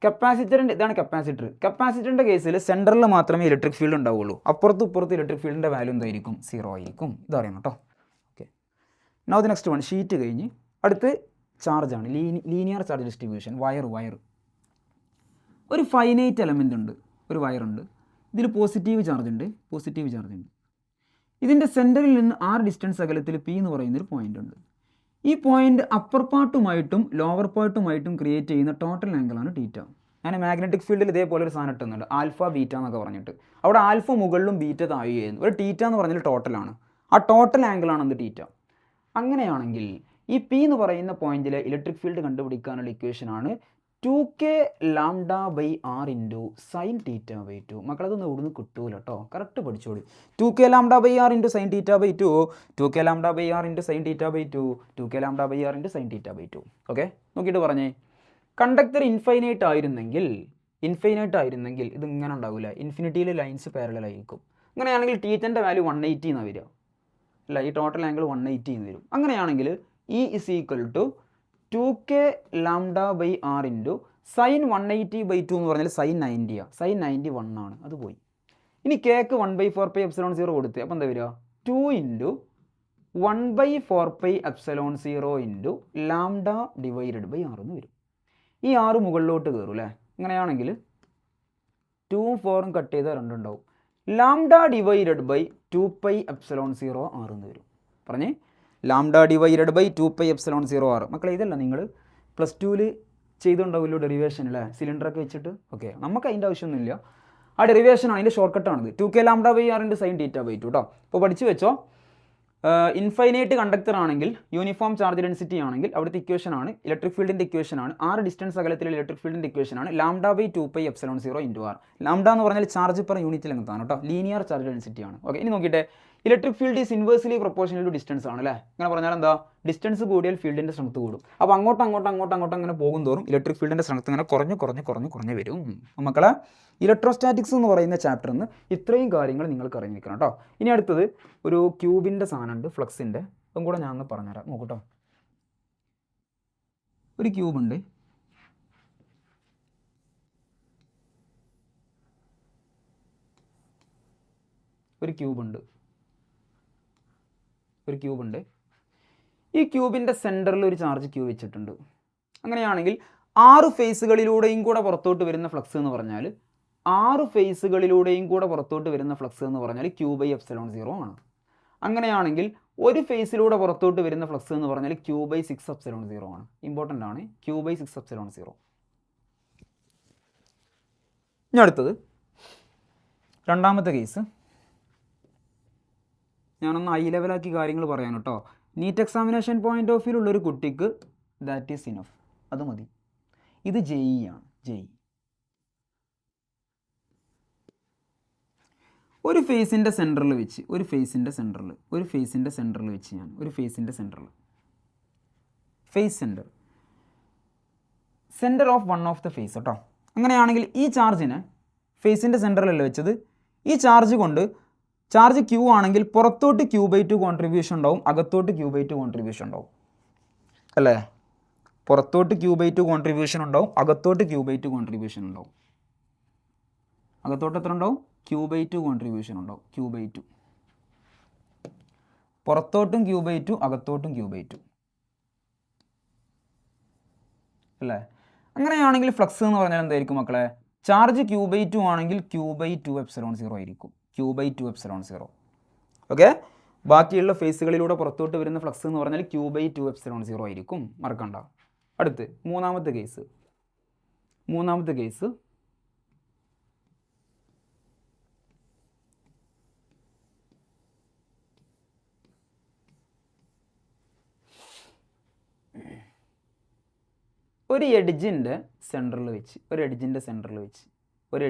S1: കപ്പാസിറ്ററിൻ്റെ ഇതാണ് കപ്പാസിറ്റർ. കപ്പാസിറ്ററിൻ്റെ കേസിൽ സെൻറ്ററിൽ മാത്രമേ ഇലക്ട്രിക് ഫീൽഡ് ഉണ്ടാവുള്ളൂ. അപ്പുറത്ത് ഇപ്പുറത്ത് ഇലക്ട്രിക് ഫീൽഡിൻ്റെ വാല്യൂ എന്തായിരിക്കും, 0 ആയിരിക്കും. ഇതറിയണം കേട്ടോ. Okay, now the next one. Sheet കഴിഞ്ഞ് അടുത്ത് ചാർജാണ്, ലീനിയർ ചാർജ് ഡിസ്ട്രിബ്യൂഷൻ. വയർ ഒരു ഫൈനൈറ്റ് എലമെൻ്റ് ഉണ്ട്, ഒരു വയറുണ്ട്. ഇതിൽ പോസിറ്റീവ് ചാർജ് ഉണ്ട്. ഇതിൻ്റെ സെൻറ്ററിൽ നിന്ന് r ഡിസ്റ്റൻസ് അകലത്തിൽ P എന്ന് പറയുന്നൊരു പോയിൻ്റ് ഉണ്ട്. ഈ പോയിന്റ് അപ്പർ പാർട്ടുമായിട്ടും ലോവർ പാർട്ടുമായിട്ടും ക്രിയേറ്റ് ചെയ്യുന്ന ടോട്ടൽ ആംഗിളാണ് തീറ്റ. ഞാൻ മാഗ്നറ്റിക് ഫീൽഡിൽ ഇതേപോലെ ഒരു സാധനം ഇട്ടുന്നുണ്ട്, ആൽഫ ബീറ്റ എന്നൊക്കെ പറഞ്ഞിട്ട്. അവിടെ ആൽഫ മുകളിലും ബീറ്റ താഴെ ചെയ്യുന്നു. ഒരു തീറ്റ എന്ന് പറഞ്ഞാൽ ടോട്ടലാണ്. ആ ടോട്ടൽ ആംഗിളാണ് എന്ത്, തീറ്റ. അങ്ങനെയാണെങ്കിൽ ഈ പി എന്ന് പറയുന്ന പോയിന്റിലെ ഇലക്ട്രിക് ഫീൽഡ് കണ്ടുപിടിക്കാനുള്ള ഇക്വേഷനാണ് 2k lambda by R into sine theta by 2. മക്കളതൊന്നും ഇവിടുന്ന് കിട്ടൂല കേട്ടോ, കറക്റ്റ് പഠിച്ചോളി. 2k lambda by R into sine theta by 2, 2k lambda by R into sine theta by 2, 2k lambda by R into sine theta by 2. Okay, നോക്കിയിട്ട് പറഞ്ഞേ, കണ്ടക്ടർ ഇൻഫൈനൈറ്റ് ആയിരുന്നെങ്കിൽ ഇത് ഇങ്ങനെ ഉണ്ടാവില്ല, ഇൻഫിനിറ്റിയിൽ ലൈൻസ് പാരലൽ ആയിരിക്കും. അങ്ങനെയാണെങ്കിൽ തീറ്റൻ്റെ വാല്യൂ 180 എന്നാണ് വരിക അല്ല, ഈ ടോട്ടൽ ആംഗിൾ 180 എന്ന് വരും. അങ്ങനെയാണെങ്കിൽ E is equal to 2k lambda by R into sine 180 by 2 എന്ന് പറഞ്ഞാൽ സൈൻ 90 ആണ്. സൈൻ 91 ആണ്, അത് പോയി. ഇനി കേക്ക് 1/4 പൈ എപ്സിലോൺ 0 കൊടുത്ത്, അപ്പോൾ എന്താ വരിക, 2 into 1/4 pi epsilon 0 into lambda divided by R എന്ന് വരും. ഈ 6 മുകളിലോട്ട് കയറും അല്ലേ. അങ്ങനെയാണെങ്കിൽ 2 4 കട്ട് ചെയ്താൽ 2 ഉണ്ടാവും. Lambda divided by 2 pi epsilon 0 R എന്ന് വരും. പറഞ്ഞേ, lambda divided by 2 pi epsilon 0 R. മക്കളെ ഇതല്ല നിങ്ങൾ +2 ചെയ്തുണ്ടാവുമല്ലോ ഡെറിവേഷൻ അല്ലേ, സിലിണ്ടറൊക്കെ വെച്ചിട്ട്. ഓക്കെ, നമുക്ക് അതിൻ്റെ ആവശ്യമൊന്നുമില്ല. ആ ഡെറിവേഷനാണ്, അതിൻ്റെ ഷോർട്ട് കട്ടാണിത്. 2k lambda by R into sine theta by 2 കേട്ടോ. അപ്പോൾ പഠിച്ച് വെച്ചോ. ഇൻഫൈനൈറ്റ് കണ്ടക്ടർ ആണെങ്കിൽ, യൂണിഫോം ചാർജ് ഡെൻസിറ്റി ആണെങ്കിൽ അവിടുത്തെ ഇക്വേഷനാണ് ഇലക്ട്രിക് ഫീൽഡിൻ്റെ ഇക്വേഷനാണ്. r ഡിസ്റ്റൻസ് അകലത്തിലുള്ള ഇലക്ട്രിക് ഫീൽഡിൻ്റെ ഇക്വേഷനാണ് lambda by 2 pi epsilon 0 into r. Lambda എന്ന് പറഞ്ഞാൽ ചാർജ് പെർ യൂണിറ്റ് ലെങ്ത്താണ് കേട്ടോ, ലീനിയർ ചാർജ് ഡെൻസിറ്റി ആണ്. ഓക്കെ, ഇനി നോക്കിയിട്ട് electric field is inversely proportional to distance ആണ് അല്ലേ. അങ്ങനെ പറഞ്ഞാൽ എന്താ, ഡിസ്റ്റൻസ് കൂടിയാൽ ഫീൽഡിൻ്റെ സ്ട്രെങ്ത് കൂടും. അപ്പോൾ അങ്ങോട്ട് അങ്ങനെ പോകും തോറും ഇലക്ട്രിക് ഫീൽഡിൻ്റെ സ്ട്രെങ്ത് ഇങ്ങനെ കുറഞ്ഞ് വരും. മക്കളെ, ഇലക്ട്രോസ്റ്റാറ്റിക്സ് എന്ന് പറയുന്ന ചാപ്റ്ററിൽ നിന്ന് ഇത്രയും കാര്യങ്ങൾ നിങ്ങൾക്ക് അറിഞ്ഞിരിക്കണം കേട്ടോ. ഇനി അടുത്തത് ഒരു ക്യൂബിൻ്റെ സാധനമുണ്ട്, ഫ്ലക്സിൻ്റെ, അതും കൂടെ ഞാൻ ഒന്ന് പറഞ്ഞുതരാം. നോക്കൂട്ടോ, ഒരു ക്യൂബുണ്ട്. ഒരു ക്യൂബ് ഉണ്ട്. ഈ ക്യൂബിൻ്റെ സെൻറ്ററിൽ ഒരു ചാർജ് ക്യൂ വെച്ചിട്ടുണ്ട്. അങ്ങനെയാണെങ്കിൽ 6 ഫേസുകളിലൂടെയും കൂടെ പുറത്തോട്ട് വരുന്ന ഫ്ലക്സ് എന്ന് പറഞ്ഞാൽ 6 ഫേസുകളിലൂടെയും കൂടെ പുറത്തോട്ട് വരുന്ന ഫ്ലക്സ് എന്ന് പറഞ്ഞാൽ Q/ε0 ആണ്. അങ്ങനെയാണെങ്കിൽ ഒരു ഫേസിലൂടെ പുറത്തോട്ട് വരുന്ന ഫ്ലക്സ് എന്ന് പറഞ്ഞാൽ Q/6ε0 ആണ്. ഇമ്പോർട്ടൻ്റ് ആണ്, Q/6ε0. ഇനി അടുത്തത് രണ്ടാമത്തെ കേസ്. ഞാനൊന്ന് ഹൈ ലെവലാക്കി കാര്യങ്ങൾ പറയാൻ കേട്ടോ. NEET examination point of view ഉള്ളൊരു കുട്ടിക്ക് ദാറ്റ് ഈസ് ഇനഫ്, അത് മതി. ഇത് JEE ആണ്. JEE ഒരു ഫേസിൻ്റെ സെൻറ്ററിൽ വെച്ച് centre of one of the face കേട്ടോ. അങ്ങനെയാണെങ്കിൽ ഈ ചാർജിനെ ഫേസിൻ്റെ സെൻറ്ററിലല്ല വെച്ചത്. ഈ ചാർജ് കൊണ്ട് ചാർജ് Q ആണെങ്കിൽ പുറത്തോട്ട് Q/2 കോൺട്രിബ്യൂഷൻ ഉണ്ടാവും, അകത്തോട്ട് Q/2 കോൺട്രിബ്യൂഷൻ ഉണ്ടാവും അല്ലേ? പുറത്തോട്ട് Q/2 കോൺട്രിബ്യൂഷൻ ഉണ്ടാവും, അകത്തോട്ട് Q/2 കോൺട്രിബ്യൂഷൻ ഉണ്ടാവും. അകത്തോട്ട് എത്ര ഉണ്ടാവും? Q/2 കോൺട്രിബ്യൂഷൻ ഉണ്ടാവും. Q/2 പുറത്തോട്ടും Q/2, അകത്തോട്ടും Q/2 അല്ലേ? അങ്ങനെയാണെങ്കിൽ ഫ്ലക്സ് എന്ന് പറഞ്ഞാൽ എന്തായിരിക്കും മക്കളെ? ചാർജ് Q/2 ആണെങ്കിൽ Q/2ε0 ആയിരിക്കും. Q/2ε0. ഓക്കെ, ബാക്കിയുള്ള ഫേസുകളിലൂടെ പുറത്തോട്ട് വരുന്ന ഫ്ലക്സ് എന്ന് പറഞ്ഞാൽ Q/2ε0 ആയിരിക്കും, മറക്കണ്ട. അടുത്ത് മൂന്നാമത്തെ കേസ്. ഒരു എഡ്ജിൻ്റെ സെൻറ്ററിൽ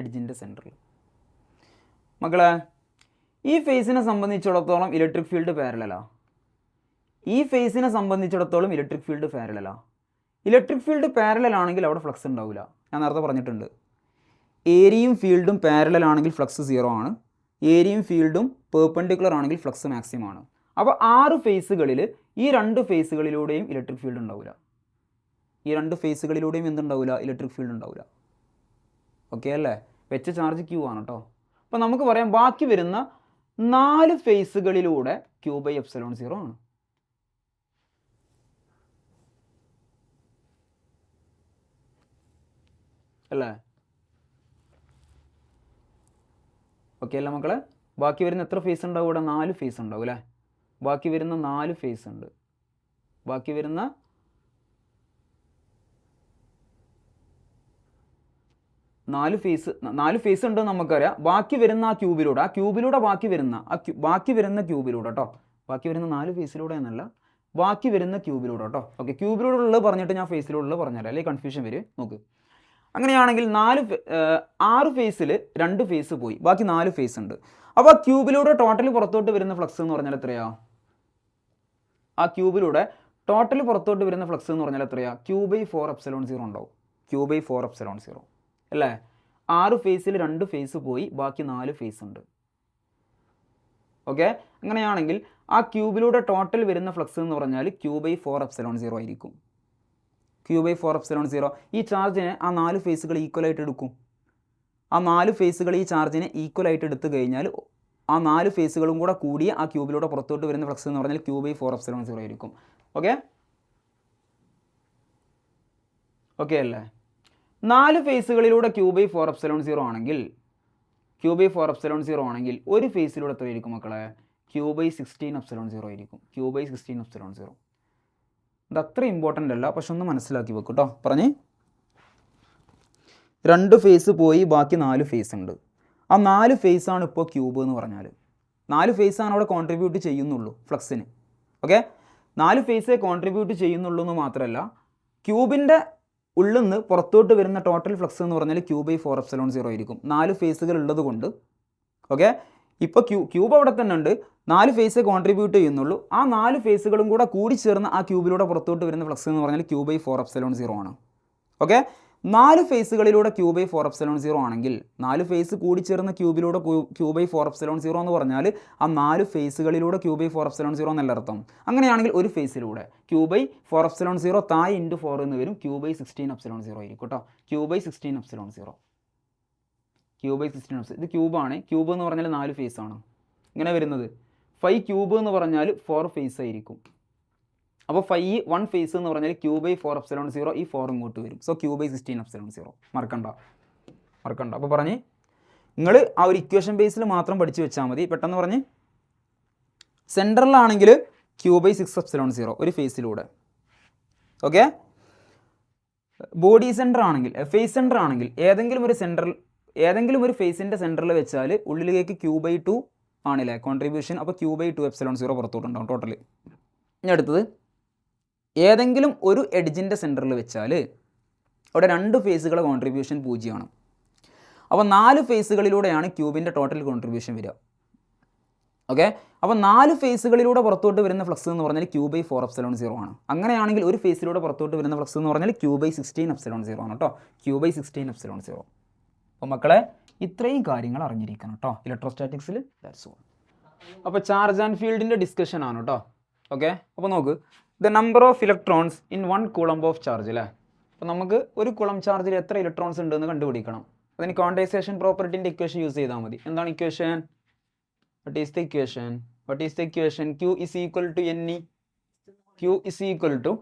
S1: മക്കളെ, ഈ ഫേസിനെ സംബന്ധിച്ചിടത്തോളം ഇലക്ട്രിക് ഫീൽഡ് പാരലലാണ്. ഇലക്ട്രിക് ഫീൽഡ് പാരലൽ ആണെങ്കിൽ അവിടെ ഫ്ലക്സ് ഉണ്ടാവില്ല. ഞാൻ നേരത്തെ പറഞ്ഞിട്ടുണ്ട്, ഏരിയയും ഫീൽഡും പാരലൽ ആണെങ്കിൽ ഫ്ലക്സ് 0 ആണ്. ഏരിയയും ഫീൽഡും പെർപെൻഡിക്കുലർ ആണെങ്കിൽ ഫ്ലക്സ് മാക്സിമം ആണ്. അപ്പോൾ 6 ഫേസുകളിൽ ഈ 2 ഫേസുകളിലൂടെയും ഇലക്ട്രിക് ഫീൽഡ് ഉണ്ടാവില്ല. ഇലക്ട്രിക് ഫീൽഡ് ഉണ്ടാവില്ല. ഓക്കെ അല്ലേ? വെച്ച ചാർജ് Q ആണ് കേട്ടോ. അപ്പോൾ നമുക്ക് പറയാം ബാക്കി വരുന്ന 4 ഫേസുകളിലൂടെ Q/ε0 ആണ്. അല്ലേ? ഓക്കെ അല്ലേ മക്കളെ? ബാക്കി വരുന്ന എത്ര ഫേസ് ഉണ്ടാവും ഇവിടെ? 4 ഫേസ് ഉണ്ടാവും അല്ലേ? ബാക്കി വരുന്ന 4 ഫേസ് ഉണ്ട്. 4 ഫേസ് ഉണ്ടെന്ന് നമുക്കറിയാം. ബാക്കി വരുന്ന ആ ക്യൂബിലൂടെ ബാക്കി വരുന്ന ക്യൂബിലൂടെ കേട്ടോ. ബാക്കി വരുന്ന 4 ഫേസിലൂടെ എന്നല്ല, ബാക്കി വരുന്ന ക്യൂബിലൂടെ കേട്ടോ. ഓക്കെ, ക്യൂബിലൂടെ ഉള്ളത് പറഞ്ഞിട്ട് ഞാൻ ഫേസിലൂടെ പറഞ്ഞുതരാം, അല്ലെങ്കിൽ കൺഫ്യൂഷൻ വരും. നോക്ക്, അങ്ങനെയാണെങ്കിൽ 6 ഫേസിൽ 2 ഫേസ് പോയി, ബാക്കി 4 ഫേസ് ഉണ്ട്. അപ്പോൾ ആ ക്യൂബിലൂടെ ടോട്ടൽ പുറത്തോട്ട് വരുന്ന ഫ്ലക്സ് എന്ന് പറഞ്ഞാൽ എത്രയാ? Q/4ε0 ഉണ്ടാവും. Q/4ε0 അല്ലേ? 6 ഫേസിൽ 2 ഫേസ് പോയി, ബാക്കി 4 ഫേസ് ഉണ്ട്. ഓക്കെ, അങ്ങനെയാണെങ്കിൽ ആ ക്യൂബിലൂടെ ടോട്ടൽ വരുന്ന ഫ്ലക്സ് എന്ന് പറഞ്ഞാൽ Q/4ε0 ആയിരിക്കും. Q/4ε0 ഈ ചാർജിനെ ആ 4 ഫേസുകൾ ഈക്വലായിട്ട് എടുക്കും. ആ 4 ഫേസുകൾ ഈ ചാർജിനെ ഈക്വലായിട്ട് എടുത്തു കഴിഞ്ഞാൽ ആ 4 ഫേസുകളും കൂടെ കൂടിയ ആ ക്യൂബിലൂടെ പുറത്തോട്ട് വരുന്ന ഫ്ലക്സ് എന്ന് പറഞ്ഞാൽ Q/4ε0 ആയിരിക്കും. ഓക്കെ അല്ലേ? 4 ഫേസുകളിലൂടെ Q/4ε0 ആണെങ്കിൽ ഒരു ഫേസിലൂടെ എത്ര ആയിരിക്കും മക്കളെ? Q/16ε0 ആയിരിക്കും. Q/16ε0. ഇത് അത്ര ഇമ്പോർട്ടൻ്റ് അല്ല, പക്ഷെ ഒന്ന് മനസ്സിലാക്കി വെക്കും കേട്ടോ. പറഞ്ഞേ, 2 ഫേസ് പോയി, ബാക്കി 4 ഫേസ് ഉണ്ട്. ആ 4 ഫേസാണ് ഇപ്പോൾ ക്യൂബ് എന്ന് പറഞ്ഞാൽ. 4 ഫേസാണ് അവിടെ കോൺട്രിബ്യൂട്ട് ചെയ്യുന്നുള്ളൂ ഫ്ലക്സിന്. ഓക്കെ, 4 ഫേസേ കോൺട്രിബ്യൂട്ട് ചെയ്യുന്നുള്ളൂ എന്ന് മാത്രമല്ല, ക്യൂബിൻ്റെ ഉള്ളിൽ നിന്ന് പുറത്തോട്ട് വരുന്ന ടോട്ടൽ ഫ്ലക്സ് എന്ന് പറഞ്ഞാൽ Q/4ε0 ആയിരിക്കും. 4 ഫേസുകൾ ഉള്ളത് കൊണ്ട്. ഓക്കെ, ഇപ്പോൾ ക്യൂബ് അവിടെ തന്നെ ഉണ്ട്, 4 ഫേസേ കോൺട്രിബ്യൂട്ട് ചെയ്യുന്നുള്ളൂ. ആ 4 ഫേസുകളും കൂടെ കൂടി ചേർന്ന് ആ ക്യൂബിലൂടെ പുറത്തോട്ട് വരുന്ന ഫ്ലക്സ് എന്ന് പറഞ്ഞാൽ Q/4ε0 ആണ്. ഓക്കെ, 4 ഫേസുകളിലൂടെ Q/4ε0 ആണെങ്കിൽ 4 ഫേസ് കൂടി ചേർന്ന ക്യൂബിലൂടെ Q/4ε0 എന്ന് പറഞ്ഞാൽ ആ 4 ഫേസുകളിലൂടെ Q/4ε0 എന്നല്ല അർത്ഥം. അങ്ങനെയാണെങ്കിൽ ഒരു ഫേസിലൂടെ Q/4ε0 താഴെ ഇൻറ്റു 4 എന്ന് വരും, Q/16ε0 ആയിരിക്കും കേട്ടോ. Q/16ε0. ഇത് ക്യൂബാണ്. ക്യൂബ് എന്ന് പറഞ്ഞാൽ 4 ഫേസ് ആണ്. ഇങ്ങനെ വരുന്നത്. 5 ക്യൂബ് എന്ന് പറഞ്ഞാൽ 4 ഫേസ് ആയിരിക്കും. അപ്പോൾ 5 1 ഫേസ് എന്ന് പറഞ്ഞാൽ Q/4ε0, ഈ 4 ഇങ്ങോട്ട് വരും. So Q/16ε0. മറക്കണ്ട. അപ്പോൾ പറഞ്ഞ് നിങ്ങൾ ആ ഒരു ഇക്വേഷൻ ബേസിൽ മാത്രം പഠിച്ചു വെച്ചാൽ മതി. പെട്ടെന്ന് പറഞ്ഞ് സെൻട്രലാണെങ്കിൽ Q/6ε0 ഒരു ഫേസിലൂടെ. ഓക്കെ, ബോഡി സെൻറ്റർ ആണെങ്കിൽ ഫേസ് സെൻറ്റർ ആണെങ്കിൽ ഏതെങ്കിലും ഒരു ഫേസിൻ്റെ സെൻറ്ററിൽ വെച്ചാൽ ഉള്ളിലേക്ക് Q/2 ആണല്ലേ കോൺട്രിബ്യൂഷൻ. അപ്പോൾ Q/2ε0 പുറത്തോട്ടുണ്ടാവും ടോട്ടൽ. ഇനി അടുത്തത് ഏതെങ്കിലും ഒരു എഡ്ജിൻ്റെ സെൻറ്ററിൽ വെച്ചാൽ അവിടെ 2 ഫേസുകളെ കോൺട്രിബ്യൂഷൻ 0ആണ്. അപ്പോൾ 4 ഫേസുകളിലൂടെയാണ് ക്യൂബിൻ്റെ ടോട്ടൽ കോൺട്രിബ്യൂഷൻ വരിക. ഓക്കെ, അപ്പോൾ 4 ഫേസുകളിലൂടെ പുറത്തോട്ട് വരുന്ന ഫ്ലക്സ് എന്ന് പറഞ്ഞാൽ Q/4ε0 ആണ്. അങ്ങനെയാണെങ്കിൽ ഒരു ഫേസിലൂടെ പുറത്തോട്ട് വരുന്ന ഫ്ലക്സ് എന്ന് പറഞ്ഞാൽ Q/16ε0 ആണ് കേട്ടോ. Q/16ε0. അപ്പോൾ മക്കളെ ഇത്രയും കാര്യങ്ങൾ അറിഞ്ഞിരിക്കണം കേട്ടോ ഇലക്ട്രോസ്റ്റാറ്റിക്സിൽ. That's all. അപ്പോൾ ചാർജ് ആൻഡ് ഫീൽഡിൻ്റെ ഡിസ്കഷൻ ആണ് കേട്ടോ. ഓക്കെ, അപ്പോൾ നോക്ക്, the number of electrons in 1 coulomb of charge അല്ലേ. അപ്പോൾ നമുക്ക് ഒരു കുളം ചാർജിൽ എത്ര ഇലക്ട്രോൺസ് ഉണ്ടെന്ന് കണ്ടുപിടിക്കണം. അതിന് ക്വാണ്ടൈസേഷൻ പ്രോപ്പർട്ടിൻ്റെ ഇക്വേഷൻ യൂസ് ചെയ്താൽ മതി. എന്താണ് equation? What is the equation? Q is equal to Ne. Q is equal to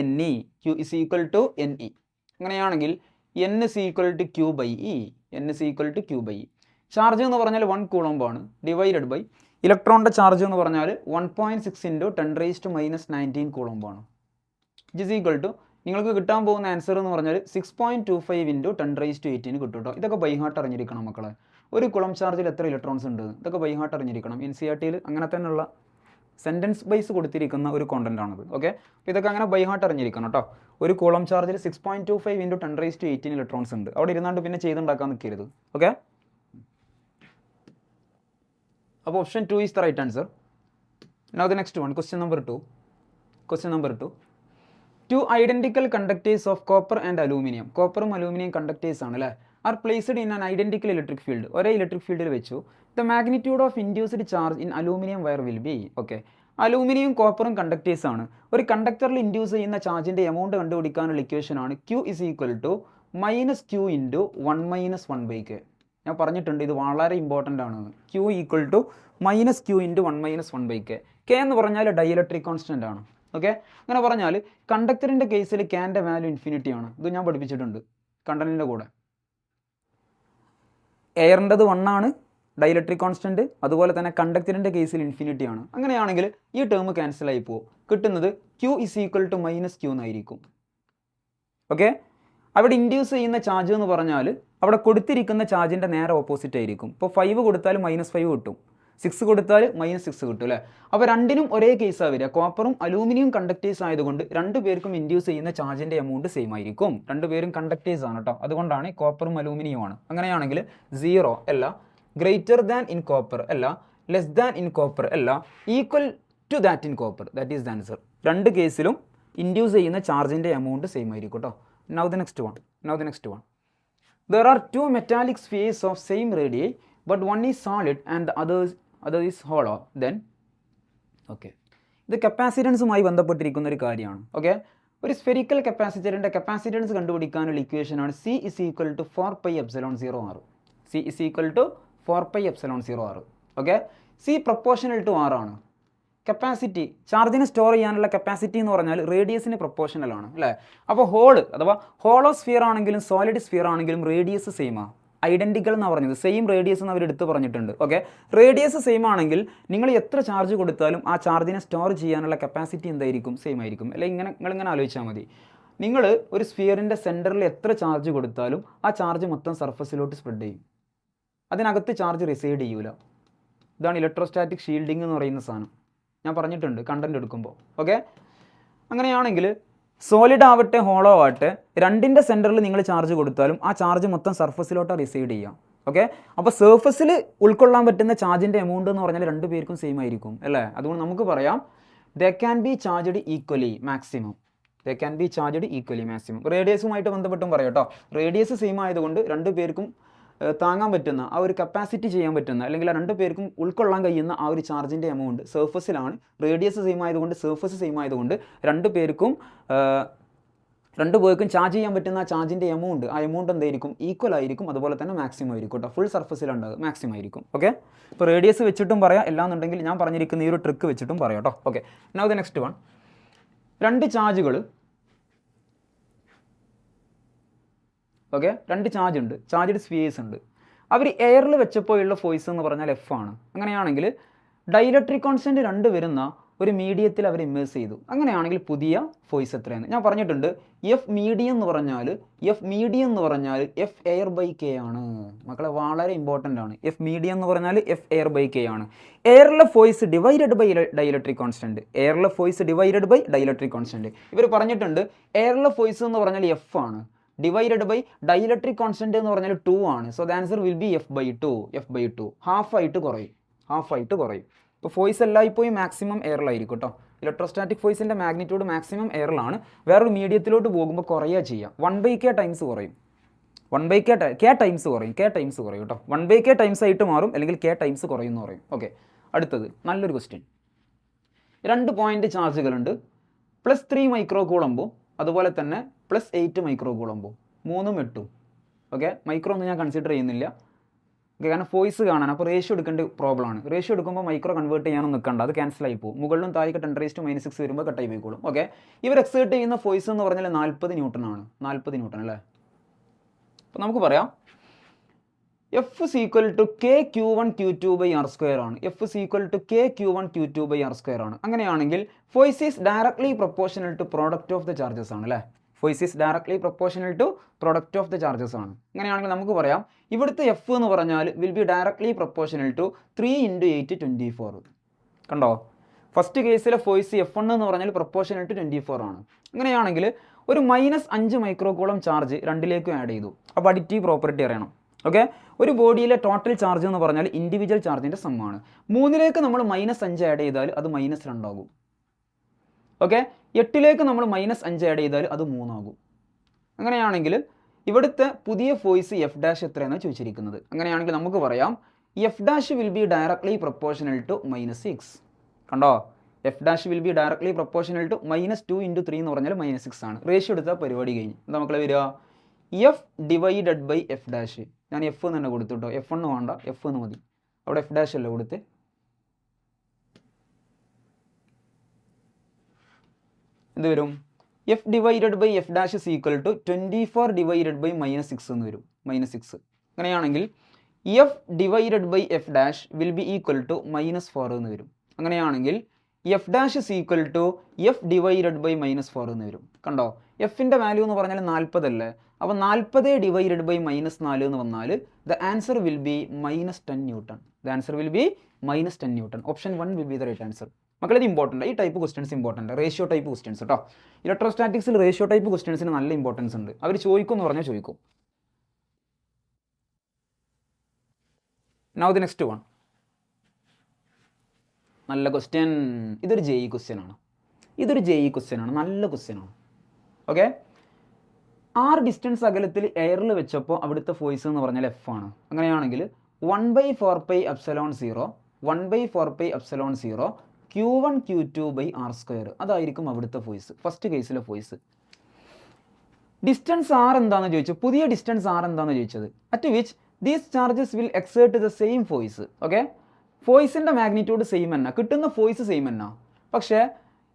S1: Ne. അങ്ങനെയാണെങ്കിൽ N is equal to Q/E. Charge എന്ന് പറഞ്ഞാൽ 1 കൂളംബ് ആണ്, ഡിവൈഡഡ് ബൈ ഇലക്ട്രോണിൻ്റെ ചാർജ് എന്ന് പറഞ്ഞാൽ 1.6 × 10⁻⁹ കൂളംബ് ആണ്. ഇറ്റ് ഈസ് ഈക്വൽ ടു നിങ്ങൾക്ക് കിട്ടാൻ പോകുന്ന ആൻസർ എന്ന് പറഞ്ഞാൽ 6.25 × 10⁸ കിട്ടും കേട്ടോ. ഇതൊക്കെ ബൈ ഹാർട്ട് അറിഞ്ഞിരിക്കണം മക്കളെ. ഒരു കുളം ചാർജിൽ എത്ര ഇലക്ട്രോൺസ് ഉണ്ട് ഇതൊക്കെ ബൈ ഹാർട്ട് അറിഞ്ഞിരിക്കണം. NCERT-ൽ അങ്ങനെ തന്നെയുള്ള സെൻറ്റൻസ് ബൈസ് കൊടുത്തിരിക്കുന്ന ഒരു കോണ്ടന്റ് ആണത്. ഓക്കെ, അപ്പോൾ ഇതൊക്കെ അങ്ങനെ ബൈ ഹാർട്ട് അറിഞ്ഞിരിക്കണം കേട്ടോ. ഒരു കുളം ചാർജിൽ 6.25 × 10⁸ ഇലക്ട്രോൺസ് ഉണ്ട്. അവിടെ ഇരുന്നാണ്ട് പിന്നെ ചെയ്തുണ്ടാക്കാൻ നിൽക്കരുത്. ഓക്കെ, അപ്പോൾ option 2 is the right answer. Now the next one, question number 2. 2 identical conductors of copper and aluminium. കോപ്പറും അലൂമിനിയം കണ്ടക്ടേഴ്സ് ആണ് അല്ലേ. Are placed in an identical electric field. ഒരേ ഇലക്ട്രിക് ഫീൽഡിൽ വെച്ചു. The magnitude of induced charge in aluminium wire will be. Okay, aluminium കോപ്പറും കണ്ടക്ടേഴ്സ് ആണ്. ഒരു കണ്ടക്ടറിൽ ഇൻഡ്യൂസ് ചെയ്യുന്ന ചാർജിൻ്റെ എമൗണ്ട് കണ്ടുപിടിക്കാനുള്ള ഇക്വേഷൻ ആണ് Q is equal to -Q × 1 - 1/k. ഞാൻ പറഞ്ഞിട്ടുണ്ട് ഇത് വളരെ ഇമ്പോർട്ടൻ്റ് ആണ്. Q equal to -Q × 1 - 1/k. K എന്ന് പറഞ്ഞാൽ ഡൈഇലക്ട്രിക് കോൺസ്റ്റൻ്റ് ആണ്. ഓക്കെ, അങ്ങനെ പറഞ്ഞാൽ കണ്ടക്ടറിൻ്റെ കേസിൽ Kൻ്റെ വാല്യൂ ഇൻഫിനിറ്റി ആണ്. ഇത് ഞാൻ പഠിപ്പിച്ചിട്ടുണ്ട് കണ്ടന്റിൻ്റെ കൂടെ. എയറിൻ്റെത് 1 ആണ് ഡൈഇലക്ട്രിക് കോൺസ്റ്റൻറ്റ്, അതുപോലെ തന്നെ കണ്ടക്ടറിൻ്റെ കേസിൽ ഇൻഫിനിറ്റി ആണ്. അങ്ങനെയാണെങ്കിൽ ഈ ടേം ക്യാൻസൽ ആയി പോകും. കിട്ടുന്നത് Q is equal to -Q എന്നായിരിക്കും. ഓക്കെ, അവിടെ ഇൻഡ്യൂസ് ചെയ്യുന്ന ചാർജ് എന്ന് പറഞ്ഞാൽ അവിടെ കൊടുത്തിരിക്കുന്ന ചാർജിൻ്റെ നേരെ ഓപ്പോസിറ്റ് ആയിരിക്കും. ഇപ്പോൾ 5 കൊടുത്താൽ -5 കിട്ടും, 6 കൊടുത്താൽ -6 കിട്ടും അല്ലേ. അപ്പോൾ രണ്ടിനും ഒരേ കേസാണ് വരിക. കോപ്പറും അലൂമിനിയം കണ്ടക്ടേഴ്സ് ആയതുകൊണ്ട് 2 പേർക്കും ഇൻഡ്യൂസ് ചെയ്യുന്ന ചാർജിൻ്റെ എമൗണ്ട് സെയിം ആയിരിക്കും. 2 പേരും കണ്ടക്ടേഴ്സ് ആണ് കേട്ടോ. അതുകൊണ്ടാണ് കോപ്പറും അലൂമിനിയം ആണ്. അങ്ങനെയാണെങ്കിൽ 0 അല്ല, ഗ്രേറ്റർ ദാൻ ഇൻ കോപ്പർ അല്ല, ലെസ് ദാൻ ഇൻ കോപ്പർ അല്ല, equal to that in copper. That is the answer. 2 കേസിലും ഇൻഡ്യൂസ് ചെയ്യുന്ന ചാർജിൻ്റെ എമൗണ്ട് സെയിം ആയിരിക്കും കേട്ടോ. Now the next one. There are 2 metallic spheres of same radii, but one is solid and the other is hollow. Then, okay, ഇത് കപ്പാസിറ്റൻസുമായി ബന്ധപ്പെട്ടിരിക്കുന്ന ഒരു കാര്യമാണ്. ഓക്കെ, ഒരു സ്ഫെറിക്കൽ കപ്പാസിറ്ററിൻ്റെ കപ്പാസിറ്റൻസ് കണ്ടുപിടിക്കാനുള്ള ഇക്വേഷനാണ് C is equal to 4πε0r. C is equal to 4πε0r. ഓക്കെ, C പ്രൊപ്പോർഷണൽ ടു R ആണ്. കപ്പാസിറ്റി, ചാർജിനെ സ്റ്റോർ ചെയ്യാനുള്ള കപ്പാസിറ്റി എന്ന് പറഞ്ഞാൽ റേഡിയസിന് പ്രൊപ്പോർഷണൽ ആണ് അല്ലേ. അപ്പോൾ ഹോള് അഥവാ ഹോളോ സ്ഫിയർ ആണെങ്കിലും സോളിഡ് സ്ഫിയർ ആണെങ്കിലും റേഡിയസ് സെയിം ആണ്. ഐഡൻറ്റിക്കൽ എന്നാണ് പറഞ്ഞത്, സെയിം റേഡിയസ് എന്ന് അവർ എടുത്ത് പറഞ്ഞിട്ടുണ്ട്. ഓക്കെ, റേഡിയസ് സെയിം ആണെങ്കിൽ നിങ്ങൾ എത്ര ചാർജ് കൊടുത്താലും ആ ചാർജിനെ സ്റ്റോർ ചെയ്യാനുള്ള കപ്പാസിറ്റി എന്തായിരിക്കും? സെയിം ആയിരിക്കും അല്ലെ. നിങ്ങളിങ്ങനെ ആലോചിച്ചാൽ മതി. നിങ്ങൾ ഒരു സ്ഫിയറിൻ്റെ സെൻറ്ററിൽ എത്ര ചാർജ് കൊടുത്താലും ആ ചാർജ് മൊത്തം സർഫസിലോട്ട് സ്പ്രെഡ് ചെയ്യും. അതിനകത്ത് ചാർജ് റിസൈഡ് ചെയ്യൂല. ഇതാണ് ഇലക്ട്രോസ്റ്റാറ്റിക് ഷീൽഡിംഗ് എന്ന് പറയുന്ന സാധനം. ഞാൻ പറഞ്ഞിട്ടുണ്ട് കണ്ടന്റ് എടുക്കുമ്പോൾ. ഓക്കെ, അങ്ങനെയാണെങ്കിൽ സോളിഡ് ആവട്ടെ ഹോളോ ആവട്ടെ രണ്ടിൻ്റെ സെൻറ്ററിൽ നിങ്ങൾ ചാർജ് കൊടുത്താലും ആ ചാർജ് മൊത്തം സർഫസിലോട്ട് റിസൈഡ് ചെയ്യാം. ഓക്കെ, അപ്പോൾ സർഫസിൽ ഉൾക്കൊള്ളാൻ പറ്റുന്ന ചാർജിൻ്റെ എമൗണ്ട് എന്ന് പറഞ്ഞാൽ 2 പേർക്കും സെയിം ആയിരിക്കും അല്ലേ. അതുകൊണ്ട് നമുക്ക് പറയാം they can be charged equally maximum. റേഡിയസുമായിട്ട് ബന്ധപ്പെട്ടും പറയാം കേട്ടോ. റേഡിയസ് സെയിം ആയതുകൊണ്ട് 2 പേർക്കും താങ്ങാൻ പറ്റുന്ന ആ ഒരു കപ്പാസിറ്റി ചെയ്യാൻ പറ്റുന്ന അല്ലെങ്കിൽ ആ 2 പേർക്കും ഉൾക്കൊള്ളാൻ കഴിയുന്ന ആ ഒരു ചാർജിൻ്റെ എമൗണ്ട് സർഫസിലാണ്. റേഡിയസ് സെയിം ആയതുകൊണ്ട് സർഫസ് സെയിം ആയതുകൊണ്ട് 2 പേർക്കും രണ്ട് പേർക്കും ചാർജ് ചെയ്യാൻ പറ്റുന്ന ചാർജിൻ്റെ എമൗണ്ട്, ആ എമൗണ്ട് എന്തായിരിക്കും? ഈക്വൽ ആയിരിക്കും, അതുപോലെ തന്നെ മാക്സിമം ആയിരിക്കും കേട്ടോ. ഫുൾ സർഫസിലുണ്ടാകും മാക്സിമം ആയിരിക്കും. ഓക്കെ, ഇപ്പോൾ റേഡിയസ് വെച്ചിട്ടും പറയാം, എല്ലാന്നുണ്ടെങ്കിൽ ഞാൻ പറഞ്ഞിരിക്കുന്ന ഈ ഒരു ട്രിക്ക് വെച്ചിട്ടും പറയാം കേട്ടോ. Okay, now the next one. രണ്ട് ചാർജുകൾ, ഓക്കെ, രണ്ട് ചാർജ് ഉണ്ട്, ചാർജ്ഡ് സ്ഫിയേഴ്സ് ഉണ്ട്. അവർ എയറിൽ വെച്ചപ്പോഴുള്ള ഫോഴ്സ് എന്ന് പറഞ്ഞാൽ എഫ് ആണ്. അങ്ങനെയാണെങ്കിൽ ഡൈലക്ട്രിക് കോൺസ്റ്റൻറ്റ് 2 വരുന്ന ഒരു മീഡിയത്തിൽ അവർ ഇമേഴ്സ് ചെയ്തു. അങ്ങനെയാണെങ്കിൽ പുതിയ ഫോഴ്സ് എത്രയാണ്? ഞാൻ പറഞ്ഞിട്ടുണ്ട്, എഫ് മീഡിയം എന്ന് പറഞ്ഞാൽ എഫ് എയർ ബൈ കെ ആണ്. മക്കളെ വളരെ ഇമ്പോർട്ടൻ്റ് ആണ്. എഫ് മീഡിയം എന്ന് പറഞ്ഞാൽ എഫ് എയർ ബൈ കെ ആണ്. എയറിലെ force divided by dielectric constant. എയറിലെ force divided by dielectric constant. ഇവർ പറഞ്ഞിട്ടുണ്ട് എയറിലെ ഫോഴ്സ് എന്ന് പറഞ്ഞാൽ എഫ് ആണ്, ഡിവൈഡഡ് ബൈ ഡൈലക്ട്രിക് കോൺസ്റ്റൻറ്റ് എന്ന് പറഞ്ഞാൽ 2 ആണ്. So the answer will be F by two. Half ആയിട്ട് കുറയും. ഇപ്പോൾ ഫോഴ്സ് എല്ലായ്പ്പോഴും മാക്സിമം എയറിലായിരിക്കും കേട്ടോ. ഇലക്ട്രോസ്റ്റാറ്റിക് ഫോഴ്സിൻ്റെ മാഗ്നിറ്റ്യൂഡ് മാക്സിമം എയറിലാണ്. വേറൊരു മീഡിയത്തിലോട്ട് പോകുമ്പോൾ കുറയുക ചെയ്യാം. 1/k ടൈംസ് കുറയും. 1/k ടൈംസ് കുറയും കേട്ടോ. 1/k ടൈംസ് ആയിട്ട് മാറും, അല്ലെങ്കിൽ k ടൈംസ് കുറയും എന്ന് പറയും. ഓക്കെ, അടുത്തത് നല്ലൊരു ക്വസ്റ്റ്യൻ. 2 പോയിന്റ് ചാർജുകളുണ്ട്. +3 മൈക്രോ കൂളമ്പും അതുപോലെ തന്നെ +8 മൈക്രോ കൂളമ്പും. 3ഉം 8ഉം. ഓക്കെ, മൈക്രോ ഒന്നും ഞാൻ കൺസിഡർ ചെയ്യുന്നില്ല, കാരണം ഫോഴ്സ് കാണാൻ. അപ്പോൾ റേഷ്യോ എടുക്കേണ്ട പ്രോബ്ലമാണ്. റേഷ്യോ എടുക്കുമ്പോൾ മൈക്രോ കൺവേർട്ട് ചെയ്യാനും നിൽക്കണ്ട, അത് ക്യാൻസൽ ആയി പോകും. മുകളിലും താഴേക്ക് 10⁻⁻6 വരുമ്പോൾ കട്ടായി പോയിക്കോളും. ഓക്കെ, ഇവർ എക്സേർട്ട് ചെയ്യുന്ന ഫോഴ്സ് എന്ന് പറഞ്ഞാൽ 40 ന്യൂട്ടൺ ആണ്. 40 ന്യൂട്ടൺ അല്ലേ? അപ്പോൾ നമുക്ക് പറയാം F is equal to kq1 q2/r² ആണ്. F is equal to kq1 q2/r² ആണ്. അങ്ങനെയാണെങ്കിൽ force is directly proportional to product of the charges ആണ് അല്ലേ? Force is directly proportional to product of the charges ആണ്. അങ്ങനെയാണെങ്കിൽ നമുക്ക് പറയാം ഇവിടുത്തെ എഫ് എന്ന് പറഞ്ഞാൽ will be directly proportional to 3 × 8 24. കണ്ടോ, ഫസ്റ്റ് കേസിലെ ഫോഴ്സ് F1 എന്ന് പറഞ്ഞാൽ പ്രൊപ്പോർഷണൽ ടു 24 ആണ്. അങ്ങനെയാണെങ്കിൽ ഒരു -5 മൈക്രോകൂളം ചാർജ് രണ്ടിലേക്കും ആഡ് ചെയ്തു. അപ്പോൾ അഡിറ്റീവ് പ്രോപ്പർട്ടി അറിയണം. ഓക്കെ, ഒരു ബോഡിയിലെ ടോട്ടൽ ചാർജ് എന്ന് പറഞ്ഞാൽ ഇൻഡിവിജ്വൽ ചാർജിൻ്റെ സമ്മാണ്. 3ലേക്ക് നമ്മൾ -5 ആഡ് ചെയ്താൽ അത് -2 ആകും. ഓക്കെ, 8ലേക്ക് നമ്മൾ -5 ആഡ് ചെയ്താൽ അത് 3 ആകും. അങ്ങനെയാണെങ്കിൽ ഇവിടുത്തെ പുതിയ ഫോഴ്സ് F' എത്രയാണ് ചോദിച്ചിരിക്കുന്നത്. അങ്ങനെയാണെങ്കിൽ നമുക്ക് പറയാം F' will be directly proportional to -6. കണ്ടോ, F' will be directly proportional to -2 × 3 എന്ന് പറഞ്ഞാൽ -6 ആണ്. റേഷ്യോ എടുത്താൽ പരിപാടി കഴിഞ്ഞു. എന്താ മക്കളെ വരിക? F divided by F'. ഞാൻ എഫ് എന്ന് തന്നെ കൊടുത്തു കേട്ടോ, F1 വേണ്ട, എഫ് എന്ന് മതി. അവിടെ F' അല്ലേ കൊടുത്ത്. എന്ത് വരും? F divided by F' is equal to 24 divided by -6 എന്ന് വരും. -6. അങ്ങനെയാണെങ്കിൽ F divided by F' will be equal to -4 എന്ന് വരും. അങ്ങനെയാണെങ്കിൽ F' is equal to F divided by -4 എന്ന് വരും. കണ്ടോ, എഫിൻ്റെ വാല്യൂ എന്ന് പറഞ്ഞാൽ 40 അല്ലേ? അപ്പോൾ 40 ഡിവൈഡഡ് ബൈ -4 എന്ന് വന്നാൽ the answer will be -10 newton. The answer will be -10 newton. Option 1 will be the right answer. മക്കളെ ഇത് ഇമ്പോർട്ടൻ്റ്, ഈ type questions important, ratio type questions കേട്ടോ. ഇലക്ട്രോസ്റ്റാറ്റിക്സിൽ റേഷ്യോ ടൈപ്പ് ക്വസ്റ്റൻസിന് നല്ല ഇമ്പോർട്ടൻസ് ഉണ്ട്. അവർ ചോദിക്കും എന്ന് പറഞ്ഞാൽ ചോദിക്കും. Now the next one. നല്ല ക്വസ്റ്റ്യൻ. ഇതൊരു JE ക്വസ്റ്റ്യൻ ആണ്. നല്ല ക്വസ്റ്റ്യൻ ആണ്. ഓക്കെ, R ഡിസ്റ്റൻസ് അകലത്തിൽ എയറിൽ വെച്ചപ്പോൾ അവിടുത്തെ ഫോഴ്സ് എന്ന് പറഞ്ഞാൽ F ആണ്. അങ്ങനെയാണെങ്കിൽ 1/4πε0 Q1 Q2/r². അതായിരിക്കും അവിടുത്തെ ഫോഴ്സ്, ഫസ്റ്റ് കേസിലെ ഫോഴ്സ്. ഡിസ്റ്റൻസ് R എന്താണെന്ന് ചോദിച്ചു. പുതിയ ഡിസ്റ്റൻസ് R എന്താണെന്ന് ചോദിച്ചത്. At which these charges will exert the same force. Okay, ഫോഴ്സിൻ്റെ മാഗ്നിറ്റ്യൂഡ് സെയിം തന്നെ, കിട്ടുന്ന ഫോഴ്സ് സെയിം തന്നെ. പക്ഷേ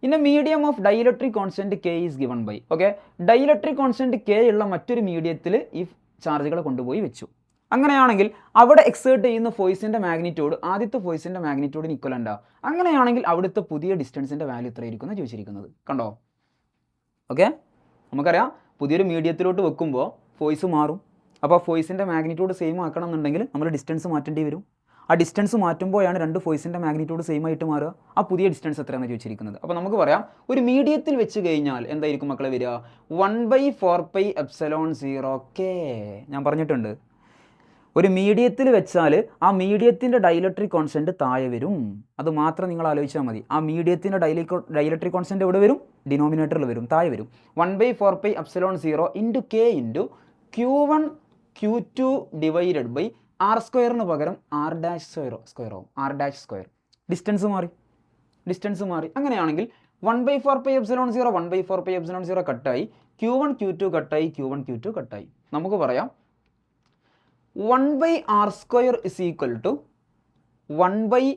S1: in a medium of dielectric constant K is given by. Okay, dielectric constant K ഉള്ള മറ്റൊരു മീഡിയത്തിൽ ഈ ചാർജുകളെ കൊണ്ടുപോയി വെച്ചു. അങ്ങനെയാണെങ്കിൽ അവിടെ എക്സേർട്ട് ചെയ്യുന്ന ഫോഴ്സിൻ്റെ മാഗ്നിറ്റ്യൂഡ് ആദ്യത്തെ ഫോഴ്സിൻ്റെ മാഗ്നിറ്റ്യൂഡിന് ഇക്വലൻ്റ് ആണ്. അങ്ങനെയാണെങ്കിൽ അവിടുത്തെ പുതിയ ഡിസ്റ്റൻസിൻ്റെ വാല്യൂ എത്രയായിരിക്കും എന്ന് ചോദിച്ചിരിക്കുന്നത്. കണ്ടോ, ഓക്കെ, നമുക്കറിയാം പുതിയൊരു മീഡിയത്തിലോട്ട് വെക്കുമ്പോൾ ഫോഴ്സ് മാറും. അപ്പോൾ ഫോഴ്സിൻ്റെ മാഗ്നിറ്റ്യൂഡ് സെയിം ആക്കണം എന്നുണ്ടെങ്കിൽ നമ്മൾ ഡിസ്റ്റൻസ് മാറ്റേണ്ടി വരും. ആ ഡിസ്റ്റൻസ് മാറ്റുമ്പോഴാണ് രണ്ട് ഫോഴ്സിൻ്റെ മാഗ്നിറ്റ്യൂഡ് സെയിം ആയിട്ട് മാറുക. ആ പുതിയ ഡിസ്റ്റൻസ് എത്രയാണെന്ന് ചോദിച്ചിരിക്കുന്നത്. അപ്പോൾ നമുക്ക് പറയാം ഒരു മീഡിയത്തിൽ വെച്ച് കഴിഞ്ഞാൽ എന്തായിരിക്കും മക്കളെ വരിക? 1/4πε0K. ഞാൻ പറഞ്ഞിട്ടുണ്ട്, ഒരു മീഡിയത്തിൽ വെച്ചാൽ ആ മീഡിയത്തിൻ്റെ ഡൈലക്ട്രിക് കോൺസ്റ്റൻറ്റ് താഴെ വരും. അത് മാത്രം നിങ്ങൾ ആലോചിച്ചാൽ മതി. ആ മീഡിയത്തിൻ്റെ ഡൈലക്ട്രിക് കോൺസ്റ്റൻറ്റ് എവിടെ വരും? ഡിനോമിനേറ്ററിൽ വരും, താഴെ വരും. 1/4πε0 × K × Q1 Q2 divided by R² പകരം R' സ്ക്വയർ ആവും. R' square. ഡിസ്റ്റൻസ് മാറി. അങ്ങനെയാണെങ്കിൽ 1/4πε0 1/4πε0 കട്ടായി, Q1 Q2 കട്ടായി, Q1 Q2 കട്ടായി. നമുക്ക് പറയാം 1/r² is equal to 1/kr².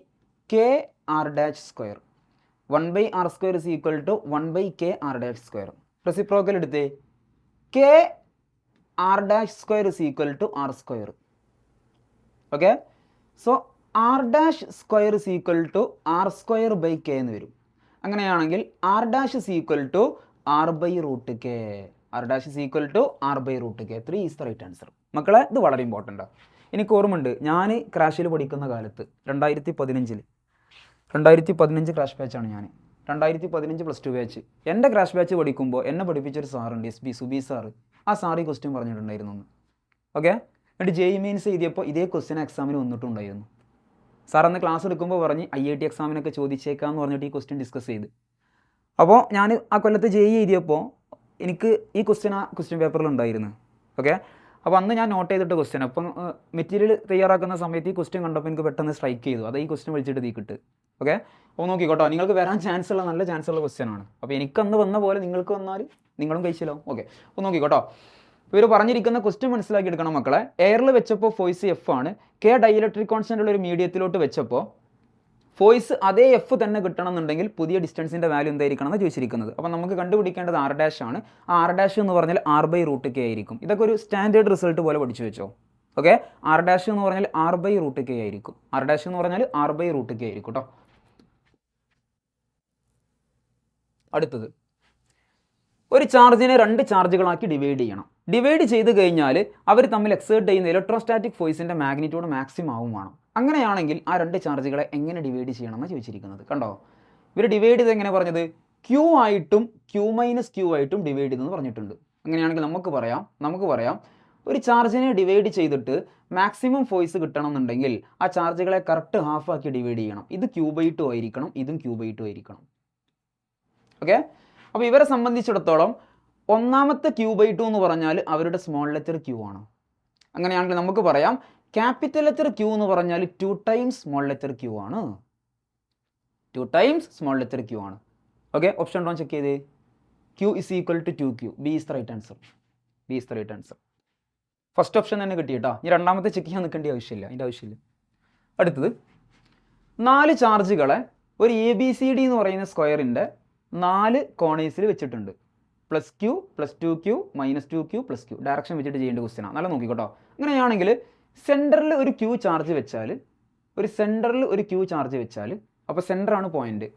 S1: 1/r² is equal to 1/kr². Reciprocal എടുത്തേ, kr² is equal to r². Okay, so r² is equal to r²/k എന്ന് വരും. അങ്ങനെയാണെങ്കിൽ r' is equal to r/√k. r' is equal to r/√k. 3 is the right answer. മക്കളെ, ഇത് വളരെ ഇമ്പോർട്ടൻ്റ് ആണ്. എനിക്ക് ഓർമ്മയുണ്ട്, ഞാൻ ക്രാഷിൽ പഠിക്കുന്ന കാലത്ത് 2015 ക്രാഷ് ബാച്ചാണ് ഞാൻ. 2015 +2 ബാച്ച്. എൻ്റെ ക്രാഷ് ബാച്ച് പഠിക്കുമ്പോൾ എന്നെ പഠിപ്പിച്ചൊരു സാറുണ്ട്, SB സുബി സാറ്. ആ സാറ് ഈ ക്വസ്റ്റ്യൻ പറഞ്ഞിട്ടുണ്ടായിരുന്നു ഒന്ന്. ഓക്കെ, എന്നിട്ട് JEE മെയിൻസ് എഴുതിയപ്പോൾ ഇതേ ക്വസ്റ്റ്യൻ എക്സാമിന് വന്നിട്ടുണ്ടായിരുന്നു. സാർ അന്ന് ക്ലാസ് എടുക്കുമ്പോൾ പറഞ്ഞ് IIT എക്സാമിനൊക്കെ ചോദിച്ചേക്കാമെന്ന് പറഞ്ഞിട്ട് ഈ ക്വസ്റ്റ്യൻ ഡിസ്കസ് ചെയ്ത്. അപ്പോൾ ഞാൻ ആ കൊല്ലത്ത് JEE എഴുതിയപ്പോൾ എനിക്ക് ഈ ക്വസ്റ്റ്യൻ ആ ക്വസ്റ്റ്യൻ പേപ്പറിൽ ഉണ്ടായിരുന്നു. ഓക്കെ, അപ്പോൾ അന്ന് ഞാൻ നോട്ട് ചെയ്തിട്ട് ക്വസ്റ്റ്യൻ, അപ്പം മെറ്റീരിയൽ തയ്യാറാക്കുന്ന സമയത്ത് ഈ ക്വസ്റ്റ്യൻ കണ്ടപ്പോൾ എനിക്ക് പെട്ടെന്ന് സ്ട്രൈക്ക് ചെയ്തു. അത് ഈ ക്വസ്റ്റ്യൻ വിളിച്ചിട്ട് തീക്കിട്ട്. ഓക്കെ, അപ്പോൾ നോക്കിക്കോട്ടോ, നിങ്ങൾക്ക് വരാൻ ചാൻസ് ഉള്ള നല്ല ചാൻസ് ഉള്ള ക്വസ്റ്റ്യൻ ആണ്. അപ്പോൾ എനിക്കന്ന് വന്ന പോലെ നിങ്ങൾക്ക് വന്നാൽ നിങ്ങളും കഴിച്ചില്ലാവും. ഓക്കെ, അപ്പോൾ നോക്കിക്കോട്ടോ, ഇവർ പറഞ്ഞിരിക്കുന്ന ക്വസ്റ്റ്യൻ മനസ്സിലാക്കി എടുക്കണം മക്കളെ. എയറിൽ വെച്ചപ്പോൾ ഫോഴ്സ് F ആണ്, K ഡൈഇലക്ട്രിക് കോൺസ്റ്റൻ്റ് ഉള്ള ഒരു മീഡിയത്തിലോട്ട് വെച്ചപ്പോൾ ഫോഴ്സ് അതേ F തന്നെ കിട്ടണം എന്നുണ്ടെങ്കിൽ പുതിയ ഡിസ്റ്റൻസിൻ്റെ വാല്യൂ എന്തായിരിക്കണം എന്ന് ചോദിച്ചിരിക്കുന്നത്. അപ്പോൾ നമുക്ക് കണ്ടുപിടിക്കേണ്ടത് r' ആണ്. ആ r' എന്ന് പറഞ്ഞാൽ r/√k ആയിരിക്കും. ഇതൊക്കെ ഒരു സ്റ്റാൻഡേർഡ് റിസൾട്ട് പോലെ പഠിച്ചു വെച്ചോ. ഓക്കെ, r' എന്ന് പറഞ്ഞാൽ r/√k ആയിരിക്കും. r' എന്ന് പറഞ്ഞാൽ r/√k ആയിരിക്കും കേട്ടോ. അടുത്തത്, ഒരു ചാർജിനെ 2 ചാർജുകളാക്കി ഡിവൈഡ് ചെയ്യണം. ഡിവൈഡ് ചെയ്ത് കഴിഞ്ഞാൽ അവർ തമ്മിൽ എക്സേർട്ട് ചെയ്യുന്ന ഇലക്ട്രോസ്റ്റാറ്റിക് ഫോഴ്സിൻ്റെ മാഗ്നിറ്റ്യൂഡ് മാക്സിമം ആവും വേണം. അങ്ങനെയാണെങ്കിൽ ആ 2 ചാർജുകളെ എങ്ങനെ ഡിവൈഡ് ചെയ്യണമെന്ന് ചോദിച്ചിരിക്കുന്നത്. കണ്ടോ, ഇവർ ഡിവൈഡ് ചെയ്ത് എങ്ങനെ പറഞ്ഞത്? Q ആയിട്ടും Q - Q ആയിട്ടും ഡിവൈഡ് ചെയ്തെന്ന് പറഞ്ഞിട്ടുണ്ട്. അങ്ങനെയാണെങ്കിൽ നമുക്ക് പറയാം ഒരു ചാർജിനെ ഡിവൈഡ് ചെയ്തിട്ട് മാക്സിമം ഫോഴ്സ് കിട്ടണം എന്നുണ്ടെങ്കിൽ ആ ചാർജുകളെ കറക്റ്റ് ഹാഫ് ആക്കി ഡിവൈഡ് ചെയ്യണം. ഇത് Q/2 ആയിരിക്കണം, ഇതും Q/2 ആയിരിക്കണം. ഓക്കെ, അപ്പോൾ ഇവരെ സംബന്ധിച്ചിടത്തോളം ഒന്നാമത്തെ Q/2 എന്ന് പറഞ്ഞാൽ അവരുടെ സ്മോൾ ലെറ്റർ Q ആണ്. അങ്ങനെയാണെങ്കിൽ നമുക്ക് പറയാം ക്യാപിറ്റൽ ലെറ്റർ Q എന്ന് പറഞ്ഞാൽ 2 ടൈംസ് സ്മോൾ ലെറ്റർ Q ആണ്. 2 ടൈംസ് സ്മോൾ ലെറ്റർ Q ആണ്. ഓക്കെ, ഓപ്ഷൻ ഡോൺ ചെക്ക് ചെയ്തേ. Q is equal to 2Q. B is the right answer. B is the right answer. First option തന്നെ കിട്ടിയിട്ടാ. ഇനി രണ്ടാമത്തെ ചെക്ക് ചെയ്യാൻ നിൽക്കേണ്ട ആവശ്യമില്ല, അതിൻ്റെ ആവശ്യമില്ല. അടുത്തത്, 4 ചാർജുകളെ ഒരു ABCD എന്ന് പറയുന്ന സ്ക്വയറിൻ്റെ 4 കോണേഴ്സിൽ വെച്ചിട്ടുണ്ട്. +Q, +2Q, -2Q, +Q. Direction വെച്ചിട്ട് ചെയ്യേണ്ട ക്വസ്റ്റ്യനാണ്. നല്ല നോക്കിക്കോട്ടോ. അങ്ങനെയാണെങ്കിൽ സെൻറ്ററിൽ ഒരു Q ചാർജ് വെച്ചാൽ അപ്പോൾ സെൻറ്ററാണ് പോയിന്റ്.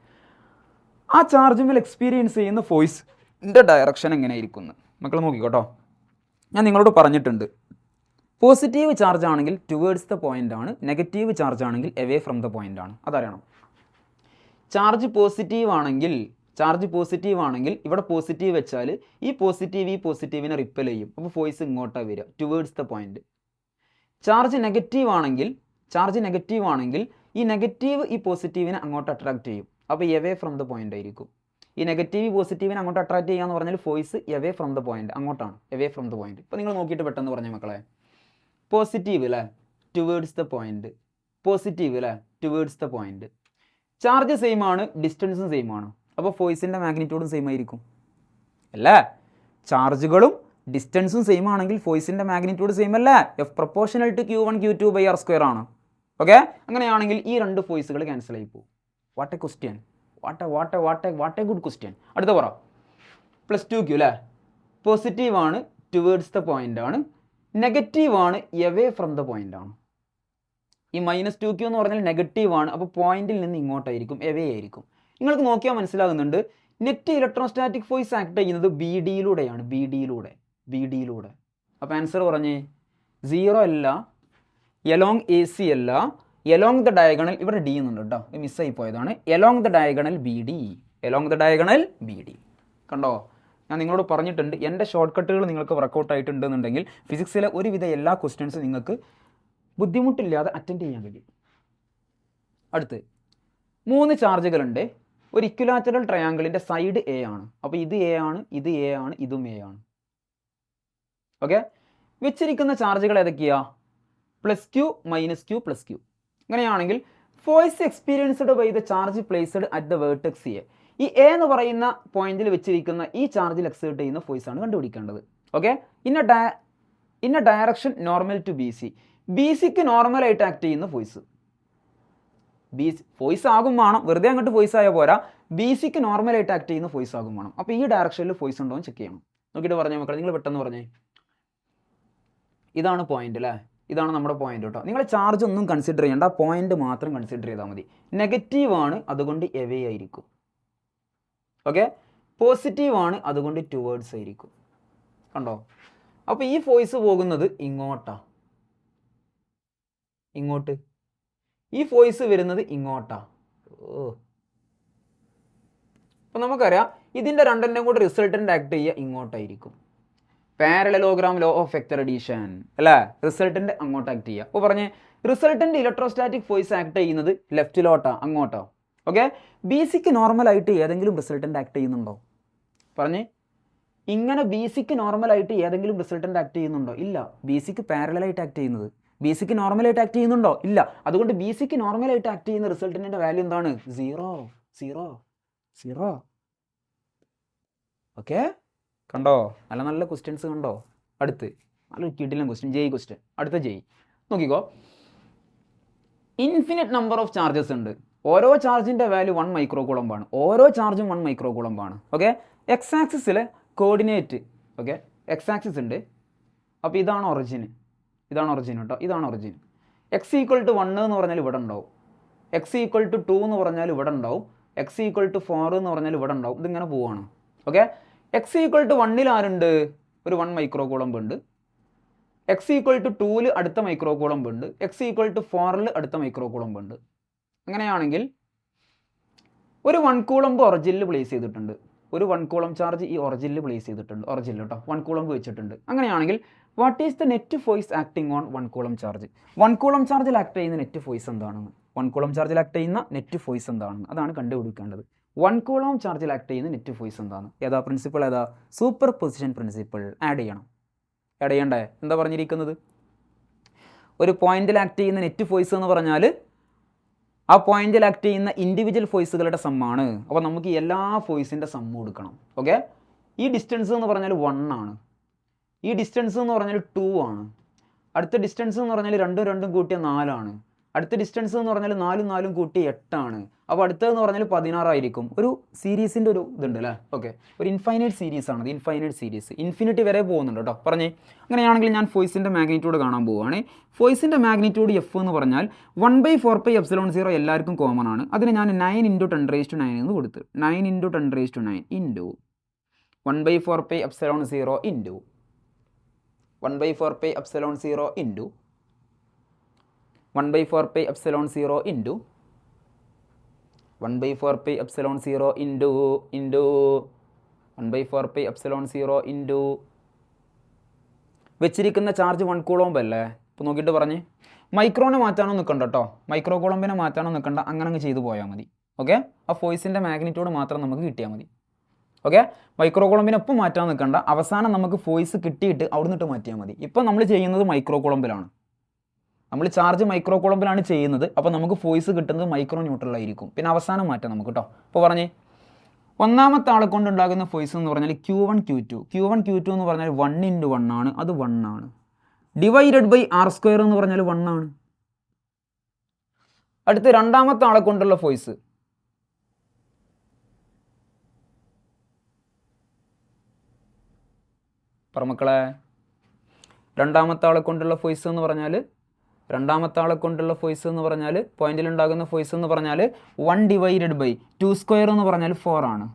S1: ആ ചാർജുമേൽ എക്സ്പീരിയൻസ് ചെയ്യുന്ന ഫോഴ്സിൻ്റെ ഡയറക്ഷൻ എങ്ങനെയായിരിക്കും മക്കൾ നോക്കിക്കോട്ടോ. ഞാൻ നിങ്ങളോട് പറഞ്ഞിട്ടുണ്ട്, പോസിറ്റീവ് ചാർജ് ആണെങ്കിൽ ടുവേർഡ്സ് ദ പോയിന്റ് ആണ്, നെഗറ്റീവ് ചാർജ് ആണെങ്കിൽ എവേ ഫ്രം ദ പോയിന്റ് ആണ്. അതറിയണം. ചാർജ് പോസിറ്റീവ് ആണെങ്കിൽ ഇവിടെ പോസിറ്റീവ് വെച്ചാൽ ഈ പോസിറ്റീവിനെ റിപ്പൽ ചെയ്യും. അപ്പോൾ ഫോഴ്സ് ഇങ്ങോട്ടാണ് വരിക, towards the point. Charge negative ആണെങ്കിൽ ഈ നെഗറ്റീവ് ഈ പോസിറ്റീവിനെ അങ്ങോട്ട് അട്രാക്ട് ചെയ്യും. അപ്പോൾ എവേ ഫ്രം ദ പോയിന്റ് ആയിരിക്കും. ഈ നെഗറ്റീവ് പോസിറ്റീവിനെ അങ്ങോട്ട് അട്രാക്ട് ചെയ്യാന്ന് പറഞ്ഞാൽ force away from the point, അങ്ങോട്ടാണ്, എവേ ഫ്രം ദ പോയിന്റ്. ഇപ്പോൾ നിങ്ങൾ നോക്കിയിട്ട് പെട്ടെന്ന് പറഞ്ഞ മക്കളെ, പോസിറ്റീവ് അല്ലേ towards the point, charge same ആണ്, ഡിസ്റ്റൻസും സെയിം ആണ്. അപ്പോൾ ഫോഴ്സിൻ്റെ മാഗ്നിറ്റ്യൂഡും സെയിം ആയിരിക്കും അല്ലേ? ചാർജുകളും ഡിസ്റ്റൻസും സെയിം ആണെങ്കിൽ ഫോഴ്സിൻ്റെ മാഗ്നിറ്റ്യൂഡ് സെയിം അല്ലേ? F proportional to Q1 Q2/r² ആണ്. ഓക്കെ, അങ്ങനെയാണെങ്കിൽ ഈ 2 ഫോഴ്സുകൾ ക്യാൻസൽ ആയി പോകും. What A question, what A good question. അടുത്ത പറ, +2Q അല്ലേ, പോസിറ്റീവ് ആണ്, ടുവേർഡ്സ് ദ പോയിന്റ് ആണ്, നെഗറ്റീവ് ആണ്, എവേ ഫ്രം ദ പോയിന്റ് ആണ്. ഈ -2Q എന്ന് പറഞ്ഞാൽ നെഗറ്റീവ് ആണ്, അപ്പോൾ പോയിന്റിൽ നിന്ന് ഇങ്ങോട്ടായിരിക്കും, എവേ ആയിരിക്കും. നിങ്ങൾക്ക് നോക്കിയാൽ മനസ്സിലാകുന്നുണ്ട്, നെറ്റ് ഇലക്ട്രോസ്റ്റാറ്റിക് ഫോഴ്സ് ആക്ട് ചെയ്യുന്നത് BD യിലൂടെയാണ്, BD യിലൂടെ. അപ്പോൾ ആൻസർ പറഞ്ഞേ 0 അല്ല, എലോങ് AC അല്ല, എലോങ് ദ ഡയഗണൽ, ഇവിടെ D എന്നുണ്ട് കേട്ടോ, മിസ്സായി പോയതാണ്. Along the diagonal BD. കണ്ടോ, ഞാൻ നിങ്ങളോട് പറഞ്ഞിട്ടുണ്ട്, എൻ്റെ ഷോർട്ട് കട്ടുകൾ നിങ്ങൾക്ക് വർക്കൗട്ട് ആയിട്ടുണ്ടെന്നുണ്ടെങ്കിൽ ഫിസിക്സിലെ ഒരുവിധ എല്ലാ ക്വസ്റ്റ്യൻസും നിങ്ങൾക്ക് ബുദ്ധിമുട്ടില്ലാതെ അറ്റൻഡ് ചെയ്യാൻ കഴിയും. അടുത്ത് 3 ചാർജുകളുണ്ട്. ഒരു ഇക്വിലാറ്ററൽ ട്രയാങ്കിളിൻ്റെ സൈഡ് A ആണ്. അപ്പോൾ ഇത് A ആണ്, ഇത് A ആണ്, ഇതും A ആണ്. ഓക്കെ, വെച്ചിരിക്കുന്ന ചാർജുകൾ ഏതൊക്കെയാ? +Q, -Q, +Q. അങ്ങനെയാണെങ്കിൽ force experienced by the charge placed at the vertex A. ഈ എ എന്ന് പറയുന്ന പോയിന്റിൽ വെച്ചിരിക്കുന്ന ഈ ചാർജിൽ എക്സേർട്ട് ചെയ്യുന്ന ഫോഴ്സ് ആണ് കണ്ടുപിടിക്കേണ്ടത്. ഓക്കെ, ഇന്ന direction normal to B C. B സിക്ക് നോർമലായിട്ട് ആക്ട് ചെയ്യുന്ന ഫോഴ്സ്, ഫോഴ്സ് ആകും വേണം, വെറുതെ അങ്ങോട്ട് ഫോഴ്സ് ആയാൽ പോരാ, ബി സിക്ക് നോർമലായിട്ട് ആക്ട് ചെയ്യുന്ന ഫോഴ്സ് ആകും വേണം. അപ്പോൾ ഈ ഡയറക്ഷനിൽ ഫോഴ്സ് ഉണ്ടോ എന്ന് ചെക്ക് ചെയ്യണം. നോക്കിയിട്ട് പറഞ്ഞേ മക്കളെ, നിങ്ങൾ പെട്ടെന്ന് പറഞ്ഞേ. ഇതാണ് പോയിന്റ് അല്ലേ, ഇതാണ് നമ്മുടെ പോയിന്റ് കേട്ടോ. നിങ്ങൾ ചാർജ് ഒന്നും കൺസിഡർ ചെയ്യേണ്ട, ആ പോയിന്റ് മാത്രം കൺസിഡർ ചെയ്താൽ മതി. നെഗറ്റീവ് ആണ്, അതുകൊണ്ട് എവേ ആയിരിക്കും. ഓക്കെ, പോസിറ്റീവ് ആണ്, അതുകൊണ്ട് ടുവേർഡ്സ് ആയിരിക്കും. കണ്ടോ? അപ്പോൾ ഈ ഫോഴ്സ് പോകുന്നത് ഇങ്ങോട്ടാ, ഇങ്ങോട്ട്. ഈ ഫോഴ്സ് വരുന്നത് ഇങ്ങോട്ടാ. അപ്പോൾ നമുക്കറിയാം ഇതിൻ്റെ രണ്ടെണ്ണം കൂടെ റിസൾട്ടൻ്റ് ആക്ട് ചെയ്യുക ഇങ്ങോട്ടായിരിക്കും. Parallelogram law of vector addition അല്ലേ, റിസൾട്ടൻ്റ് അങ്ങോട്ട് ആക്ട് ചെയ്യുക. അപ്പോൾ പറഞ്ഞേ റിസൾട്ടൻ്റ് ഇലക്ട്രോസ്റ്റാറ്റിക് ഫോഴ്സ് ആക്ട് ചെയ്യുന്നത് ലെഫ്റ്റിലോട്ടാ, അങ്ങോട്ടോ. ഓക്കെ, ബി സിക്ക് നോർമലായിട്ട് ഏതെങ്കിലും റിസൾട്ടൻ്റ് ആക്ട് ചെയ്യുന്നുണ്ടോ? പറഞ്ഞേ, ഇങ്ങനെ ബി സിക്ക് നോർമലായിട്ട് ഏതെങ്കിലും റിസൾട്ടൻ്റ് ആക്ട് ചെയ്യുന്നുണ്ടോ? ഇല്ല. ബി സിക്ക് പാരലായിട്ട് ആക്ട് ചെയ്യുന്നത്, ബി സിക്ക് നോർമലായിട്ട് ആക്ട് ചെയ്യുന്നുണ്ടോ? ഇല്ല. അതുകൊണ്ട് ബി സിക്ക് നോർമലായിട്ട് ആക്ട് ചെയ്യുന്ന റിസൾട്ടൻ്റെ വാല്യൂ എന്താണ്? 0 0 0. ഓക്കെ, കണ്ടോ? നല്ല നല്ല ക്വസ്റ്റ്യൻസ് കണ്ടോ? അടുത്ത് നല്ലൊരു കിടിലൻ ക്വസ്റ്റ്യൻ, ജെയ് ക്വസ്റ്റ്യൻ. അടുത്ത ജെയ് നോക്കിക്കോ. ഇൻഫിനിറ്റ് നമ്പർ ഓഫ് ചാർജസ് ഉണ്ട്. ഓരോ ചാർജിൻ്റെ വാല്യൂ 1 മൈക്രോ കൂളംബാണ്. ഓരോ ചാർജും 1 മൈക്രോ കൂളംബാണ്. ഓക്കെ, എക്സ് ആക്സിസിലെ കോർഡിനേറ്റ്, ഓക്കെ, എക്സ് ആക്സിസ് ഉണ്ട്. അപ്പോൾ ഇതാണ് ഒറിജിൻ, ഇതാണ് ഒറിജിൻ കേട്ടോ, ഇതാണ് ഒറിജിൻ. എക്സ് ഈക്വൽ ടു 1 എന്ന് പറഞ്ഞാൽ ഇവിടെ ഉണ്ടാവും, എക്സ് ഈക്വൽ ടു 2 എന്ന് പറഞ്ഞാൽ ഇവിടെ ഉണ്ടാവും, എക്സ് ഈക്വൽ ടു 4 എന്ന് പറഞ്ഞാൽ ഇവിടെ ഉണ്ടാവും. ഇതിങ്ങനെ പോവാണ്. ഓക്കെ, എക്സ് ഈക്വൽ ടു 1 ആരുണ്ട്? ഒരു 1 മൈക്രോ കൂളംബ് ഉണ്ട്. എക്സ് ഈക്വൽ ടു 2 അടുത്ത മൈക്രോ കൂളംബ് ഉണ്ട്. എക്സ് ഈക്വൽ ടു 4 അടുത്ത മൈക്രോ കൂളംബ് ഉണ്ട്. അങ്ങനെയാണെങ്കിൽ ഒരു 1 കൂളംബ് ഒറിജിനിൽ പ്ലേസ് ചെയ്തിട്ടുണ്ട്, ഒരു 1 കൂളം ചാർജ് ഈ ഒറിജിനിൽ പ്ലേസ് ചെയ്തിട്ടുണ്ട്, ഒറിജിനിൽ കേട്ടോ 1 കൂളംബ് വെച്ചിട്ടുണ്ട്. അങ്ങനെയാണെങ്കിൽ what is the net force acting on 1 coulomb charge? 1 coulomb ചാർജിൽ ആക്ട് ചെയ്യുന്ന നെറ്റ് ഫോഴ്സ് എന്താണെന്ന്, 1 കൂളം ചാർജിൽ ആക്ട് ചെയ്യുന്ന നെറ്റ് ഫോഴ്സ് എന്താണെന്ന് അതാണ് കണ്ടുപിടിക്കേണ്ടത്. 1 കൂളം ചാർജിൽ ആക്ട് ചെയ്യുന്ന നെറ്റ് ഫോഴ്സ് എന്താണ്? ഏതാ പ്രിൻസിപ്പിൾ? ഏതാ? Super position principle. ആഡ് ചെയ്യണം. ആഡ് ചെയ്യണ്ടേ? എന്താ പറഞ്ഞിരിക്കുന്നത്? ഒരു പോയിന്റിൽ ആക്ട് ചെയ്യുന്ന നെറ്റ് ഫോഴ്സ് എന്ന് പറഞ്ഞാൽ ആ പോയിന്റിൽ ആക്ട് ചെയ്യുന്ന ഇൻഡിവിജ്വൽ ഫോഴ്സുകളുടെ സമ്മാണ്. അപ്പോൾ നമുക്ക് എല്ലാ ഫോഴ്സിൻ്റെ സമ്മ് കൊടുക്കണം. ഓക്കെ, ഈ ഡിസ്റ്റൻസ് എന്ന് പറഞ്ഞാൽ 1 ആണ്, ഈ ഡിസ്റ്റൻസ് എന്ന് പറഞ്ഞാൽ 2 ആണ്, അടുത്ത ഡിസ്റ്റൻസ് എന്ന് പറഞ്ഞാൽ 2 2 കൂട്ടിയ 4 ആണ്, അടുത്ത ഡിസ്റ്റൻസ് എന്ന് പറഞ്ഞാൽ 4 4 കൂട്ടി 8 ആണ്. അപ്പോൾ അടുത്തതെന്ന് പറഞ്ഞാൽ 16 ആയിരിക്കും. ഒരു സീരീസിൻ്റെ ഒരു ഇതുണ്ട് അല്ലേ? ഓക്കെ, ഒരു ഇൻഫൈനൈറ്റ് സീരീസ് ആണ്, ഇൻഫൈനൈറ്റ് സീരീസ്, ഇൻഫിനിറ്റി വരെ പോകുന്നുണ്ട് കേട്ടോ. പറഞ്ഞേ, അങ്ങനെയാണെങ്കിൽ ഞാൻ ഫോഴ്സിൻ്റെ മാഗ്നിറ്റ്യൂഡ് കാണാൻ പോവുകയാണ്. ഫോഴ്സിൻ്റെ മാഗ്നിറ്റ്യൂഡ് എഫ് എന്ന് പറഞ്ഞാൽ 1/4πε0 എല്ലാവർക്കും കോമൺ ആണ്. അതിന് ഞാൻ 9 × 10⁻⁹ എന്ന് കൊടുത്ത് 9 × 10⁻⁹ into 1/4πε0 into 1/4πε0 into 1/4πε0 into 1/4πε0 into 1/4πε0 into വെച്ചിരിക്കുന്ന ചാർജ് 1 കൂളംബ് അല്ലേ? ഇപ്പോൾ നോക്കിയിട്ട് പറഞ്ഞ് മൈക്രോനെ മാറ്റാനോ നിൽക്കണ്ട കേട്ടോ, മൈക്രോ കൂളംബിനെ മാറ്റാനോ നിൽക്കണ്ട, അങ്ങനെ അങ്ങ് ചെയ്തു പോയാൽ മതി. ഓക്കെ, ആ ഫോഴ്സിൻ്റെ മാഗ്നിറ്റ്യൂഡ് മാത്രം നമുക്ക് കിട്ടിയാൽ മതി. ഓക്കെ, മൈക്രോ കൂളംബിനൊപ്പം മാറ്റാൻ നിൽക്കണ്ട, അവസാനം നമുക്ക് ഫോഴ്സ് കിട്ടിയിട്ട് അവിടെ നിന്നിട്ട് മാറ്റിയാൽ മതി. ഇപ്പം നമ്മൾ ചെയ്യുന്നത് മൈക്രോ കൂളംബിലാണ്, നമ്മൾ ചാർജ് മൈക്രോ കൂളംബിലാണ് ചെയ്യുന്നത്. അപ്പോൾ നമുക്ക് ഫോഴ്സ് കിട്ടുന്നത് മൈക്രോ ന്യൂട്രലായിരിക്കും. പിന്നെ അവസാനം മാറ്റാം നമുക്ക് കേട്ടോ. അപ്പോൾ പറഞ്ഞേ, ഒന്നാമത്തെ ആളെ കൊണ്ടുണ്ടാകുന്ന ഫോഴ്സ് എന്ന് പറഞ്ഞാൽ Q1 Q2. Q1 Q2 എന്ന് പറഞ്ഞാൽ 1 × 1 ആണ്, അത് 1 ആണ്. ഡിവൈഡഡ് ബൈ r² എന്ന് പറഞ്ഞാൽ 1 ആണ്. അടുത്ത് രണ്ടാമത്തെ ആളെ കൊണ്ടുള്ള ഫോഴ്സ് പറമക്കളെ, രണ്ടാമത്തെ ആളെ കൊണ്ടുള്ള ഫോഴ്സ് എന്ന് പറഞ്ഞാൽ പോയിന്റിലുണ്ടാകുന്ന ഫോഴ്സ് എന്ന് പറഞ്ഞാൽ 1/2² എന്ന് പറഞ്ഞാൽ 4 ആണ്.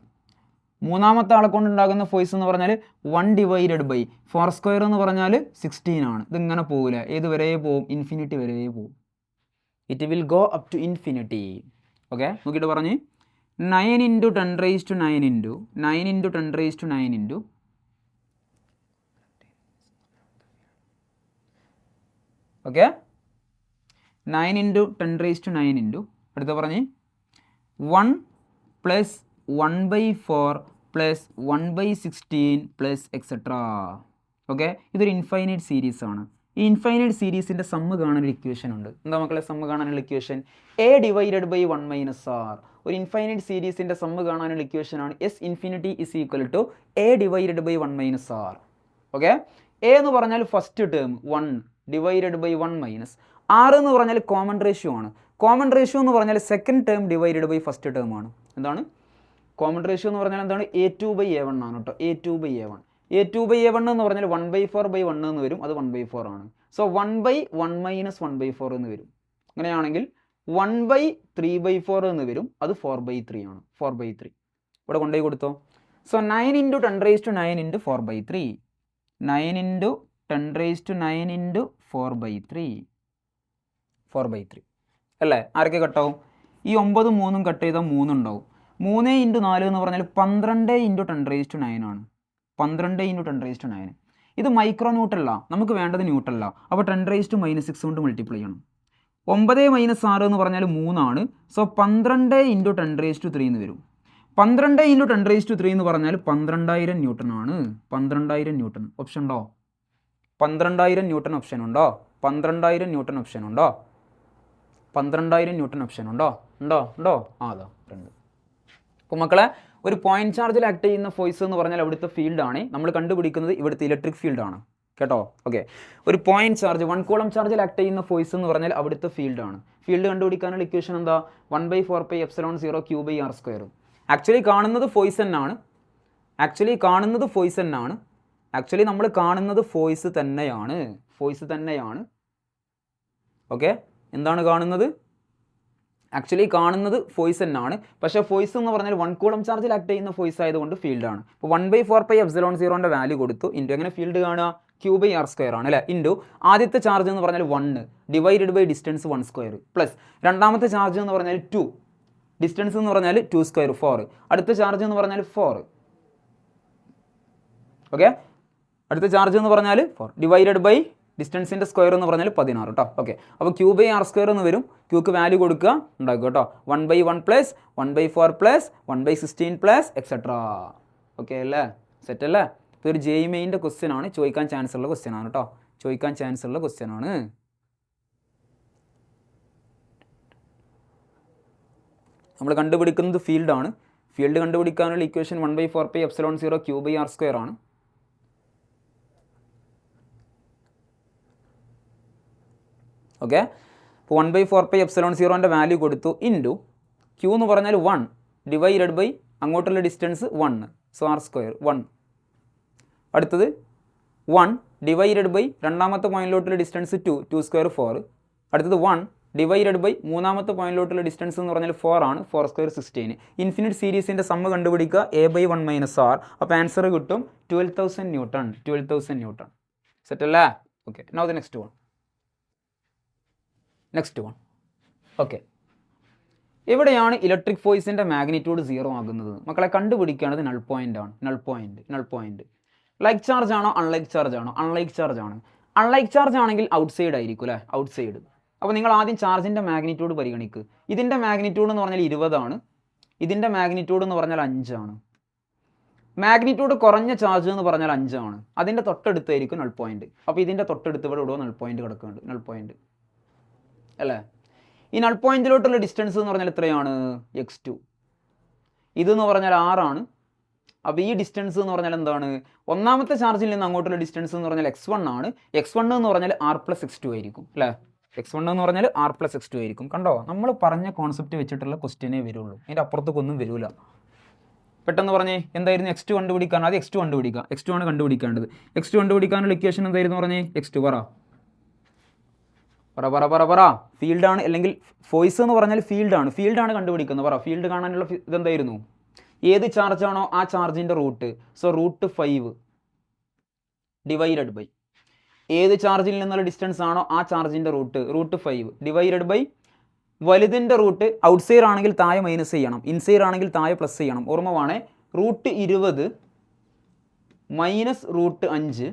S1: മൂന്നാമത്തെ ആളെ കൊണ്ടുണ്ടാകുന്ന ഫോഴ്സ് എന്ന് പറഞ്ഞാൽ 1/4² എന്ന് പറഞ്ഞാൽ 16 ആണ്. ഇതിങ്ങനെ പോകില്ല, ഏത് വരെ പോവും? ഇൻഫിനിറ്റി വരെ പോവും. It will go up to infinity. Okay, നോക്കിയിട്ട് പറഞ്ഞ് 9 × 10⁻⁹ ഇൻറ്റു 9 × 10⁻⁹ ഇൻറ്റു ഓക്കെ 9 × 10⁻⁹ ഇൻറ്റു അടുത്ത പറഞ്ഞ് 1 + 1/4 + 1/16 + എക്സെട്രാ. ഓക്കെ, ഇതൊരു ഇൻഫൈനൈറ്റ് സീരീസ് ആണ്. ഈ ഇൻഫൈനൈറ്റ് സീരീസിൻ്റെ സമ്മ് കാണാനൊരു ഇക്വേഷൻ ഉണ്ട്. എന്താ മക്കളെ സമ്മ് കാണാനുള്ള ഇക്വേഷൻ? A / 1 - r. ഒരു ഇൻഫൈനൈറ്റ് സീരീസിൻ്റെ സമ്മ് കാണാനുള്ള ഇക്വേഷനാണ് S infinity is equal to A divided by 1 minus r. Okay, A എന്ന് പറഞ്ഞാൽ first term 1 divided by 1 minus r എന്ന് പറഞ്ഞാൽ കോമൺ റേഷ്യോ ആണ്. കോമൺ റേഷ്യോ എന്ന് പറഞ്ഞാൽ second term divided by first term ആണ്. എന്താണ് കോമൺ റേഷ്യോ എന്ന് പറഞ്ഞാൽ? എന്താണ്? A2/A1 ആണ് കേട്ടോ. A2/A1. A2/A1 എന്ന് പറഞ്ഞാൽ 1/4/1 എന്ന് വരും. അത് 1/4 ആണ്. സോ 1/1 മൈനസ് 1/4 എന്ന് വരും. അങ്ങനെയാണെങ്കിൽ 1/3/4 എന്ന് വരും. അത് 4/3 ആണ്. 4/3 ഇവിടെ കൊണ്ടുപോയി കൊടുത്തോ. സോ 9 × 10⁻⁹ × 4/3. 9 × 10⁻⁹ × 4/3. 4/3 അല്ലേ? ആരൊക്കെ കട്ടാവും? ഈ 9 3 കട്ട് ചെയ്താൽ 3 ഉണ്ടാവും. 3 × 4 എന്ന് പറഞ്ഞാൽ 12 × 10⁻⁹ ആണ്. 12 × 10⁻⁹. ഇത് മൈക്രോ ന്യൂട്ടല്ല, നമുക്ക് വേണ്ടത് ന്യൂട്ടല്ല. അപ്പോൾ 10⁻⁻6 കൊണ്ട് മൾട്ടിപ്ലൈ ചെയ്യണം. 9 - 6 എന്ന് പറഞ്ഞാൽ 3 ആണ്. സോ 12 × 10⁻³ എന്ന് വരും. 12 × 10⁻³ എന്ന് പറഞ്ഞാൽ 12000 ന്യൂട്ടൺ ആണ്. 12000 ന്യൂട്ടൺ ഓപ്ഷൻ ഉണ്ടോ? 12000 ന്യൂട്ടൺ ഓപ്ഷൻ ഉണ്ടോ? 12000 ന്യൂട്ടൺ ഓപ്ഷൻ ഉണ്ടോ? 12000 ന്യൂട്ടൺ ഓപ്ഷൻ ഉണ്ടോ? ഉണ്ടോ? ഉണ്ടോ? ആ, അതാ ഉണ്ട്. അപ്പോൾ മക്കളെ, ഒരു പോയിന്റ് ചാർജിൽ ആക്ട് ചെയ്യുന്ന ഫോഴ്സ് എന്ന് പറഞ്ഞാൽ അവിടുത്തെ ഫീൽഡാണ്. നമ്മൾ കണ്ടുപിടിക്കുന്നത് ഇവിടുത്തെ ഇലക്ട്രിക് ഫീൽഡാണ് കേട്ടോ. ഓക്കെ, ഒരു പോയിന്റ് ചാർജ് 1 കൂളം ചാർജിൽ ആക്ട് ചെയ്യുന്ന ഫോഴ്സ് എന്ന് പറഞ്ഞാൽ അവിടുത്തെ ഫീൽഡാണ്. ഫീൽഡ് കണ്ടുപിടിക്കാനുള്ള ഇക്വേഷൻ എന്താ? 1/4πε0 Q/r². ആക്ച്വലി കാണുന്നത് ഫോഴ്സ് തന്നെയാണ്. ആക്ച്വലി നമ്മൾ കാണുന്നത് ഫോഴ്സ് തന്നെയാണ്. ഓക്കെ, എന്താണ് കാണുന്നത്? ആക്ച്വലി കാണുന്നത് ഫോഴ്സ് തന്നെയാണ്. പക്ഷേ ഫോഴ്സ് എന്ന് പറഞ്ഞാൽ 1 കൂളം ചാർജിൽ ആക്ട് ചെയ്യുന്ന ഫോഴ്സ് ആയതുകൊണ്ട് ഫീൽഡാണ്. അപ്പോൾ 1/4πε0ൻ്റെ വാല്യൂ കൊടുത്തു. ഇൻറ്റു എങ്ങനെ ഫീൽഡ് കാണുക? Q/r² ആണ് അല്ലേ? ഇൻറ്റു ആദ്യത്തെ ചാർജ് എന്ന് പറഞ്ഞാൽ 1 ഡിവൈഡഡ് ബൈ ഡിസ്റ്റൻസ് 1² പ്ലസ് രണ്ടാമത്തെ ചാർജ് എന്ന് പറഞ്ഞാൽ 2 ഡിസ്റ്റൻസ് എന്ന് പറഞ്ഞാൽ 2² 4. അടുത്ത ചാർജ് എന്ന് പറഞ്ഞാൽ 4. ഓക്കെ, അടുത്ത ചാർജ് എന്ന് പറഞ്ഞാൽ 4 ഡിവൈഡഡ് ബൈ ഡിസ്റ്റൻസിൻ്റെ സ്ക്വയർ എന്ന് പറഞ്ഞാൽ 16 കേട്ടോ. ഓക്കെ, അപ്പോൾ Q/r² എന്ന് വരും. ക്യൂക്ക് വാല്യൂ കൊടുക്കുക, ഉണ്ടാക്കുക കേട്ടോ. 1/1 plus 1/4 plus 1/16 plus et cetera. Okay അല്ലേ? സെറ്റ് അല്ലേ? ഇതൊരു JEE മെയിൻ്റെ ക്വസ്റ്റ്യൻ ആണ്. ചോദിക്കാൻ ചാൻസ് ഉള്ള ക്വസ്റ്റ്യൻ ആണ് കേട്ടോ. നമ്മൾ കണ്ടുപിടിക്കുന്നത് ഫീൽഡാണ്. ഫീൽഡ് കണ്ടുപിടിക്കാനുള്ള ഇക്വേഷൻ 1/4πε0 Q/r² ആണ്. ഓക്കെ, അപ്പോൾ 1/4πε0ൻ്റെ വാല്യൂ കൊടുത്തു. ഇൻറ്റു Q എന്ന് പറഞ്ഞാൽ 1 ഡിവൈഡഡ് ബൈ അങ്ങോട്ടുള്ള ഡിസ്റ്റൻസ് 1. So r². 1. അടുത്തത് 1 ഡിവൈഡഡ് ബൈ രണ്ടാമത്തെ പോയിന്റിലോട്ടുള്ള ഡിസ്റ്റൻസ് 2² 4. അടുത്തത് 1 ഡിവൈഡഡ് ബൈ മൂന്നാമത്തെ പോയിന്റിലോട്ടുള്ള ഡിസ്റ്റൻസ് എന്ന് പറഞ്ഞാൽ 4 ആണ്. 4² 16. ഇൻഫിനിറ്റ് സീരീസിൻ്റെ സമ്മ് കണ്ടുപിടിക്കുക A/1 - r. അപ്പോൾ ആൻസർ കിട്ടും 12,000 ന്യൂട്ടൺ. 12,000 ന്യൂട്ടൺ. സെറ്റ് അല്ലേ? Okay, now the next one. Okay, എവിടെയാണ് ഇലക്ട്രിക് ഫോഴ്സിൻ്റെ മാഗ്നിറ്റ്യൂഡ് 0 ആകുന്നത്? മക്കളെ കണ്ടുപിടിക്കേണ്ടത് നൾ പോയിന്റ് ആണ്. നൾ പോയിന്റ് ലൈക്ക് ചാർജ് ആണോ അൺലൈക്ക് ചാർജ് ആണോ? അൺലൈക്ക് ചാർജ് ആണ്. അൺലൈക്ക് ചാർജ് ആണെങ്കിൽ ഔട്ട്സൈഡ് ആയിരിക്കും അല്ലേ? ഔട്ട്സൈഡ്. അപ്പോൾ നിങ്ങൾ ആദ്യം ചാർജിൻ്റെ മാഗ്നിറ്റ്യൂഡ് പരിഗണിക്കുക. ഇതിൻ്റെ മാഗ്നിറ്റ്യൂഡ് എന്ന് പറഞ്ഞാൽ 20 ആണ്. ഇതിൻ്റെ മാഗ്നിറ്റ്യൂഡ് എന്ന് പറഞ്ഞാൽ 5 ആണ്. മാഗ്നിറ്റ്യൂഡ് കുറഞ്ഞ ചാർജ് എന്ന് പറഞ്ഞാൽ 5 ആണ്. അതിൻ്റെ തൊട്ടടുത്തായിരിക്കും നൾ പോയിന്റ്. അപ്പോൾ ഇതിൻ്റെ തൊട്ടടുത്ത് ഇവിടെ ഇടുക നൾ പോയിന്റ് കിടക്കുന്നുണ്ട്. നൾ പോയിന്റ് അല്ലേ? ഈ നൾ പോയിന്റിലോട്ടുള്ള ഡിസ്റ്റൻസ് എന്ന് പറഞ്ഞാൽ എത്രയാണ്? x2. ഇതെന്ന് പറഞ്ഞാൽ 6 ആണ്. അപ്പോൾ ഈ ഡിസ്റ്റൻസ് എന്ന് പറഞ്ഞാൽ എന്താണ്? ഒന്നാമത്തെ ചാർജിൽ നിന്ന് അങ്ങോട്ടുള്ള ഡിസ്റ്റൻസ് എന്ന് പറഞ്ഞാൽ x1 ആണ്. x1 എന്ന് പറഞ്ഞാൽ r+x2 ആയിരിക്കും അല്ലേ? x1 എന്ന് പറഞ്ഞാൽ r+x2 ആയിരിക്കും. കണ്ടോ, നമ്മൾ പറഞ്ഞ കോൺസെപ്റ്റ് വെച്ചിട്ടുള്ള ക്വസ്റ്റ്യനേ വരുള്ളൂ. അതിൻ്റെ അപ്പുറത്തേക്കൊന്നും വരില്ല. പെട്ടെന്ന് പറഞ്ഞേ, എന്തായിരുന്നു x2 കണ്ടുപിടിക്കാൻ? അത് x2 കണ്ടുപിടിക്കുക. x2 ആണ് കണ്ടുപിടിക്കേണ്ടത്. x2 കണ്ടുപിടിക്കാനുള്ള ഇക്വേഷൻ എന്തായിരുന്നു പറഞ്ഞേ? x2 പറ. ഫീൽഡാണ്, അല്ലെങ്കിൽ ഫോഴ്സ് എന്ന് പറഞ്ഞാൽ ഫീൽഡാണ് കണ്ടുപിടിക്കുന്നത്. പറ, ഫീൽഡ് കാണാനുള്ള ഇതെന്തായിരുന്നു? ഏത് ചാർജാണോ ആ ചാർജിൻ്റെ റൂട്ട്. സോ √5 ഡിവൈഡഡ് ബൈ ഏത് ചാർജിൽ നിന്നുള്ള ഡിസ്റ്റൻസ് ആണോ ആ ചാർജിൻ്റെ √5 ഡിവൈഡഡ് ബൈ വലുതിൻ്റെ റൂട്ട്. ഔട്ട്സൈഡ് ആണെങ്കിൽ താഴെ മൈനസ് ചെയ്യണം, ഇൻസൈഡ് ആണെങ്കിൽ താഴെ പ്ലസ് ചെയ്യണം. ഓർമ്മ വേണേ. √20 മൈനസ് √5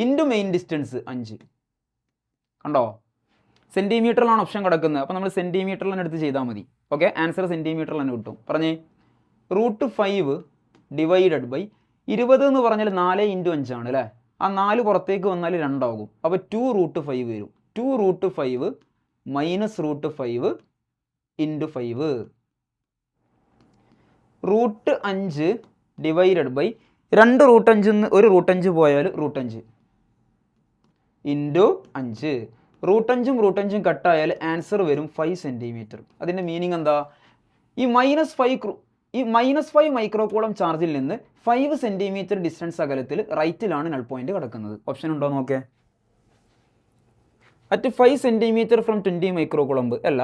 S1: ഇൻറ്റു മെയിൻ ഡിസ്റ്റൻസ് 5. കണ്ടോ, സെൻറ്റിമീറ്ററിലാണ് ഓപ്ഷൻ കിടക്കുന്നത്. അപ്പോൾ നമ്മൾ സെൻറ്റിമീറ്ററിൽ തന്നെ എടുത്ത് ചെയ്താൽ മതി. ഓക്കെ, ആൻസർ സെൻറ്റിമീറ്ററിൽ തന്നെ കിട്ടും. പറഞ്ഞേ, √5 ഡിവൈഡഡ് ബൈ 20 എന്ന് പറഞ്ഞാൽ 4 × 5 ആണ് അല്ലേ? ആ 4 പുറത്തേക്ക് വന്നാൽ 2 ആകും. അപ്പോൾ 2√5 വരും. 2√5 മൈനസ് √5 ഇൻറ്റു 5. √5 ഡിവൈഡഡ് ബൈ 2√5 ഒരു √5 പോയാൽ √5 ഇൻറ്റു 5. √5 കട്ടായാൽ ആൻസർ വരും 5 സെൻറ്റിമീറ്റർ. അതിൻ്റെ മീനിങ് എന്താ? ഈ -5 മൈക്രോകൂളം ചാർജിൽ നിന്ന് 5 സെൻറ്റിമീറ്റർ ഡിസ്റ്റൻസ് അകലത്തിൽ റൈറ്റിലാണ് നൾ പോയിന്റ് കിടക്കുന്നത്. ഓപ്ഷൻ ഉണ്ടോ നോക്കേ. അറ്റ് 5 സെൻറ്റിമീറ്റർ ഫ്രം 20 മൈക്രോകൂളം അല്ല,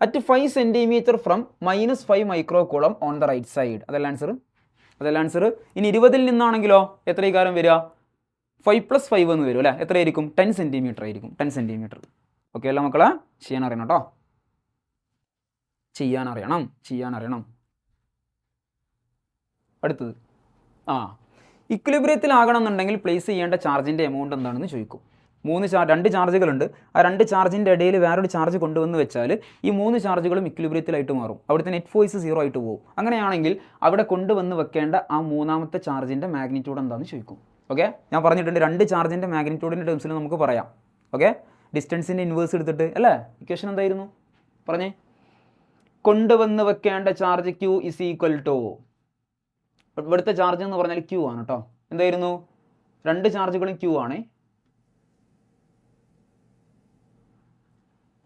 S1: at 5 centimetre from -5 microcoulomb on the right side. അതല്ല ആൻസർ. ഇനി 20 നിന്നാണെങ്കിലോ എത്ര കാരം വരിക? 5 + 5 എന്ന് വരും അല്ലേ? എത്രയായിരിക്കും? 10 സെൻറ്റിമീറ്റർ ആയിരിക്കും. 10 സെൻറ്റിമീറ്റർ. ഓക്കെ അല്ല മക്കളെ? ചെയ്യാൻ അറിയണം കേട്ടോ, ചെയ്യാൻ അറിയണം. അടുത്തത് ഇക്വിലിബ്രിയത്തിലാകണം എന്നുണ്ടെങ്കിൽ പ്ലേസ് ചെയ്യേണ്ട ചാർജിൻ്റെ എമൗണ്ട് എന്താണെന്ന് ചോദിക്കും. 2 ചാർജുകളുണ്ട്. ആ 2 ചാർജിൻ്റെ ഇടയിൽ വേറൊരു ചാർജ് കൊണ്ടുവന്ന് വെച്ചാൽ ഈ 3 ചാർജുകളും ഇക്വിലിബ്രിയത്തിലായിട്ട് മാറും. അവിടുത്തെ നെറ്റ് ഫോഴ്സ് 0 ആയിട്ട് പോകും. അങ്ങനെയാണെങ്കിൽ അവിടെ കൊണ്ടുവന്ന് വെക്കേണ്ട ആ 3ാമത്തെ ചാർജിൻ്റെ മാഗ്നിറ്റ്യൂഡ് എന്താണെന്ന് ചോദിക്കും. ഓക്കെ, ഞാൻ പറഞ്ഞിട്ടുണ്ട് 2 ചാർജിൻ്റെ മാഗ്നിറ്റ്യൂഡിൻ്റെ ടേംസിൽ നമുക്ക് പറയാം. ഓക്കെ, ഡിസ്റ്റൻസിൻ്റെ ഇൻവേഴ്സ് എടുത്തിട്ട് അല്ലേ? ഇക്വേഷൻ എന്തായിരുന്നു പറഞ്ഞേ? കൊണ്ടുവന്ന് വെക്കേണ്ട ചാർജ് Q = ഇവിടുത്തെ ചാർജ് എന്ന് പറഞ്ഞാൽ Q ആണ് കേട്ടോ. എന്തായിരുന്നു? 2 ചാർജുകളും Q ആണ്.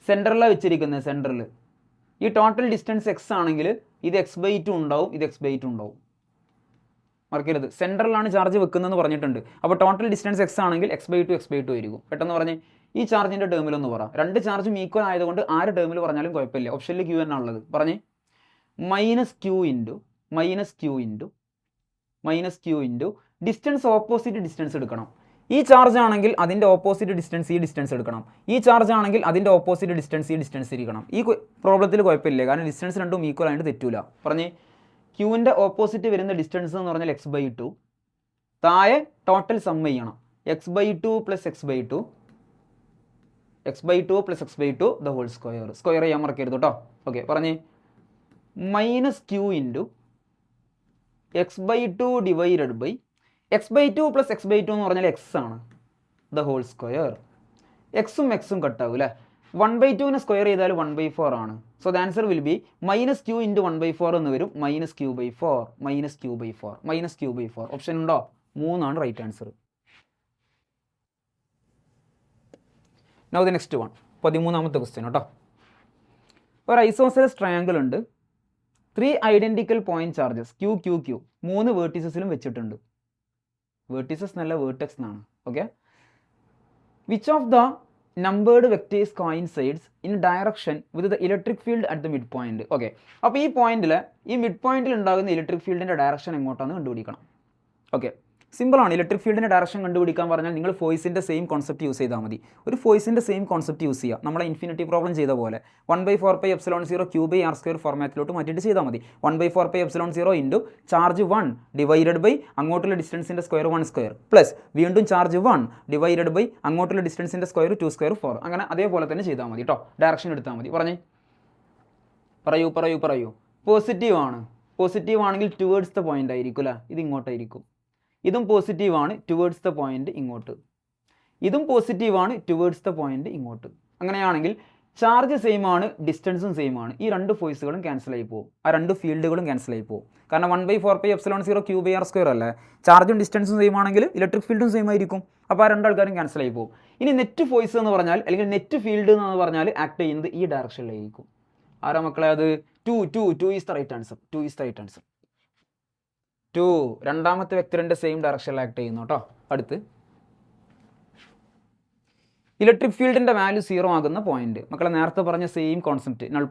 S1: സെൻറ്ററിലാണ് വെച്ചിരിക്കുന്നത്. സെൻറ്ററിൽ ഈ ടോട്ടൽ ഡിസ്റ്റൻസ് x ആണെങ്കിൽ ഇത് x/2 ഉണ്ടാവും, ഇത് x/2 ഉണ്ടാവും. മറക്കരുത്, സെൻറ്ററിലാണ് ചാർജ് വെക്കുന്നതെന്ന് പറഞ്ഞിട്ടുണ്ട്. അപ്പോൾ ടോട്ടൽ ഡിസ്റ്റൻസ് x ആണെങ്കിൽ x/2 ആയിരിക്കും. പെട്ടെന്ന് പറഞ്ഞേ ഈ ചാർജിൻ്റെ ടേമിലൊന്ന് പറ. 2 ചാർജും ഈക്വൽ ആയതുകൊണ്ട് ആര് ടേമിൽ പറഞ്ഞാലും കുഴപ്പമില്ല. ഓപ്ഷനിൽ Q തന്നെ ഉള്ളത്. പറഞ്ഞേ -Q into distance opposite distance എടുക്കണം. ഈ ചാർജ് ആണെങ്കിൽ അതിൻ്റെ ഓപ്പോസിറ്റ് ഡിസ്റ്റൻസ് ഈ ഡിസ്റ്റൻസ് എടുക്കണം. ഈ ചാർജ് ആണെങ്കിൽ അതിൻ്റെ ഓപ്പോസിറ്റ് ഡിസ്റ്റൻസ് ഈ ഡിസ്റ്റൻസ് ഇരിക്കണം. ഈ പ്രോബ്ലത്തിൽ കുഴപ്പമില്ല, കാരണം ഡിസ്റ്റൻസ് രണ്ടും ഈക്വൽ ആയിട്ട് തെറ്റൂല. പറഞ്ഞേ ക്യൂവിൻ്റെ ഓപ്പോസിറ്റ് വരുന്ന ഡിസ്റ്റൻസ് എന്ന് പറഞ്ഞാൽ x/2. താഴെ ടോട്ടൽ സം ചെയ്യണം. x/2 + x/2 the whole square. Square ചെയ്യാൻ മറക്കരുത് കേട്ടോ. ഓക്കെ, പറഞ്ഞേ -Q into x/2 divided by x/2 + x/2 എന്ന് പറഞ്ഞാൽ x ആണ്, ദ ഹോൾ സ്ക്വയർ. എക്സും കട്ടാവും അല്ലേ? 1/2 സ്ക്വയർ ചെയ്താൽ 1/4 ആണ്. So the answer will be -Q into 1/4 എന്ന് വരും. -Q/4. ഓപ്ഷൻ ഉണ്ടോ? 3 ആണ് right answer. Now the next one, 13ാമത്തെ ക്വസ്റ്റ്യൻ കേട്ടോ. ഒരു ഐസോസെലസ് ട്രയാങ്കിൾ ഉണ്ട്. 3 ഐഡൻറ്റിക്കൽ പോയിന്റ് ചാർജസ് Q, 3 വേർട്ടീസസിലും വെച്ചിട്ടുണ്ട്. വേർട്ടീസസ് നല്ല വേർട്ടെക്സ് എന്നാണ്. Okay, which of the numbered vectors coincides in direction with the electric field at the mid point. Okay, അപ്പോൾ ഈ പോയിന്റിൽ മിഡ് പോയിന്റിൽ ഉണ്ടാകുന്ന ഇലക്ട്രിക് ഫീൽഡിൻ്റെ ഡയറക്ഷൻ എങ്ങോട്ടാണെന്ന് കണ്ടുപിടിക്കണം. ഓക്കെ, സിമ്പിളാണ്. ഇലക്ട്രിക് ഫീൽഡിൻ്റെ ഡയറക്ഷൻ കണ്ടുപിടിക്കാൻ പറഞ്ഞാൽ നിങ്ങൾ ഫോഴ്സിൻ്റെ സെയിം കോൺസെപ്റ്റ് യൂസ് ചെയ്താൽ മതി. ഒരു ഫോഴ്സിൻ്റെ സെയിം കോൺസെപ്റ്റ് യൂസ് ചെയ്യുക. നമ്മളെ ഇൻഫിനിറ്റി പ്രോബ്ലം ചെയ്ത പോലെ 1/4πε0 Q/r² ഫോർമാറ്റിലോട്ട് മാറ്റിയിട്ട് ചെയ്താൽ മതി. 1/4πε0 ഇൻറ്റു ചാർജ് 1 ഡിവൈഡഡ് ബൈ അങ്ങോട്ടുള്ള ഡിസ്റ്റൻസിൻ്റെ സ്ക്വയർ 1² പ്ലസ് വീണ്ടും ചാർജ് 1 ഡിവൈഡഡ് ബൈ അങ്ങോട്ടുള്ള ഡിസ്റ്റൻസിൻ്റെ സ്ക്വയർ 2² 4. അങ്ങനെ അതേപോലെ തന്നെ ചെയ്താൽ മതി കേട്ടോ. ഡയറക്ഷൻ എടുത്താൽ മതി. പറയൂ. പോസിറ്റീവ് ആണെങ്കിൽ ടുവേർഡ്സ് ദ പോയിന്റ് ആയിരിക്കും അല്ലേ? ഇത് ഇങ്ങോട്ടായിരിക്കും. ഇതും പോസിറ്റീവ് ആണ്, ടുവേർഡ്സ് ദ പോയിന്റ് ഇങ്ങോട്ട്. ഇതും പോസിറ്റീവ് ആണ്, ടുവേർഡ്സ് ദ പോയിന്റ് ഇങ്ങോട്ട്. അങ്ങനെയാണെങ്കിൽ ചാർജ് സെയിം ആണ്, ഡിസ്റ്റൻസും സെയിം ആണ്. ഈ 2 ഫോഴ്സുകളും ക്യാൻസൽ ആയി പോകും. ആ 2 ഫീൽഡുകളും ക്യാൻസൽ ആയി പോകും. കാരണം 1/4πε0 Q/r² അല്ലേ? ചാർജും ഡിസ്റ്റൻസും സെയിം ആണെങ്കിൽ ഇലക്ട്രിക് ഫീൽഡും സെയിം ആയിരിക്കും. അപ്പോൾ ആ 2 ആൾക്കാരും ക്യാൻസൽ ആയി പോകും. ഇനി നെറ്റ് ഫോഴ്സ് എന്ന് പറഞ്ഞാൽ, അല്ലെങ്കിൽ നെറ്റ് ഫീൽഡ് എന്ന് പറഞ്ഞാൽ ആക്ട് ചെയ്യുന്നത് ഈ ഡയറക്ഷനിലായിരിക്കും. ആരാ മക്കളെ അത്? 2 ഈസ് ദ റൈറ്റ് ആൻസർ. 2 രണ്ടാമത്തെ വെക്ടറിൻ്റെ സെയിം ഡയറക്ഷനിൽ ആക്ട് ചെയ്യുന്നു കേട്ടോ. അടുത്ത് ഇലക്ട്രിക് ഫീൽഡിൻ്റെ വാല്യൂ 0 ആകുന്ന പോയിന്റ്. മക്കളെ നേരത്തെ പറഞ്ഞ same concept, null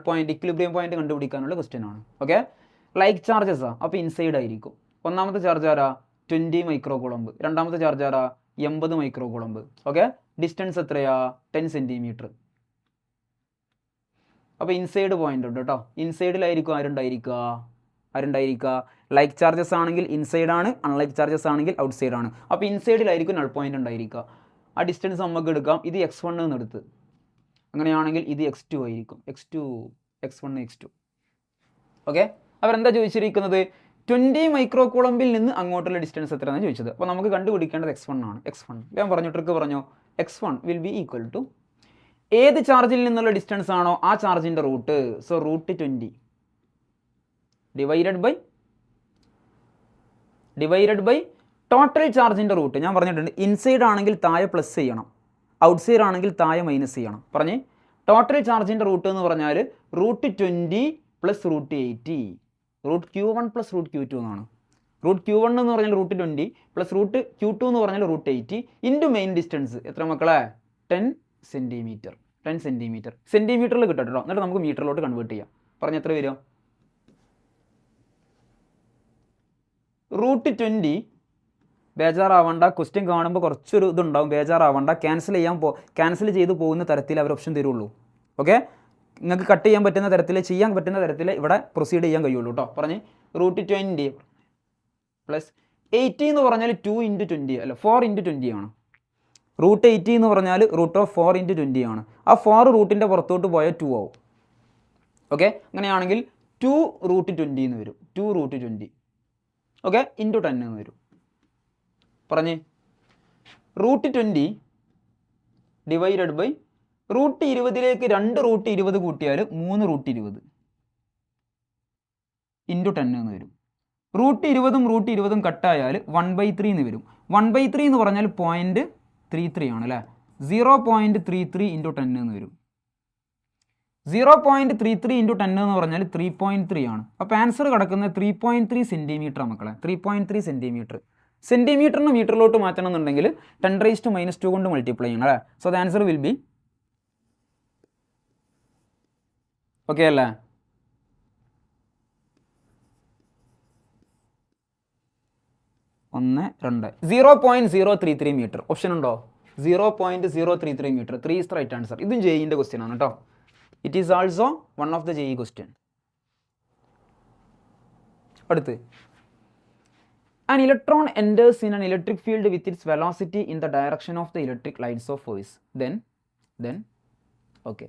S1: point equilibrium point കണ്ടുപിടിക്കാനുള്ള ക്വസ്റ്റ്യൻ ആണ്. ഓക്കെ, ലൈക്ക് ചാർജസാ, അപ്പോൾ ഇൻസൈഡ് ആയിരിക്കും. ഒന്നാമത്തെ ചാർജ് ആരാ? 20 മൈക്രോകൂളംബ്. രണ്ടാമത്തെ ചാർജ് ആരാ? 80 മൈക്രോകൂളംബ്. ഓക്കെ, ഡിസ്റ്റൻസ് എത്രയാ? 10 സെൻറ്റിമീറ്റർ. അപ്പോൾ ഇൻസൈഡ് പോയിന്റ് ഉണ്ട് കേട്ടോ. ഇൻസൈഡിലായിരിക്കും ആരുണ്ടായിരിക്കുക? ലൈക്ക് ചാർജസ് ആണെങ്കിൽ ഇൻസൈഡ് ആണ്, അൺലൈക്ക് ചാർജസ് ആണെങ്കിൽ ഔട്ട് സൈഡ് ആണ്. അപ്പോൾ ഇൻസൈഡിലായിരിക്കും നൾ പോയിന്റ് ഉണ്ടായിരിക്കുക. ആ ഡിസ്റ്റൻസ് നമുക്ക് എടുക്കാം. ഇത് x1 എന്ന് എടുത്ത്, അങ്ങനെയാണെങ്കിൽ ഇത് x2 ആയിരിക്കും. x1 x2. ഓക്കെ, അവരെന്താ ചോദിച്ചിരിക്കുന്നത്? 20 മൈക്രോകൂളംബിൽ നിന്ന് അങ്ങോട്ടുള്ള ഡിസ്റ്റൻസ് എത്രയാണെന്ന് ചോദിച്ചത്. അപ്പോൾ നമുക്ക് കണ്ടുപിടിക്കേണ്ടത് x1 ആണ്. ഞാൻ പറഞ്ഞു, ട്രിക്ക് പറഞ്ഞു. x1 will be equal to ഏത് ചാർജിൽ നിന്നുള്ള ഡിസ്റ്റൻസ് ആണോ ആ ചാർജിൻ്റെ root. So √20 divided by total ചാർജിൻ്റെ റൂട്ട്. ഞാൻ പറഞ്ഞിട്ടുണ്ട് ഇൻസൈഡ് ആണെങ്കിൽ താഴെ പ്ലസ് ചെയ്യണം, ഔട്ട്സൈഡ് ആണെങ്കിൽ താഴെ മൈനസ് ചെയ്യണം. പറഞ്ഞേ ടോട്ടൽ ചാർജിൻ്റെ റൂട്ട് എന്ന് പറഞ്ഞാൽ √20 പ്ലസ് √80, √Q1 പ്ലസ് √Q2 എന്നാണ്. √Q1 എന്ന് പറഞ്ഞാൽ √20 പ്ലസ് √Q2 എന്ന് പറഞ്ഞാൽ √80 ഇൻറ്റു മെയിൻ ഡിസ്റ്റൻസ്. എത്ര മക്കളെ? 10 സെൻറ്റിമീറ്റർ. സെൻറ്റിമീറ്ററിൽ കിട്ടും കേട്ടോ. എന്നിട്ട് നമുക്ക് മീറ്ററിലോട്ട് കൺവേർട്ട് ചെയ്യാം. പറഞ്ഞ എത്ര വരും? √20. ബേജാറാവണ്ട, ക്വസ്റ്റ്യൻ കാണുമ്പോൾ കുറച്ചൊരു ഇതുണ്ടാവും, ബേജാറാവണ്ട. ക്യാൻസൽ ചെയ്ത് പോകുന്ന തരത്തിൽ അവർ ഓപ്ഷൻ തരുള്ളൂ. ഓക്കെ, നിങ്ങൾക്ക് കട്ട് ചെയ്യാൻ പറ്റുന്ന തരത്തിൽ, ചെയ്യാൻ പറ്റുന്ന തരത്തിൽ ഇവിടെ പ്രൊസീഡ് ചെയ്യാൻ കഴിയുള്ളൂ കേട്ടോ. പറഞ്ഞ് √20 പ്ലസ് 80 എന്ന് പറഞ്ഞാൽ 2 × 20 അല്ല 4 × 20 ആണ്. √80 എന്ന് പറഞ്ഞാൽ √4 × 20 ആണ്. ആ 4 റൂട്ടിൻ്റെ പുറത്തോട്ട് പോയാൽ 2 ആവും. ഓക്കെ, അങ്ങനെയാണെങ്കിൽ 2 √20 എന്ന് വരും. 2 √20 ഓക്കെ ഇൻറ്റു 10 എന്ന് വരും. പറഞ്ഞേ √20 ഡിവൈഡഡ് ബൈ √20ലേക്ക് 2 √20 കൂട്ടിയാൽ 3 √20 ഇൻറ്റു 10 എന്ന് വരും. √20ഉം √20ഉം കട്ടായാൽ 1/3 എന്ന് വരും. 1/3 എന്ന് പറഞ്ഞാൽ 0.33 ആണ് അല്ലേ. 0.33 ഇൻറ്റു 10 എന്ന് വരും. 0.33 ഇൻറ്റു 10 എന്ന് പറഞ്ഞാൽ 3.3 ആണ്. അപ്പോൾ ആൻസർ കിടക്കുന്നത് 3.3 സെൻറ്റിമീറ്റർ മക്കളെ. 3.3 സെൻറ്റിമീറ്റർ. സെൻറ്റിമീറ്ററിന് മീറ്ററിലോട്ട് മാറ്റണം എന്നുണ്ടെങ്കിൽ 10⁻² കൊണ്ട് മൾട്ടിപ്ലൈ ചെയ്യണം അല്ലേ. So the answer will be okay അല്ലേ. ഒന്ന് 2 0.033 മീറ്റർ. ഓപ്ഷൻ ഉണ്ടോ? 0.033 metre. 3 is the right answer. ഇതും ജെഇൻ്റെ ക്വസ്റ്റ്യൻ ആണ് കേട്ടോ. It is also one of the JEE question. അടുത്ത് an electron enters in an electric field with its velocity in the direction of the electric lines of force. Then okay,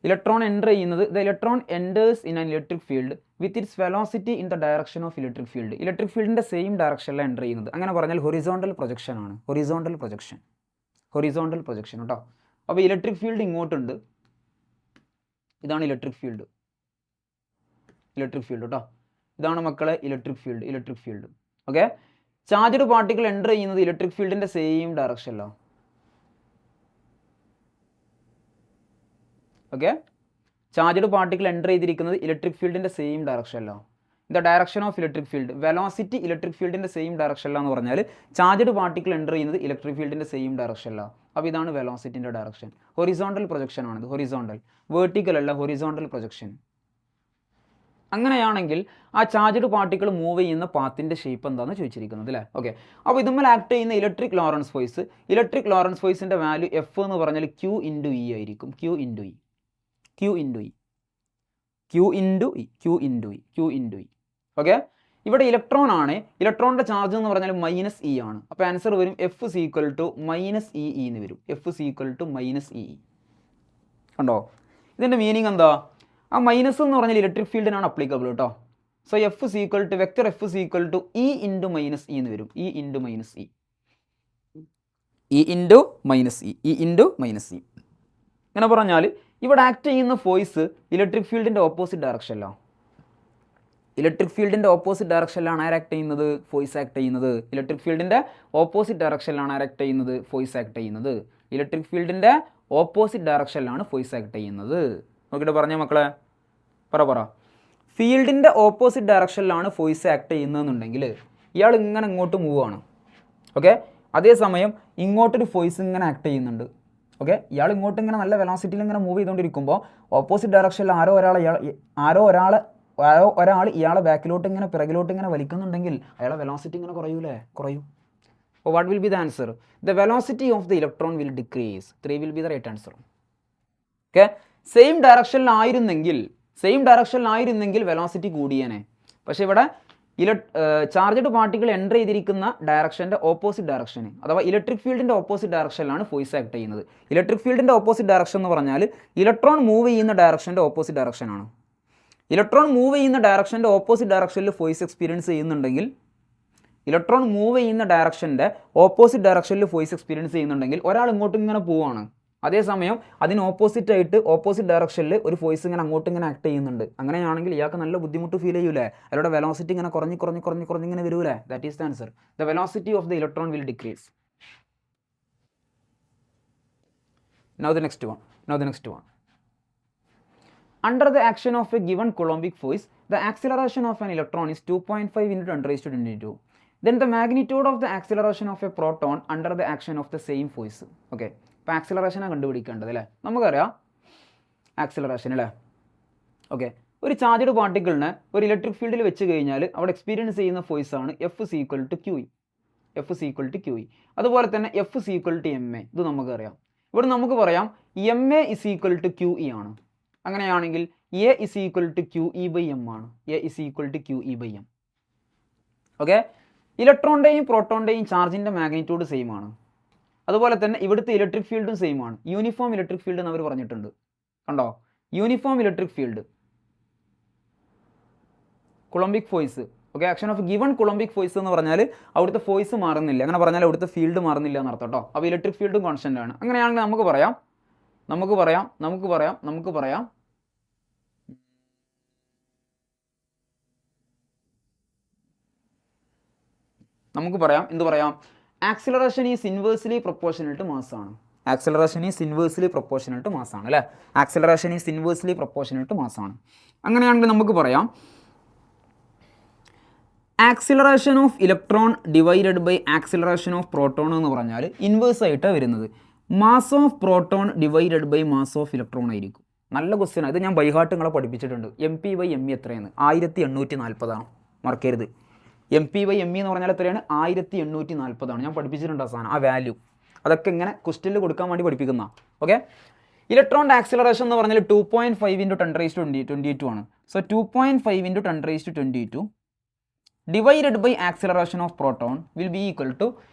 S1: electron enter ചെയ്യുന്നത് the electron enters in an electric field with its velocity in the direction of electric field. Electric ഫീൽഡിൻ്റെ സെയിം ഡയറക്ഷനിലാണ് എൻ്റർ ചെയ്യുന്നത്. അങ്ങനെ പറഞ്ഞാൽ ഹൊറിസോണ്ടൽ പ്രൊജക്ഷൻ ആണ്. ഹൊറിസോണ്ടൽ പ്രൊജക്ഷൻ കേട്ടോ. അപ്പോൾ ഇലക്ട്രിക് ഫീൽഡ് ഇങ്ങോട്ടുണ്ട്. ഇതാണ് ഇലക്ട്രിക് ഫീൽഡ് കേട്ടോ. ഇതാണ് മക്കളെ electric field. Okay, charged particle enter ചെയ്യുന്നത് ഇലക്ട്രിക് ഫീൽഡിൻ്റെ സെയിം ഡയറക്ഷനിലാണ്. ഓക്കെ, ചാർജ്ഡ് പാർട്ടിക്കിൾ എൻ്റർ ചെയ്തിരിക്കുന്നത് ഇലക്ട്രിക് ഫീൽഡിൻ്റെ സെയിം ഡയറക്ഷനിലാണ്. The direction of electric field, velocity electric ഫീൽഡിൻ്റെ സെയിം ഡയറക്ഷനിലാന്ന് പറഞ്ഞാൽ ചാർജ്ഡ് പാർട്ടിക്കിൾ എൻ്റർ ചെയ്യുന്നത് ഇലക്ട്രിക് ഫീൽഡിൻ്റെ സെയിം ഡയറക്ഷനിലാണ്. അപ്പോൾ ഇതാണ് വെലോസിറ്റിൻ്റെ ഡയറക്ഷൻ. ഹൊറിസോണ്ടൽ പ്രൊജക്ഷൻ ആണിത്. ഹൊറിസോണ്ടൽ, വേർട്ടിക്കൽ അല്ല, ഹൊറിസോണ്ടൽ പ്രൊജക്ഷൻ. അങ്ങനെയാണെങ്കിൽ ആ ചാർജ്ഡ് പാർട്ടിക്കിൾ മൂവ് ചെയ്യുന്ന പാത്തിൻ്റെ ഷേപ്പ് എന്താണെന്ന് ചോദിച്ചിരിക്കുന്നത് അല്ലേ. ഓക്കെ, അപ്പോൾ ഇതുമ്മൽ ആക്ട് ചെയ്യുന്ന ഇലക്ട്രിക് ലോറൻസ് ഫോഴ്സിൻ്റെ വാല്യൂ എഫ് എന്ന് പറഞ്ഞാൽ Q × E ആയിരിക്കും. Q × E. ഓക്കെ, ഇവിടെ ഇലക്ട്രോൺ ആണ്. ഇലക്ട്രോണിൻ്റെ ചാർജ് എന്ന് പറഞ്ഞാൽ -E ആണ്. അപ്പോൾ ആൻസർ വരും F = -EE എന്ന് വരും. F = -EE. കണ്ടോ, ഇതിൻ്റെ മീനിങ് എന്താ? ആ മൈനസ് എന്ന് പറഞ്ഞാൽ ഇലക്ട്രിക് ഫീൽഡിനാണ് അപ്ലിക്കബിൾ കേട്ടോ. So F = vector F = E × -E എന്ന് വരും. E × -E. ഇങ്ങനെ പറഞ്ഞാൽ ഇവിടെ ആക്ട് ചെയ്യുന്ന ഫോഴ്സ് ഇലക്ട്രിക് ഫീൽഡിൻ്റെ ഓപ്പോസിറ്റ് ഡയറക്ഷനിലാണ്. ആര് ആക്ട് ചെയ്യുന്നത്? ഫോഴ്സ് ആക്ട് ചെയ്യുന്നത്. ഇലക്ട്രിക് ഫീൽഡിൻ്റെ ഓപ്പോസിറ്റ് ഡയറക്ഷനിലാണ് ആര് ആക്ട് ചെയ്യുന്നത്? ഫോഴ്സ് ആക്ട് ചെയ്യുന്നത്. ഇലക്ട്രിക് ഫീൽഡിൻ്റെ ഓപ്പോസിറ്റ് ഡയറക്ഷനിലാണ് ഫോഴ്സ് ആക്ട് ചെയ്യുന്നത്. നോക്കിയിട്ട് പറഞ്ഞ മക്കളെ, പറ. ഫീൽഡിൻ്റെ ഓപ്പോസിറ്റ് ഡയറക്ഷനിലാണ് ഫോഴ്സ് ആക്ട് ചെയ്യുന്നതെന്നുണ്ടെങ്കിൽ ഇയാൾ ഇങ്ങനെ ഇങ്ങോട്ട് മൂവ് ആണ്. ഓക്കെ, അതേസമയം ഇങ്ങോട്ടൊരു ഫോഴ്സ് ഇങ്ങനെ ആക്ട് ചെയ്യുന്നുണ്ട്. ഓക്കെ, ഇയാൾ ഇങ്ങോട്ട് ഇങ്ങനെ നല്ല വെലോസിറ്റിയിൽ ഇങ്ങനെ മൂവ് ചെയ്തുകൊണ്ടിരിക്കുമ്പോൾ ഓപ്പോസിറ്റ് ഡയറക്ഷനിൽ ആരോ ഒരാൾ ഇയാളെ ബാക്കിലോട്ട് ഇങ്ങനെ പിറകിലോട്ട് ഇങ്ങനെ വലിക്കുന്നുണ്ടെങ്കിൽ അയാളെ വെലോസിറ്റി ഇങ്ങനെ കുറയും. അപ്പോൾ what will be the answer? The velocity of the electron will decrease. 3 will be the right answer. Okay, same ഡയറക്ഷനിലായിരുന്നെങ്കിൽ വെലോസിറ്റി കൂടിയേനെ. പക്ഷേ ഇവിടെ ചാർജ്ഡ് പാർട്ടിക്കിൾ എൻ്റർ ചെയ്തിരിക്കുന്ന ഡയറക്ഷൻ്റെ ഓപ്പോസിറ്റ് ഡയറക്ഷന്, അഥവാ ഇലക്ട്രിക് ഫീൽഡിൻ്റെ ഓപ്പോസിറ്റ് ഡയറക്ഷനിലാണ് ഫോഴ്സ് ആക്ട് ചെയ്യുന്നത്. ഇലക്ട്രിക് ഫീൽഡിൻ്റെ ഓപ്പോസിറ്റ് ഡയറക്ഷൻ എന്ന് പറഞ്ഞാൽ ഇലക്ട്രോൺ മൂവ് ചെയ്യുന്ന ഡയറക്ഷൻ്റെ ഓപ്പോസിറ്റ് ഡയറക്ഷനാണ്. ഇലക്ട്രോൺ മൂവ് ചെയ്യുന്ന ഡയറക്ഷൻ്റെ ഓപ്പോസിറ്റ് ഡയറക്ഷനിൽ ഫോഴ്സ് എക്സ്പീരിയൻസ് ചെയ്യുന്നുണ്ടെങ്കിൽ ഒരാൾ ഇങ്ങോട്ടും ഇങ്ങനെ പോവുകയാണ്. അതേസമയം അതിന് ഓപ്പോസിറ്റ് ഡയറക്ഷനിൽ ഒരു ഫോഴ്സ് ഇങ്ങനെ അങ്ങോട്ട് ഇങ്ങനെ ആക്ട് ചെയ്യുന്നുണ്ട്. അങ്ങനെയാണെങ്കിൽ ഇയാൾക്ക് നല്ല ബുദ്ധിമുട്ട് ഫീൽ ചെയ്യൂലേ, അയാളുടെ വെലോസിറ്റി ഇങ്ങനെ കുറഞ്ഞ് ഇങ്ങനെ വരൂലേ. That is the answer. The velocity of the electron will decrease. Now the next one. Under the action of a given Coulombic force, the acceleration of an electron is 2.5 into 10 raised to 22. Then the magnitude of the acceleration of a proton under the action of the same force. Okay. അപ്പോൾ ആക്സിലറേഷനാണ് കണ്ടുപിടിക്കേണ്ടത് അല്ലേ. നമുക്കറിയാം ആക്സിലറേഷൻ അല്ലേ. ഓക്കെ, ഒരു ചാർജ്ഡ് പാർട്ടിക്കിളിനെ ഒരു ഇലക്ട്രിക് ഫീൽഡിൽ വെച്ച് കഴിഞ്ഞാൽ അവിടെ എക്സ്പീരിയൻസ് ചെയ്യുന്ന ഫോഴ്സ് ആണ് F is equal to QE. അതുപോലെ തന്നെ F is equal to ma. ഇത് നമുക്കറിയാം. ഇവിടെ നമുക്ക് പറയാം ma is equal to QE ആണ്. അങ്ങനെയാണെങ്കിൽ A is equal to QE/m ആണ്. ഓക്കെ, ഇലക്ട്രോണിൻ്റെയും പ്രോട്ടോണിൻ്റെയും ചാർജിൻ്റെ മാഗ്നിറ്റ്യൂഡ് സെയിം ആണ്. അതുപോലെ തന്നെ ഇവിടുത്തെ ഇലക്ട്രിക് ഫീൽഡും സെയിം ആണ്. യൂണിഫോം ഇലക്ട്രിക് ഫീൽഡ് എന്ന് അവർ പറഞ്ഞിട്ടുണ്ട്. കണ്ടോ, uniform electric field, coulombic force. Okay, action of given coulombic force എന്ന് പറഞ്ഞാൽ അവിടുത്തെ ഫോഴ്സ് മാറുന്നില്ല, അങ്ങനെ പറഞ്ഞാൽ അവിടുത്തെ ഫീൽഡ് മാറുന്നില്ല എന്നർത്ഥം കേട്ടോ. അപ്പോൾ ഇലക്ട്രിക് ഫീൽഡും കോൺസ്റ്റൻ്റ് ആണ്. അങ്ങനെയാണെങ്കിൽ നമുക്ക് പറയാം എന്ത് പറയാം, acceleration is inversely proportional to mass ആണ്. അങ്ങനെയാണെങ്കിൽ നമുക്ക് പറയാം acceleration of electron divided by acceleration of proton എന്ന് പറഞ്ഞാൽ ഇൻവേഴ്സ് ആയിട്ടാണ് വരുന്നത്. Mass of proton divided by mass of electron ആയിരിക്കും. നല്ല ക്വസ്റ്റ്യൻ ആണ് ഇത്. ഞാൻ ബൈഹാർട്ട് നിങ്ങളെ പഠിപ്പിച്ചിട്ടുണ്ട്. MP/me എത്രയാണ്? 1840 മറക്കരുത്. MP/me എന്ന് പറഞ്ഞാൽ എത്രയാണ്? 1840. ഞാൻ പഠിപ്പിച്ചിട്ടുണ്ട് ആ സാധനം, ആ വാല്യൂ. അതൊക്കെ ഇങ്ങനെ ക്വസ്റ്റ്യനിൽ കൊടുക്കാൻ വേണ്ടി പഠിപ്പിക്കുന്ന. ഓക്കെ, ഇലക്ട്രോണിൻ്റെ ആക്സിലറേഷൻ എന്ന് പറഞ്ഞാൽ 2.5 into 10 raised to 22 ആണ്. So 2.5 into 10 raised to 22 divided by acceleration of proton will be equal to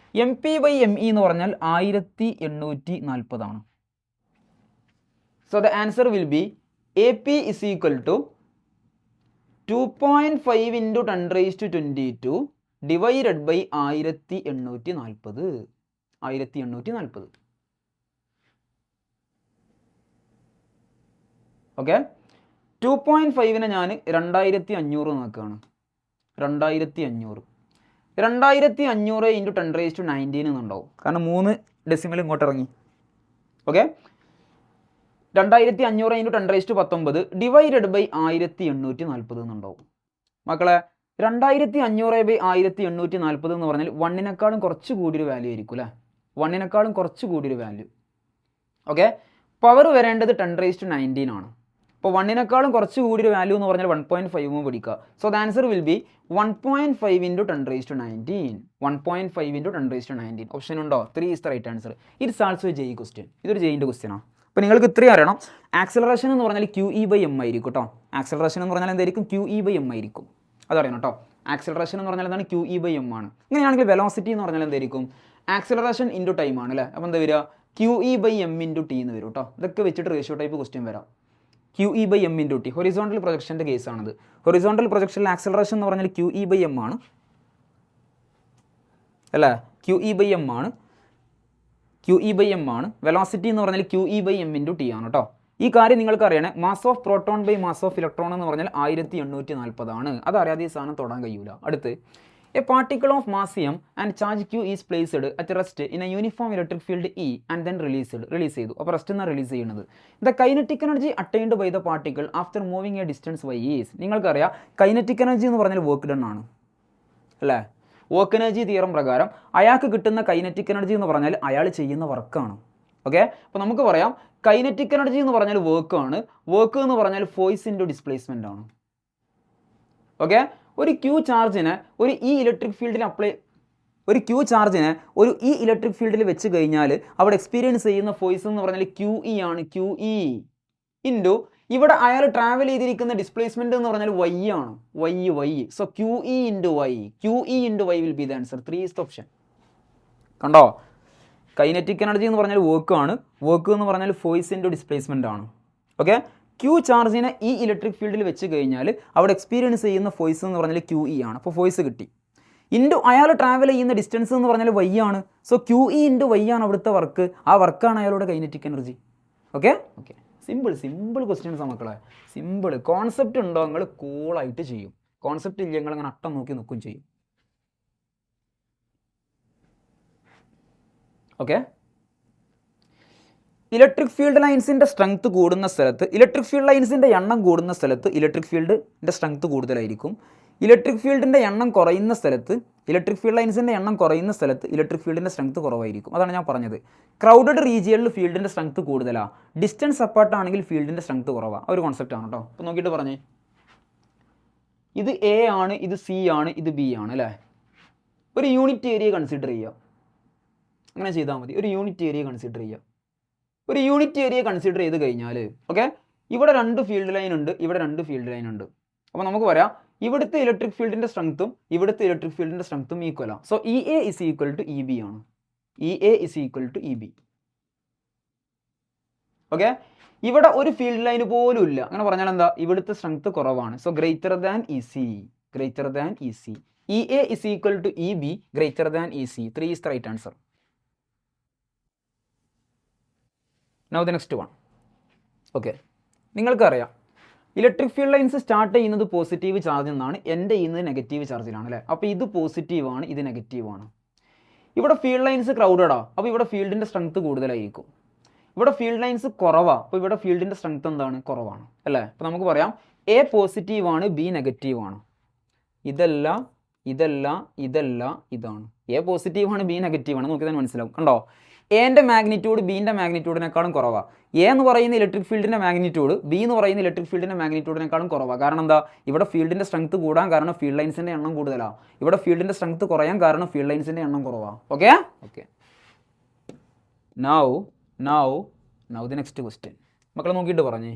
S1: MP/me എന്ന് പറഞ്ഞാൽ 1840 ആണ്. So the answer will be AP is equal to 2.5 into 10 raised to 22 divided by 1840. Okay, 2.5നെ ഞാൻ 2500 നോക്കുകയാണ്. 2500 into 10 raised to 19 എന്നുണ്ടാവും, കാരണം 3 ഡെസിമൽ ഇങ്ങോട്ട് ഇറങ്ങി. Okay, 2500 into 10 raised to 19 divided by 1840 എന്നുണ്ടാവും. മക്കളെ, 2500 by 1840 എന്ന് പറഞ്ഞാൽ 1നേക്കാളും കുറച്ച് കൂടിയൊരു വാല്യൂ ആയിരിക്കും അല്ലേ. 1നേക്കാളും കുറച്ച് കൂടിയൊരു വാല്യൂ. ഓക്കെ, പവർ വരേണ്ടത് 10 raised to 19 ആണ്. അപ്പോൾ 1നേക്കാളും കുറച്ച് കൂടിയൊരു വാല്യൂ എന്ന് പറഞ്ഞാൽ 1.5 പഠിക്കുക. So the answer will B 1.5 into 10 raised to 19. 1.5 into 10 raised to 19. Option ഉണ്ടോ? 3 is the right answer. It's also JEE question. ഇതൊരു JEEൻ്റെ ക്വസ്റ്റ്യനാണ്. അപ്പോൾ നിങ്ങൾക്ക് ഇത്രയും അറിയണം. ആക്സിലറേഷൻ എന്ന് പറഞ്ഞാൽ QE/m ആയിരിക്കും കേട്ടോ. ആക്സിലറേഷൻ എന്ന് പറഞ്ഞാൽ എന്തായിരിക്കും? QE/m ആയിരിക്കും. അതറിയണം കേട്ടോ. ആക്സിലറേഷൻ എന്ന് പറഞ്ഞാൽ എന്താണ്? QE/m ആണ്. ഇങ്ങനെയാണെങ്കിൽ വെലോസിറ്റി എന്ന് പറഞ്ഞാൽ എന്തായിരിക്കും? ആക്സിലറേഷൻ ഇൻറ്റു ടൈം ആണ് അല്ലേ. അപ്പോൾ എന്താ വരിക? QE/m into T എന്ന് വരും കേട്ടോ. ഇതൊക്കെ വെച്ചിട്ട് റേഷ്യോ ടൈപ്പ് ക്വസ്റ്റ്യൻ വരാം. QE/m into T. ഹൊറിസോണ്ടൽ പ്രൊജക്ഷൻ്റെ കേസാണിത്. ഹൊറിസോണ്ടൽ പ്രൊജക്ഷനിൽ ആക്സിലറേഷൻ എന്ന് പറഞ്ഞാൽ QE/m ആണ് അല്ലേ. QE/m ആണ്. വെലോസിറ്റി എന്ന് പറഞ്ഞാൽ QE/m into T ആണ് കേട്ടോ. ഈ കാര്യം നിങ്ങൾക്ക് അറിയണേ. Mass of proton by mass of electron എന്ന് പറഞ്ഞാൽ 1840 ആണ്. അതറിയാതെ ഈ സാധനം തൊടാൻ കഴിയൂല. അടുത്ത്, a particle of mass m and charge Q is placed at rest in a uniform electric field E and then release ചെയ്തു. അപ്പോൾ റെസ്റ്റ് എന്നാണ് റിലീസ് ചെയ്യുന്നത്. The kinetic energy attained by the particle after moving a distance y is. നിങ്ങൾക്കറിയാം കൈനറ്റിക് എനർജി എന്ന് പറഞ്ഞാൽ വർക്ക് ഡൺ ആണ് അല്ലേ. വർക്ക് എനർജി തിയറം പ്രകാരം അയാൾക്ക് കിട്ടുന്ന കൈനറ്റിക് എനർജി എന്ന് പറഞ്ഞാൽ അയാൾ ചെയ്യുന്ന വർക്കാണ്. ഓക്കെ, അപ്പോൾ നമുക്ക് പറയാം കൈനറ്റിക് എനർജി എന്ന് പറഞ്ഞാൽ വർക്കാണ്. വർക്ക് എന്ന് പറഞ്ഞാൽ ഫോഴ്സ് ഇൻറ്റു ഡിസ്പ്ലേസ്മെൻ്റ് ആണ്. ഓക്കെ, ഒരു Q ചാർജിനെ ഒരു ഇലക്ട്രിക് ഫീൽഡിൽ വെച്ച് കഴിഞ്ഞാൽ അവിടെ എക്സ്പീരിയൻസ് ചെയ്യുന്ന ഫോഴ്സ് എന്ന് പറഞ്ഞാൽ QE ആണ്. QE ഇൻറ്റു ഇവിടെ അയാൾ ട്രാവൽ ചെയ്തിരിക്കുന്ന ഡിസ്പ്ലേസ്മെന്റ് എന്ന് പറഞ്ഞാൽ y ആണ്. y. So QE into y will be the answer. 3 is the option. കണ്ടോ, കൈനറ്റിക് എനർജി എന്ന് പറഞ്ഞാൽ വർക്ക് എന്ന് പറഞ്ഞാൽ ഫോഴ്സ് ഇൻറ്റു ഡിസ്പ്ലേസ്മെന്റ് ആണ്. ഓക്കെ, Q ചാർജിനെ ഇലക്ട്രിക് ഫീൽഡിൽ വെച്ച് കഴിഞ്ഞാൽ അവിടെ എക്സ്പീരിയൻസ് ചെയ്യുന്ന ഫോഴ്സ് എന്ന് പറഞ്ഞാൽ QE ആണ്. അപ്പോൾ ഫോഴ്സ് കിട്ടി. ഇൻറ്റു അയാൾ ട്രാവൽ ചെയ്യുന്ന ഡിസ്റ്റൻസ് എന്ന് പറഞ്ഞാൽ വൈ ആണ്. So Q E into Y ആണ് അവിടുത്തെ വർക്ക്. ആ വർക്കാണ് അയാളുടെ kinetic energy. Okay okay, simple ക്വസ്റ്റ്യൻസാണ് മക്കളെ. സിമ്പിൾ കോൺസെപ്റ്റ് ഉണ്ടോ നിങ്ങൾ കൂളായിട്ട് ചെയ്യും. കോൺസെപ്റ്റ് ഇല്ല നിങ്ങൾ അങ്ങനെ അട്ടം നോക്കി നിൽക്കും ചെയ്യും. ഓക്കെ, ഇലക്ട്രിക് ഫീൽഡ് ലൈൻസിൻ്റെ സ്ട്രെങ്ത് കൂടുന്ന സ്ഥലത്ത്, ഇലക്ട്രിക് ഫീൽഡ് ലൈൻസിൻ്റെ എണ്ണം കൂടുന്ന സ്ഥലത്ത് ഇലക്ട്രിക് ഫീൽഡിൻ്റെ സ്ട്രെങ്ത് കൂടുതലായിരിക്കും. ഇലക്ട്രിക് ഫീൽഡിൻ്റെ എണ്ണം കുറയുന്ന സ്ഥലത്ത്, ഇലക്ട്രിക് ഫീൽഡ് ലൈൻസിൻ്റെ എണ്ണം കുറയുന്ന സ്ഥലത്ത് ഇലക്ട്രിക് ഫീൽഡിൻ്റെ സ്ട്രെങ്ത് കുറവായിരിക്കും. അതാണ് ഞാൻ പറഞ്ഞത്. ക്രൗഡഡ് റീജിയനിൽ ഫീൽഡിൻ്റെ സ്ട്രെങ്ത് കൂടുതലാണ്, ഡിസ്റ്റൻസ് അപ്പാർട്ടാണെങ്കിൽ ഫീൽഡിൻ്റെ സ്ട്രെങ്ത് കുറവാണ്. ആ ഒരു കോൺസെപ്റ്റ് ആണ് കേട്ടോ. അപ്പോൾ നോക്കിയിട്ട് പറഞ്ഞേ, ഇത് എ ആണ്, ഇത് സി ആണ്, ഇത് ബി ആണ് അല്ലേ. ഒരു യൂണിറ്റ് ഏരിയ കൺസിഡർ ചെയ്യുക. അങ്ങനെ ചെയ്താൽ മതി. ഒരു യൂണിറ്റ് ഏരിയ കൺസിഡർ ചെയ്യുക. ഒരു യൂണിറ്റ് ഏരിയ കൺസിഡർ ചെയ്ത് കഴിഞ്ഞാൽ ഓക്കെ, ഇവിടെ 2 ഫീൽഡ് ലൈൻ ഉണ്ട്, ഇവിടെ 2 ഫീൽഡ് ലൈൻ ഉണ്ട്. അപ്പോൾ നമുക്ക് പറയാം ഇവിടുത്തെ ഇലക്ട്രിക് ഫീൽഡിൻ്റെ സ്ട്രെങ്ത്തും ഇവിടുത്തെ ഇലക്ട്രിക് ഫീൽഡിൻ്റെ സ്ട്രെങ്ത്തും ഈക്വലാണ്. So E A is equal to E B ആണ്. E A is equal to E B. Okay, ഇവിടെ ഒരു ഫീൽഡ് ലൈൻ പോലും ഇല്ല. അങ്ങനെ പറഞ്ഞാൽ എന്താ, ഇവിടുത്തെ സ്ട്രെങ്ത് കുറവാണ്. So greater than E C, greater than E C. E A is equal to E B greater than E C. 3 is the right answer. Now the next one. ഓക്കെ, നിങ്ങൾക്കറിയാം ഇലക്ട്രിക് ഫീൽഡ് ലൈൻസ് സ്റ്റാർട്ട് ചെയ്യുന്നത് പോസിറ്റീവ് ചാർജിൽ നിന്നാണ്, എൻ്റെ ചെയ്യുന്നത് നെഗറ്റീവ് ചാർജിലാണ് അല്ലേ. അപ്പോൾ ഇത് പോസിറ്റീവാണ്, ഇത് നെഗറ്റീവാണ്. ഇവിടെ ഫീൽഡ് ലൈൻസ് ക്രൗഡഡാണ്, അപ്പോൾ ഇവിടെ ഫീൽഡിൻ്റെ സ്ട്രെങ്ത് കൂടുതലായിരിക്കും. ഇവിടെ ഫീൽഡ് ലൈൻസ് കുറവാണ്, അപ്പോൾ ഇവിടെ ഫീൽഡിൻ്റെ സ്ട്രെങ്ത് എന്താണ്, കുറവാണ് അല്ലേ. അപ്പോൾ നമുക്ക് പറയാം എ പോസിറ്റീവാണ്, ബി നെഗറ്റീവാണ്. ഇതല്ല, ഇതല്ല, ഇതല്ല, ഇതാണ്. എ പോസിറ്റീവാണ്, ബി നെഗറ്റീവാണ്. നോക്കി തന്നെ മനസ്സിലാവും. കണ്ടോ, എൻ്റെ മാഗ്നിറ്റ്യൂഡ് ബീൻ്റെ മാഗ്നിറ്റ്യൂഡിനേക്കാളും കുറവാണ്. എ എന്ന് പറയുന്ന ഇലക്ട്രിക് ഫീൽഡിൻ്റെ മാഗ്നിറ്റ്യൂഡ് ബി എന്ന് പറയുന്ന ഇലക്ട്രിക് ഫീൽഡിൻ്റെ മാഗ്നിറ്റ്യൂഡിനേക്കാളും കുറവാണ്. കാരണം എന്താ, ഇവിടെ ഫീൽഡിൻ്റെ സ്ട്രെങ്ത് കൂടാൻ കാരണം ഫീൽഡ് ലൈൻസിൻ്റെ എണ്ണം കൂടുതലാണ്. ഇവിടെ ഫീൽഡിൻ്റെ സ്ട്രെങ്ത് കുറയാൻ കാരണം ഫീൽഡ് ലൈൻസിൻ്റെ എണ്ണം കുറവാണ്. Okay okay, now the next question. മക്കളെ നോക്കിയിട്ട് പറഞ്ഞേ,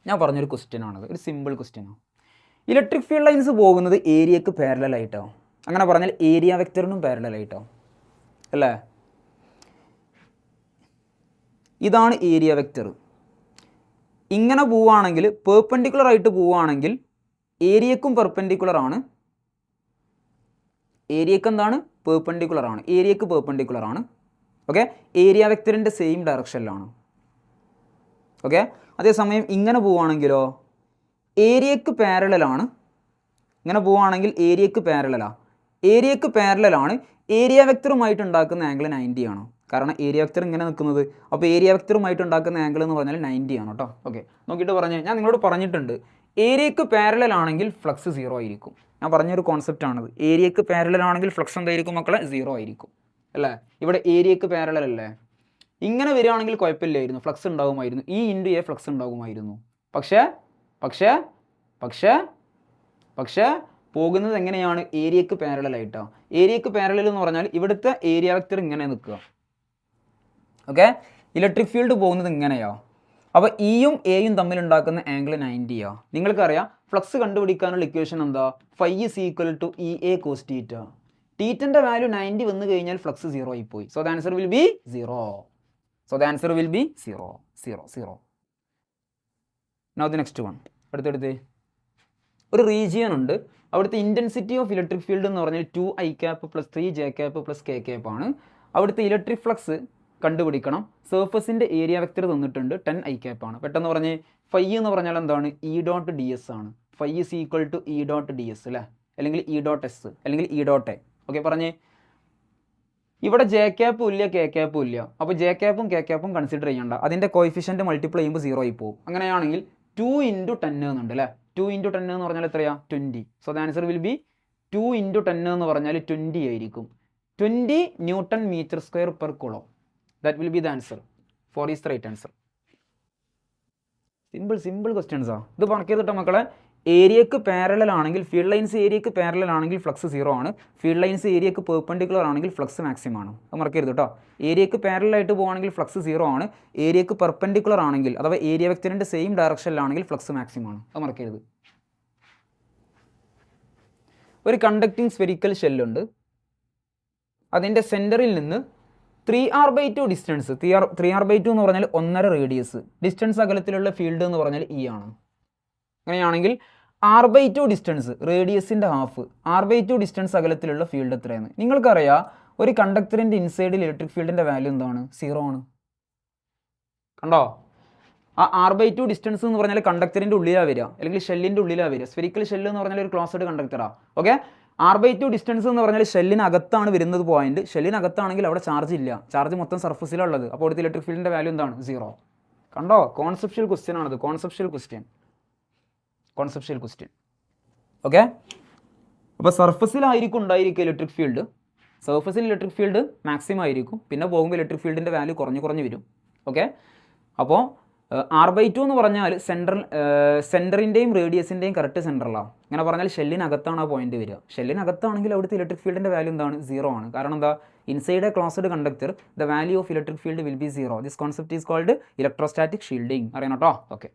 S1: ഞാൻ പറഞ്ഞൊരു ക്വസ്റ്റ്യൻ ആണത്, ഒരു സിമ്പിൾ ക്വസ്റ്റ്യനാണ്. ഇലക്ട്രിക് ഫീൽഡ് ലൈൻസ് പോകുന്നത് ഏരിയക്ക് പാരലലായിട്ടോ. അങ്ങനെ പറഞ്ഞാൽ ഏരിയ വെക്ടറിനും പാരലലായിട്ടോ അല്ലേ. ഇതാണ് ഏരിയ വെക്ടർ. ഇങ്ങനെ പോവുകയാണെങ്കിൽ പെർപെൻഡിക്കുലർ ആയിട്ട് പോവുകയാണെങ്കിൽ ഏരിയക്കും പെർപെൻഡിക്കുലർ ആണ്. ഏരിയക്ക് എന്താണ്, പെർപെൻഡിക്കുലർ ആണ്. ഏരിയക്ക് പെർപെൻഡിക്കുലർ ആണ്. ഓക്കെ, ഏരിയ വെക്ടറിൻ്റെ സെയിം ഡയറക്ഷനിലാണ്. ഓക്കെ, അതേസമയം ഇങ്ങനെ പോവുകയാണെങ്കിലോ ഏരിയക്ക് പാരലലാണ്. ഇങ്ങനെ പോവുകയാണെങ്കിൽ ഏരിയക്ക് പാരലലാണ്. ഏരിയക്ക് പാരലലാണ്. ഏരിയ വെക്ടറുമായിട്ട് ഉണ്ടാക്കുന്ന ആംഗിൾ 90 ആണ്. കാരണം ഏരിയ വെക്ടർ ഇങ്ങനെ നിൽക്കുന്നത്. അപ്പോൾ ഏരിയ വെക്ടറുമായിട്ട് ഉണ്ടാക്കുന്ന ആംഗിൾ എന്ന് പറഞ്ഞാൽ 90 ആണ് കേട്ടോ. ഓക്കെ, നോക്കിയിട്ട് പറഞ്ഞേ, ഞാൻ നിങ്ങളോട് പറഞ്ഞിട്ടുണ്ട് ഏരിയക്ക് പാരലൽ ആണെങ്കിൽ ഫ്ലക്സ് 0 ആയിരിക്കും. ഞാൻ പറഞ്ഞൊരു കോൺസെപ്റ്റ് ആണത്. ഏരിയക്ക് പാരലൽ ആണെങ്കിൽ ഫ്ലക്സ് എന്തായിരിക്കും മക്കളെ, 0 ആയിരിക്കും അല്ലേ. ഇവിടെ ഏരിയക്ക് പാരലൽ അല്ലേ. ഇങ്ങനെ വരികയാണെങ്കിൽ കുഴപ്പമില്ലായിരുന്നു, ഫ്ലക്സ് ഉണ്ടാകുമായിരുന്നു. ഇ ഇൻറ്റു എ ഫ്ലക്സ് ഉണ്ടാകുമായിരുന്നു. പക്ഷേ പോകുന്നത് എങ്ങനെയാണ്, ഏരിയക്ക് പാരലലായിട്ടാണ്. ഏരിയക്ക് പാരലൽ എന്ന് പറഞ്ഞാൽ ഇവിടുത്തെ ഏരിയ വെക്ടർ ഇങ്ങനെ നിൽക്കുക. ഓക്കെ, ഇലക്ട്രിക് ഫീൽഡ് പോകുന്നത് ഇങ്ങനെയാണ്. അപ്പോൾ ഇയും എയും തമ്മിൽ ഉണ്ടാക്കുന്ന ആംഗിൾ 90 ആണ്. നിങ്ങൾക്കറിയാം ഫ്ലക്സ് കണ്ടുപിടിക്കാനുള്ള ഇക്വേഷൻ എന്താ, phi is equal to E A cos theta. തീറ്റൻ്റെ വാല്യൂ 90 വന്നു കഴിഞ്ഞാൽ ഫ്ലക്സ് 0 ആയിപ്പോയി. So the answer will be 0. Now the next one. അടുത്തടുത്ത് ഒരു റീജിയൻ ഉണ്ട്. അവിടുത്തെ ഇൻറ്റൻസിറ്റി ഓഫ് ഇലക്ട്രിക് ഫീൽഡ് എന്ന് പറഞ്ഞാൽ 2i cap plus 3j cap plus k cap ആണ്. അവിടുത്തെ ഇലക്ട്രിക് ഫ്ലക്സ് കണ്ടുപിടിക്കണം. സർഫസിൻ്റെ ഏരിയ വെക്ടർ തന്നിട്ടുണ്ട് 10i ക്യാപ്പ് ആണ്. പെട്ടെന്ന് പറഞ്ഞ് ഫൈ എന്ന് പറഞ്ഞാൽ എന്താണ്, ഇ ഡോട്ട് ഡി എസ് ആണ്. Phi is equal to E dot D S അല്ലേ, അല്ലെങ്കിൽ ഇ ഡോട്ട് എസ്, അല്ലെങ്കിൽ ഇ ഡോട്ട് എ. ഓക്കെ, പറഞ്ഞേ ഇവിടെ ജെ ക്യാപ്പും ഇല്ല, കെ ക്യാപ്പും ഇല്ല. അപ്പോൾ ജെ ക്യാപ്പും കെ ക്യാപ്പും കൺസിഡർ ചെയ്യണ്ട. അതിൻ്റെ കോയിഫിഷ്യൻറ്റ് മൾട്ടിപ്ലൈ ചെയ്യുമ്പോൾ 0 ആയി പോകും. അങ്ങനെയാണെങ്കിൽ 2 × 10 എന്നുണ്ട് അല്ലേ. 2 × 10 എന്ന് പറഞ്ഞാൽ എത്രയാണ്, 20. So the answer will be 2 × 10 എന്ന് പറഞ്ഞാൽ 20 ആയിരിക്കും. 20 newton metre square per coulomb. That will be the answer. 4 is the right answer. Simple ക്വസ്റ്റ്യൻസാ. ഇത് പറഞ്ഞിട്ട് മക്കളെ, ഏരിയക്ക് പാരലൽ ആണെങ്കിൽ ഫീൽഡ് ലൈൻസ് ഏരിയക്ക് പാരലൽ ആണെങ്കിൽ ഫ്ലക്സ് 0 ആണ്. ഫീൽഡ് ലൈൻസ് ഏരിയക്ക് പെർപെൻഡിക്കുലർ ആണെങ്കിൽ ഫ്ലക്സ് മാക്സിമം ആണ്. അത് മറക്കരുത് കേട്ടോ. ഏരിയക്ക് പാരലായിട്ട് പോകുകയാണെങ്കിൽ ഫ്ലക്സ് 0 ആണ്. ഏരിയക്ക് പെർപെൻഡിക്കുലർ ആണെങ്കിൽ അഥവാ ഏരിയ വെക്ടറിൻ്റെ സെയിം ഡയറക്ഷനിലാണെങ്കിൽ ഫ്ലക്സ് മാക്സിമം ആണ്. അത് മറക്കരുത്. ഒരു കണ്ടക്റ്റിംഗ് സ്ഫെറിക്കൽ ഷെല്ലുണ്ട്. അതിൻ്റെ സെൻറ്ററിൽ നിന്ന് 3r/2 ഡിസ്റ്റൻസ്, 3r/2 എന്ന് പറഞ്ഞാൽ 1.5 റേഡിയസ് ഡിസ്റ്റൻസ് അകലത്തിലുള്ള ഫീൽഡ് എന്ന് പറഞ്ഞാൽ ഇ ആണ്. അങ്ങനെയാണെങ്കിൽ r/2 ഡിസ്റ്റൻസ് റേഡിയസിൻ്റെ ഹാഫ്, r/2 ഡിസ്റ്റൻസ് അകലത്തിലുള്ള ഫീൽഡ് എത്രയാണ്? നിങ്ങൾക്കറിയാം ഒരു കണ്ടക്ടറിൻ്റെ ഇൻസൈഡിൽ ഇലക്ട്രിക് ഫീൽഡിൻ്റെ വാല്യൂ എന്താണ്? 0 ആണ്. കണ്ടോ? ആ r/2 ഡിസ്റ്റൻസ് എന്ന് പറഞ്ഞാൽ കണ്ടക്ടറിൻ്റെ ഉള്ളിലാണ് വരിക, അല്ലെങ്കിൽ ഷെല്ലിൻ്റെ ഉള്ളിലാണ് വരിക. സ്ഫെറിക്കൽ ഷെല്ല് എന്ന് പറഞ്ഞാൽ ഒരു ക്ലോസ്ഡ് കണ്ടക്ടറാണ്. ഓക്കെ, r/2 ഡിസ്റ്റൻസ് എന്ന് പറഞ്ഞാൽ ഷെല്ലിനകത്താണ് വരുന്നത് പോയിന്റ്. ഷെല്ലിനകത്താണെങ്കിൽ അവിടെ ചാർജ് ഇല്ല, ചാർജ് മൊത്തം സർഫസിലാണ് ഉള്ളത്. അപ്പോൾ അവിടുത്തെ ഇലക്ട്രിക് ഫീൽഡിൻ്റെ വാല്യൂ എന്താണ്? 0. കണ്ടോ? കോൺസെപ്ഷ്യൽ ക്വസ്റ്റ്യൻ ആണത്, കോൺസെപ്ഷ്യൽ ക്വസ്റ്റ്യൻ. ഓക്കെ, അപ്പോൾ സർഫസിലായിരിക്കും ഉണ്ടായിരിക്കുക ഇലക്ട്രിക് ഫീൽഡ്. സർഫസിൽ ഇലക്ട്രിക് ഫീൽഡ് മാക്സിമം ആയിരിക്കും, പിന്നെ പോകുമ്പോൾ ഇലക്ട്രിക് ഫീൽഡിൻ്റെ വാല്യൂ കുറഞ്ഞ് വരും. ഓക്കെ, അപ്പോൾ r/2 എന്ന് പറഞ്ഞാൽ സെൻറ്ററിൻ്റെയും റേഡിയസിൻ്റെയും കറക്റ്റ് സെൻറ്ററിലാണ്. ഇങ്ങനെ പറഞ്ഞാൽ ഷെല്ലിനകത്താണ് ആ പോയിന്റ് വരിക. ഷെല്ലിനകത്താണെങ്കിൽ അവിടുത്തെ ഇലക്ട്രിക് ഫീൽഡിൻ്റെ വാല്യൂ എന്താണ്? 0 ആണ്. കാരണം എന്താ? Inside a closed conductor the value of electric field will be 0. This concept is called electrostatic shielding. അറിയണം കേട്ടോ? ഓക്കെ.